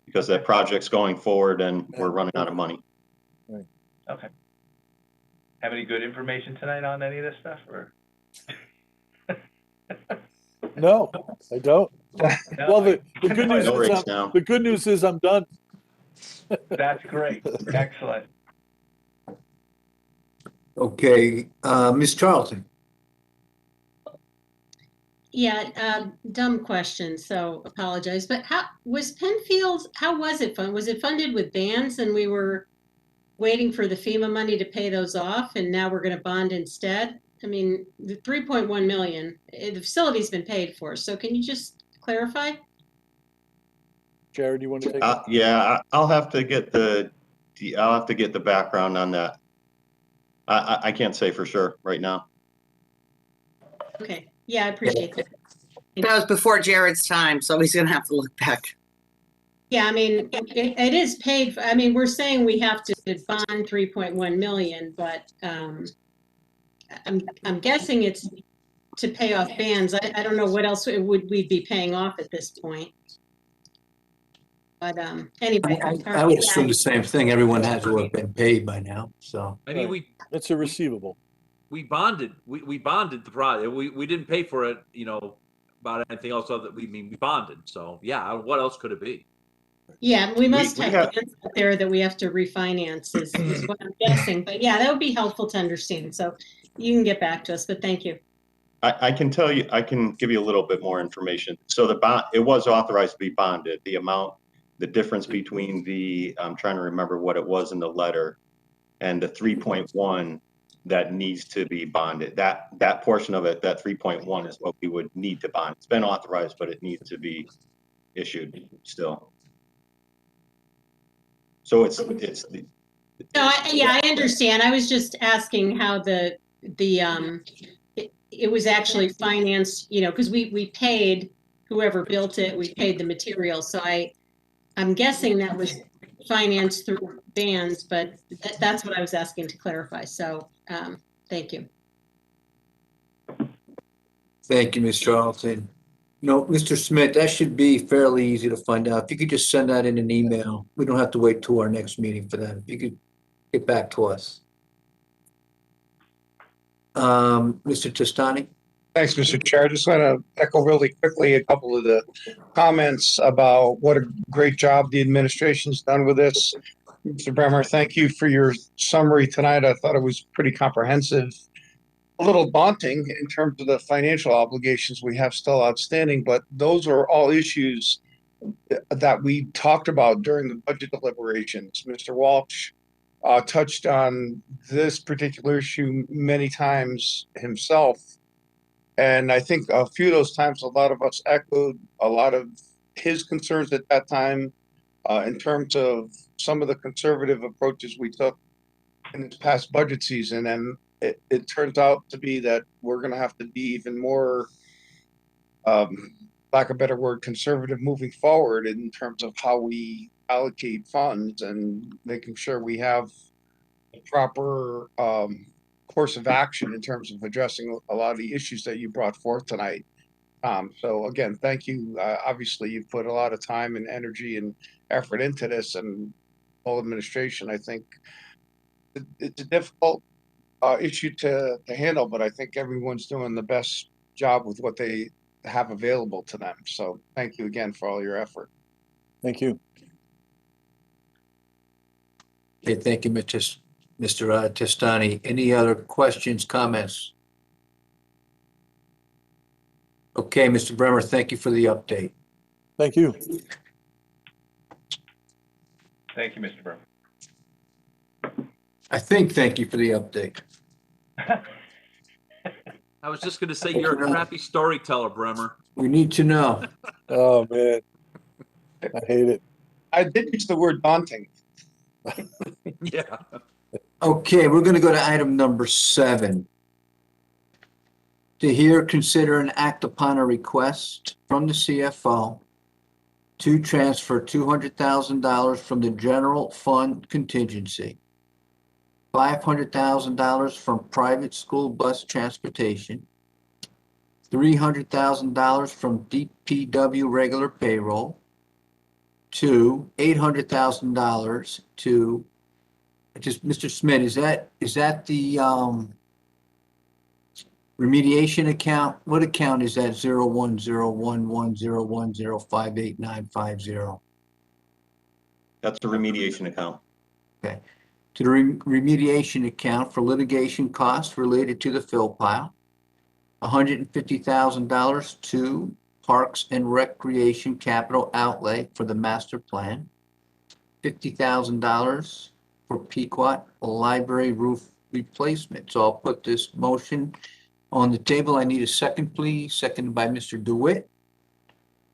because that project's going forward and we're running out of money. Okay. Have any good information tonight on any of this stuff, or? No, I don't. No, Well, the good news No is rates now. the good news is I'm done. That's great. Excellent. Okay, Ms. Charlton. Yeah, dumb question, so apologize. But how was Penfield, how was it funded? Was it funded with bands and we were waiting for the FEMA money to pay those off and now we're going to bond instead? I mean, the 3.1 million, the facility's been paid for. So can you just clarify? Jared, you want to take it? Yeah, I'll have to get the background on that. I can't say for sure right now. Okay, yeah, I appreciate that. That was before Jared's time, so he's gonna have to look back. Yeah, I mean, it is paid. I mean, we're saying we have to bond 3.1 million, but I'm guessing it's to pay off bands. I don't know what else would we be paying off at this point. But anyway, I would assume the same thing. Everyone has to have been paid by now, so. I mean, Right. It's a receivable. we bonded the project. We didn't pay for it, you know, about anything else other than we bonded. So yeah, what else could it be? Yeah, we must we have have- bands out there that we have to refinance is what I'm guessing. But yeah, that would be helpful to understand. So you can get back to us, but thank you. I can tell you, I can give you a little bit more information. So the bond, it was authorized to be bonded. The amount, the difference between I'm trying to remember what it was in the letter and the 3.1 that needs to be bonded. That portion of it, that 3.1 is what we would need to bond. It's been authorized, but it needs to be issued still. So it's the. No, I understand. I was just asking how it was actually financed, you know, because we paid whoever built it, we paid the material. So I'm guessing that was financed through bands, but that's what I was asking to clarify. So thank you. Thank you, Ms. Charlton. No, Mr. Smith, that should be fairly easy to find out. If you could just send that in an email, we don't have to wait till our next meeting for that. If you could get back to us. Mr. Testani? Thanks, Mr. Chair. I just want to echo really quickly a couple of the comments about what a great job the administration's done with this. Mr. Bremer, thank you for your summary tonight. I thought it was pretty comprehensive. A little daunting in terms of the financial obligations we have still outstanding, but those are all issues that we talked about during the budget deliberations. Mr. Walsh touched on this particular issue many times himself. And I think a few of those times, a lot of us echoed a lot of his concerns at that time in terms of some of the conservative approaches we took in this past budget season. And it turns out to be that we're going to have to be even more, lack of a better word, conservative moving forward in terms of how we allocate funds and making sure we have a proper course of action in terms of addressing a lot of the issues that you brought forth tonight. So again, thank you. Obviously, you've put a lot of time and energy and effort into this, and whole administration. I think it's a difficult issue to handle, but I think everyone's doing the best job with what they have available to them. So thank you again for all your effort. Thank you. Okay, thank you, Mr. Testani. Any other questions, comments? Okay, Mr. Bremer, thank you for the update. Thank you. Thank you, Mr. Burke. I think thank you for the update. I was just gonna say, you're a crappy storyteller, Bremer. We need to know. Oh, man. I hate it. I did use the word daunting. Yeah. Okay, we're going to go to item number 7. To hear, consider, and act upon a request from the CFO to transfer $200,000 from the general fund contingency, $500,000 from private school bus transportation, $300,000 from DPW regular payroll, to $800,000 to just Mr. Smith, is that the remediation account? What account is that? 01011010588950. That's the remediation account. Okay. To the remediation account for litigation costs related to the fill pile. $150,000 to Parks and Recreation capital outlay for the master plan. $50,000 for Pequot Library roof replacement. So I'll put this motion on the table. I need a second, please. Seconded by Mr. DeWitt.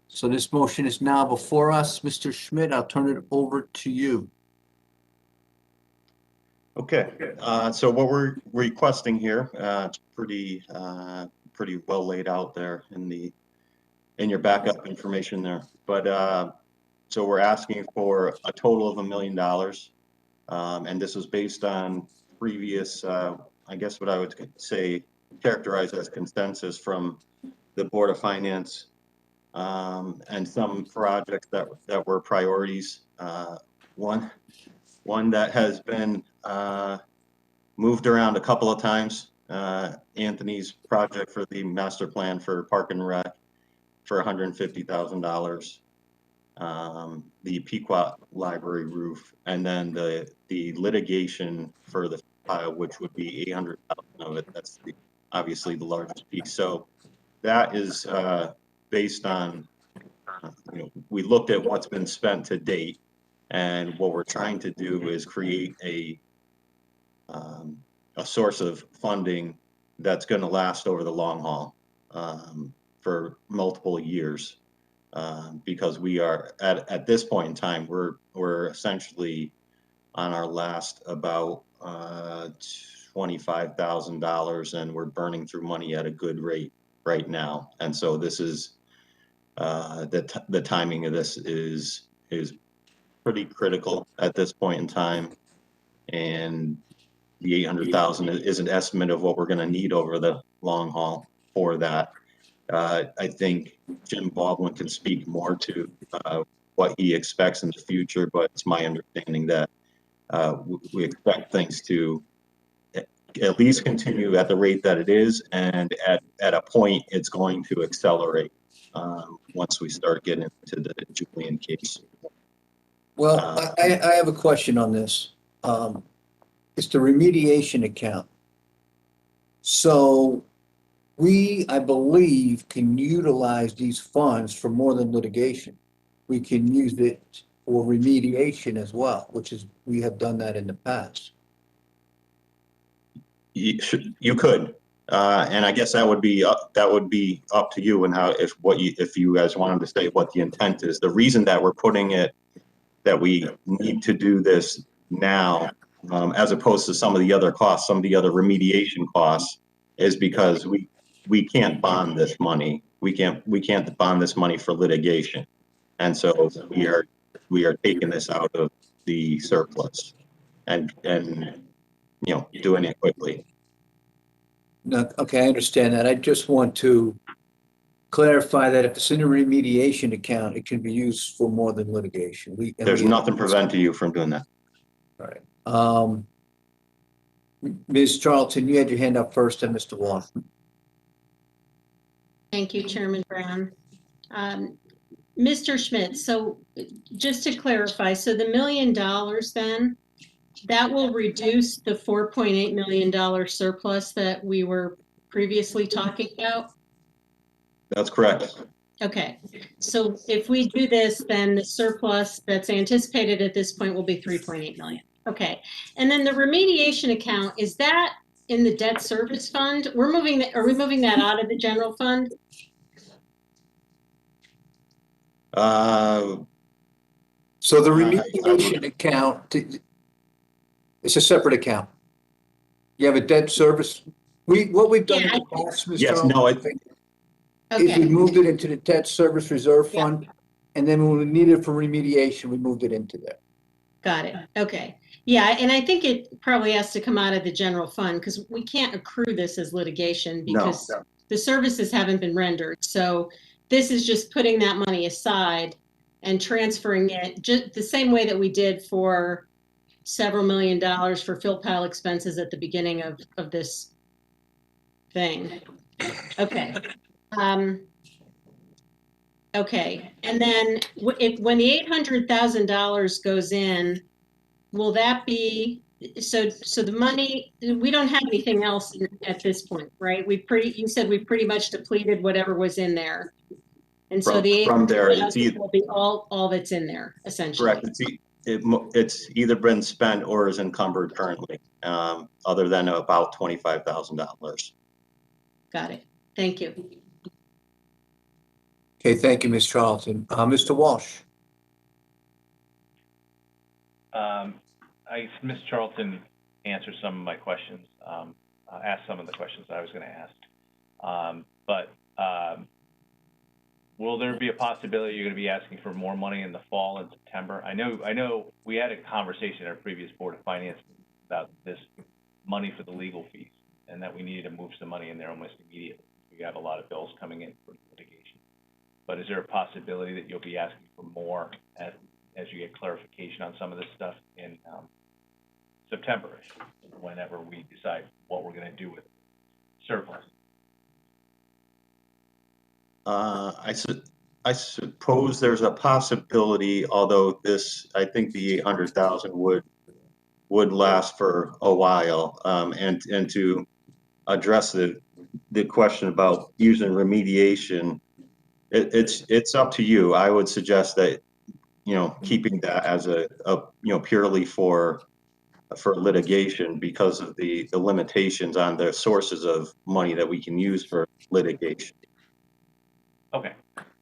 So this motion is now before us. Mr. Schmidt, I'll turn it over to you. Okay, so what we're requesting here, it's pretty well laid out there in your backup information there. But so we're asking for a total of $1 million, and this was based on previous, I guess what I would say, characterized as consensus from the Board of Finance, and some projects that were priorities. One that has been moved around a couple of times, Anthony's project for the master plan for Park and Rec for $150,000, the Pequot Library roof, and then the litigation for the pile, which would be $800,000 of it. That's obviously the largest piece. So that is based on, we looked at what's been spent to date, and what we're trying to do is create a source of funding that's going to last over the long haul, for multiple years, because we are at this point in time, we're essentially on our last about $25,000, and we're burning through money at a good rate right now. And so this is the timing of this is pretty critical at this point in time, and the 800,000 is an estimate of what we're going to need over the long haul for that. I think Jim Baldwin can speak more to what he expects in the future, but it's my understanding that we expect things to at least continue at the rate that it is, and at a point it's going to accelerate once we start getting into the Julian case. Well, I have a question on this. It's the remediation account. So we, I believe, can utilize these funds for more than litigation. We can use it for remediation as well, which is, we have done that in the past. You could, and I guess that would be up to you, and how if you guys wanted to say what the intent is. The reason that we're putting it, that we need to do this now, as opposed to some of the other costs, some of the other remediation costs, is because we can't bond this money. We can't bond this money for litigation, and so we are taking this out of the surplus and doing it quickly. No, okay, I understand that. I just want to clarify that if it's in a remediation account, it can be used for more than litigation. There's nothing preventing you from doing that. All right. Ms. Charlton, you had your hand up first, and Mr. Walsh. Thank you, Chairman Brown. Mr. Schmidt, so just to clarify, so the $1 million then, that will reduce the $4.8 million surplus that we were previously talking about? That's correct. Okay, so if we do this, then the surplus that's anticipated at this point will be 3.8 million. Okay, and then the remediation account, is that in the debt service fund? Are we moving that out of the general fund? So the remediation account, it's a separate account. You have a debt service. What we've done in the past, Ms. Yes, Charlton, no, is we moved it into the debt service reserve fund, and then when we needed it for remediation, we moved it into there. Got it. Okay. Yeah, and I think it probably has to come out of the general fund because we can't accrue this as litigation because the services haven't been rendered. So this is just putting that money aside and transferring it just the same way that we did for several $1 million for fill pile expenses at the beginning of this thing. Okay. Okay, and then when the $800,000 goes in, will that be, so the money, we don't have anything else at this point, right? You said we pretty much depleted whatever was in there. And so the from there, $800,000 will be all that's in there, essentially. Correct. It's either been spent or is encumbered currently, other than about $25,000. Got it. Thank you. Okay, thank you, Ms. Charlton. Mr. Walsh. Ms. Charlton answered some of my questions, asked some of the questions I was going to ask. But will there be a possibility you're going to be asking for more money in the fall in September? I know we had a conversation at our previous Board of Finance about this money for the legal fees and that we needed to move some money in there almost immediately. We have a lot of bills coming in for litigation. But is there a possibility that you'll be asking for more as you get clarification on some of this stuff in September, whenever we decide what we're going to do with surplus? I suppose there's a possibility, although I think the 800,000 would last for a while, and to address the question about using remediation. It's up to you. I would suggest that, keeping that as a purely for litigation because of the limitations on the sources of money that we can use for litigation. Okay.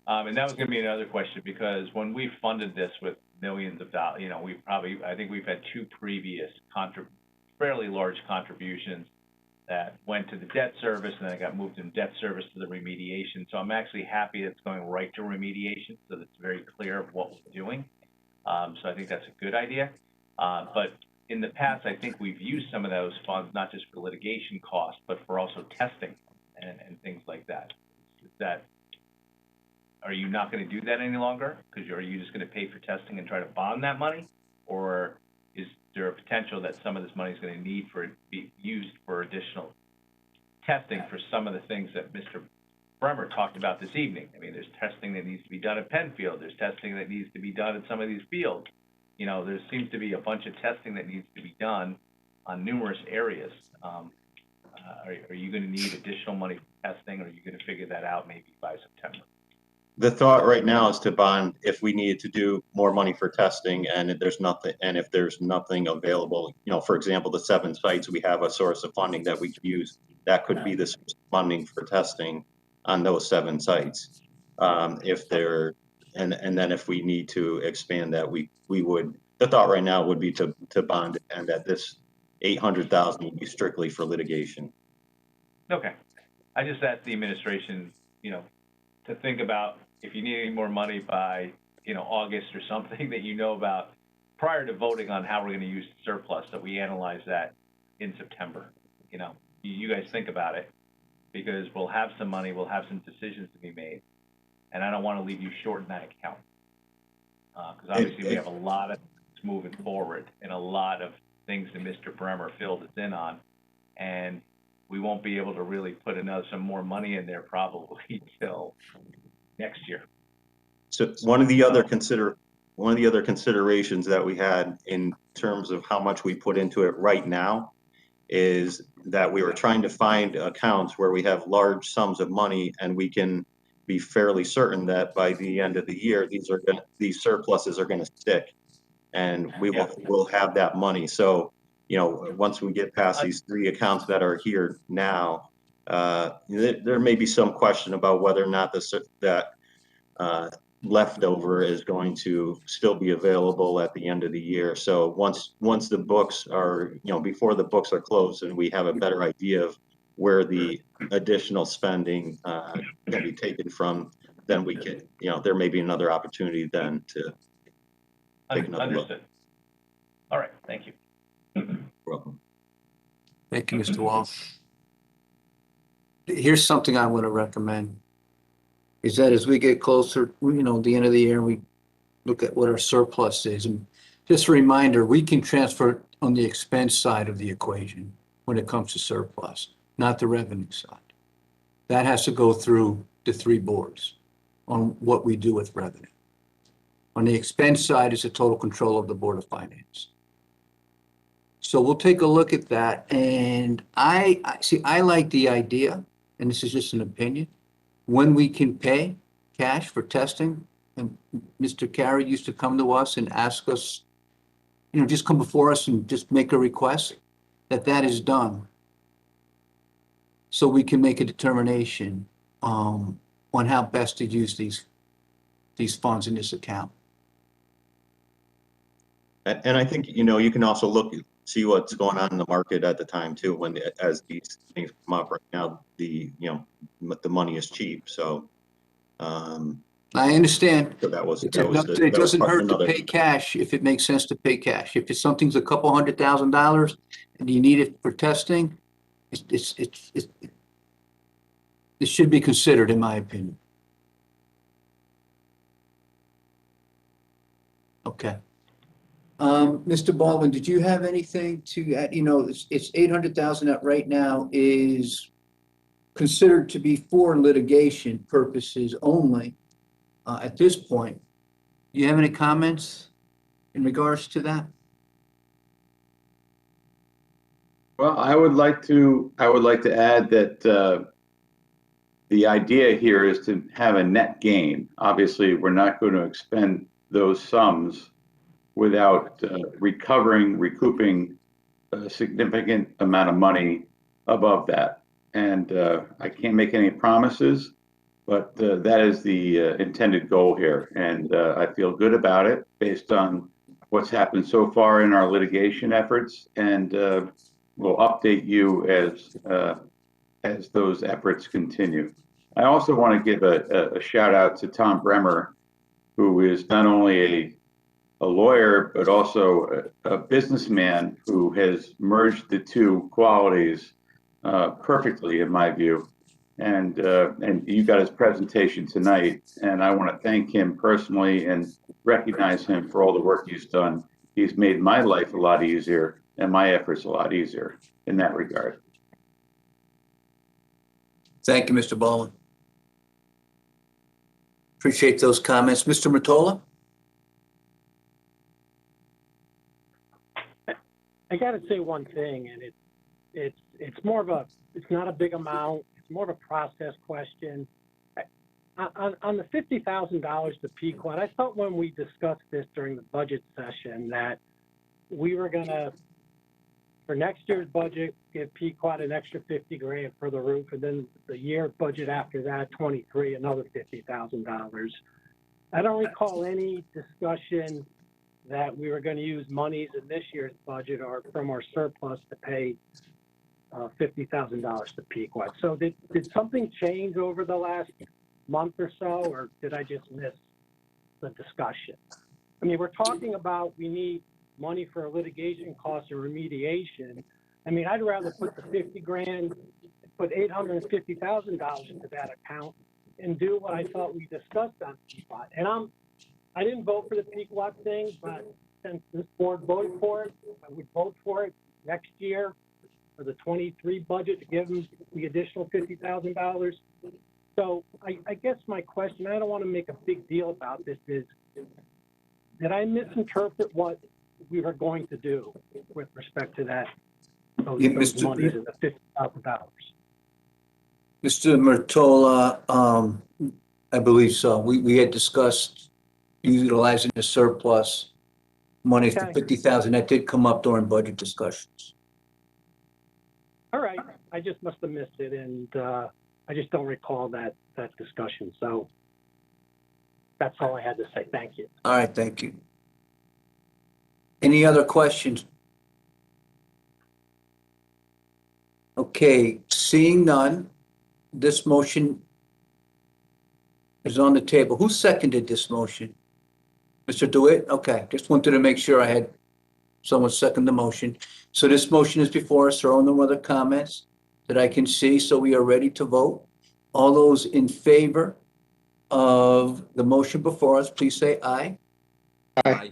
And that was going to be another question because when we funded this with millions of dollars, I think we've had two previous fairly large contributions that went to the debt service and then it got moved in debt service to the remediation. So I'm actually happy it's going right to remediation so that it's very clear of what we're doing. So I think that's a good idea. But in the past, I think we've used some of those funds, not just for litigation costs, but for also testing and things like that. Are you not going to do that any longer? Because are you just going to pay for testing and try to bond that money? Or is there a potential that some of this money is going to need for it to be used for additional testing for some of the things that Mr. Bremer talked about this evening? I mean, there's testing that needs to be done at Penfield. There's testing that needs to be done at some of these fields. There seems to be a bunch of testing that needs to be done on numerous areas. Are you going to need additional money for testing, or are you going to figure that out maybe by September? The thought right now is to bond if we needed to do more money for testing and if there's nothing available, for example, the 7 sites, we have a source of funding that we could use. That could be the source of funding for testing on those 7 sites. And then if we need to expand that, we would, the thought right now would be to bond it and that this 800,000 would be strictly for litigation. Okay. I just asked the administration, to think about if you need any more money by, August or something that about prior to voting on how we're going to use the surplus, that we analyze that in September. You guys think about it because we'll have some money, we'll have some decisions to be made, and I don't want to leave you short in that account. Because obviously we have a lot of things moving forward and a lot of things that Mr. Bremer filled us in on, and we won't be able to really put some more money in there probably till next year. So one of the other considerations that we had in terms of how much we put into it right now is that we were trying to find accounts where we have large sums of money and we can be fairly certain that by the end of the year, these surpluses are going to stick, and we'll have that money. So, once we get past these 3 accounts that are here now, there may be some question about whether or not that leftover is going to still be available at the end of the year. So once the books are, before the books are closed and we have a better idea of where the additional spending can be taken from, then we can, there may be another opportunity then to take another look. Understood. All right, thank you. Welcome. Thank you, Mr. Walsh. Here's something I want to recommend, is that as we get closer, the end of the year, we look at what our surplus is. And just a reminder, we can transfer on the expense side of the equation when it comes to surplus, not the revenue side. That has to go through the 3 boards on what we do with revenue. On the expense side is the total control of the Board of Finance. So we'll take a look at that. And I like the idea, and this is just an opinion, when we can pay cash for testing. And Mr. Carey used to come to us and ask us, just come before us and just make a request, that is done. So we can make a determination on how best to use these funds in this account. And I think, you can also see what's going on in the market at the time too, as these things come up. Right now, the money is cheap. So I understand. So it doesn't hurt to pay cash if it makes sense to pay cash. If something's a couple $100,000 and you need it for testing, it should be considered, in my opinion. Okay. Mr. Baldwin, did you have anything to add? It's 800,000 that right now is considered to be for litigation purposes only at this point. Do you have any comments in regards to that? Well, I would like to add that the idea here is to have a net gain. Obviously, we're not going to expend those sums without recouping a significant amount of money above that. And I can't make any promises, but that is the intended goal here. And I feel good about it based on what's happened so far in our litigation efforts. And we'll update you as those efforts continue. I also want to give a shout out to Tom Bremer, who is not only a lawyer, but also a businessman who has merged the 2 qualities perfectly, in my view. And you got his presentation tonight, and I want to thank him personally and recognize him for all the work he's done. He's made my life a lot easier and my efforts a lot easier in that regard. Thank you, Mr. Baldwin. Appreciate those comments. Mr. Mottola? I got to say one thing, and it's more of it's not a big amount. It's more of a process question. On the $50,000 to Pequot, I thought when we discussed this during the budget session that we were going to, for next year's budget, give Pequot an extra $50,000 for the roof, and then the year budget after that, 23, another $50,000. I don't recall any discussion that we were going to use monies in this year's budget or from our surplus to pay $50,000 to Pequot. So did something change over the last month or so, or did I just miss the discussion? I mean, we're talking about we need money for litigation costs and remediation. I mean, I'd rather put the $50,000 put $850,000 into that account and do what I thought we discussed on peak lot. And I didn't vote for the peak lot thing, but since this board voted for it, I would vote for it next year for the 23 budget to give them the additional $50,000. So I guess my question, I don't want to make a big deal about this, is did I misinterpret what we were going to do with respect to that, those monies and the $50,000? Mr. Murtola, I believe so. We had discussed utilizing the surplus money for Okay. 50,000. That did come up during budget discussions. All right, I just must have missed it, and I just don't recall that discussion. So that's all I had to say. Thank you. All right, thank you. Any other questions? Okay, seeing none, this motion is on the table. Who seconded this motion? Mr. DeWitt? Okay, just wanted to make sure I had someone second the motion. So this motion is before us. There are no other comments that I can see, so we are ready to vote. All those in favor of the motion before us, please say aye. Aye.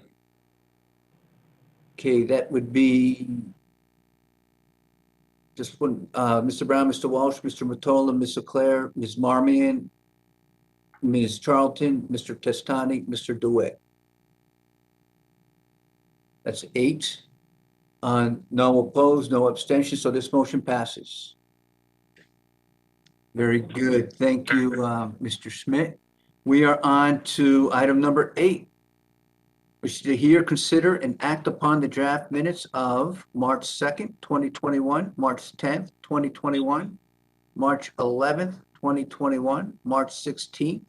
Okay, that would be just one, Mr. Brown, Mr. Walsh, Mr. Mottola, Ms. Leclerc, Ms. Marmion, Ms. Charlton, Mr. Testani, Mr. DeWitt. That's 8. No opposed, no abstention, so this motion passes. Very good. Thank you, Mr. Schmidt. We are on to item number 8, which is to hear, consider, and act upon the draft minutes of March 2nd, 2021, March 10th, 2021, March 11th, 2021, March 16th,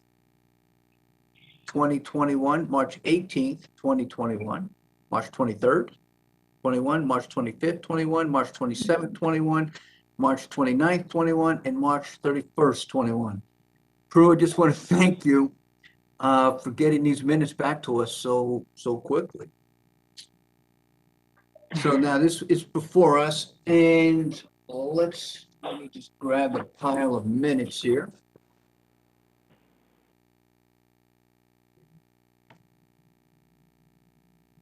2021, March 18th, 2021, March 23rd, 21, March 25th, 21, March 27th, 21, March 29th, 21, and March 31st, 21. Prue, I just want to thank you for getting these minutes back to us so quickly. So now this is before us, and let me just grab a pile of minutes here.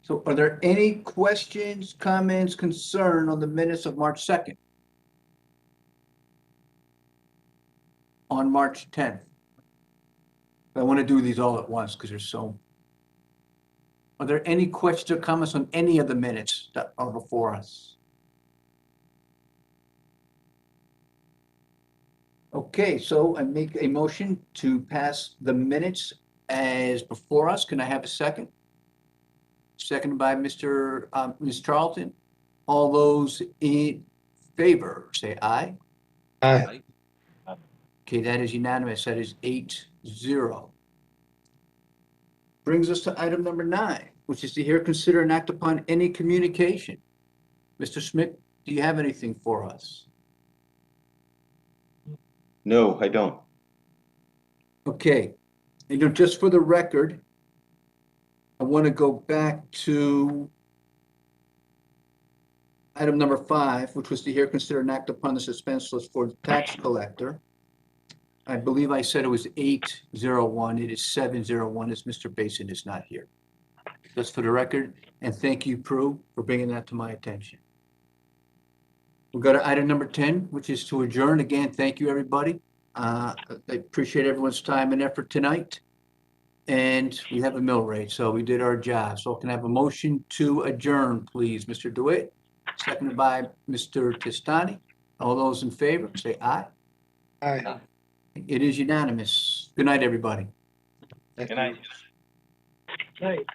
So are there any questions, comments, concern on the minutes of March 2nd? On March 10th? I want to do these all at once because there's so. Are there any questions or comments on any of the minutes that are before us? Okay, so I make a motion to pass the minutes as before us. Can I have a second? Seconded by Ms. Charlton. All those in favor, say aye. Aye. Okay, that is unanimous. That is 8-0. Brings us to item number 9, which is to hear, consider, and act upon any communication. Mr. Schmidt, do you have anything for us? No, I don't. Okay, and just for the record, I want to go back to item number 5, which was to hear, consider, and act upon the suspense list for the tax collector. I believe I said it was 801. It is 701 as Mr. Basin is not here. Just for the record, and thank you, Prue, for bringing that to my attention. We'll go to item number 10, which is to adjourn. Again, thank you, everybody. I appreciate everyone's time and effort tonight. And we have a mill rate, so we did our job. So can I have a motion to adjourn, please? Mr. DeWitt, seconded by Mr. Testani. All those in favor, say aye. Aye. It is unanimous. Good night, everybody. Good night. Right.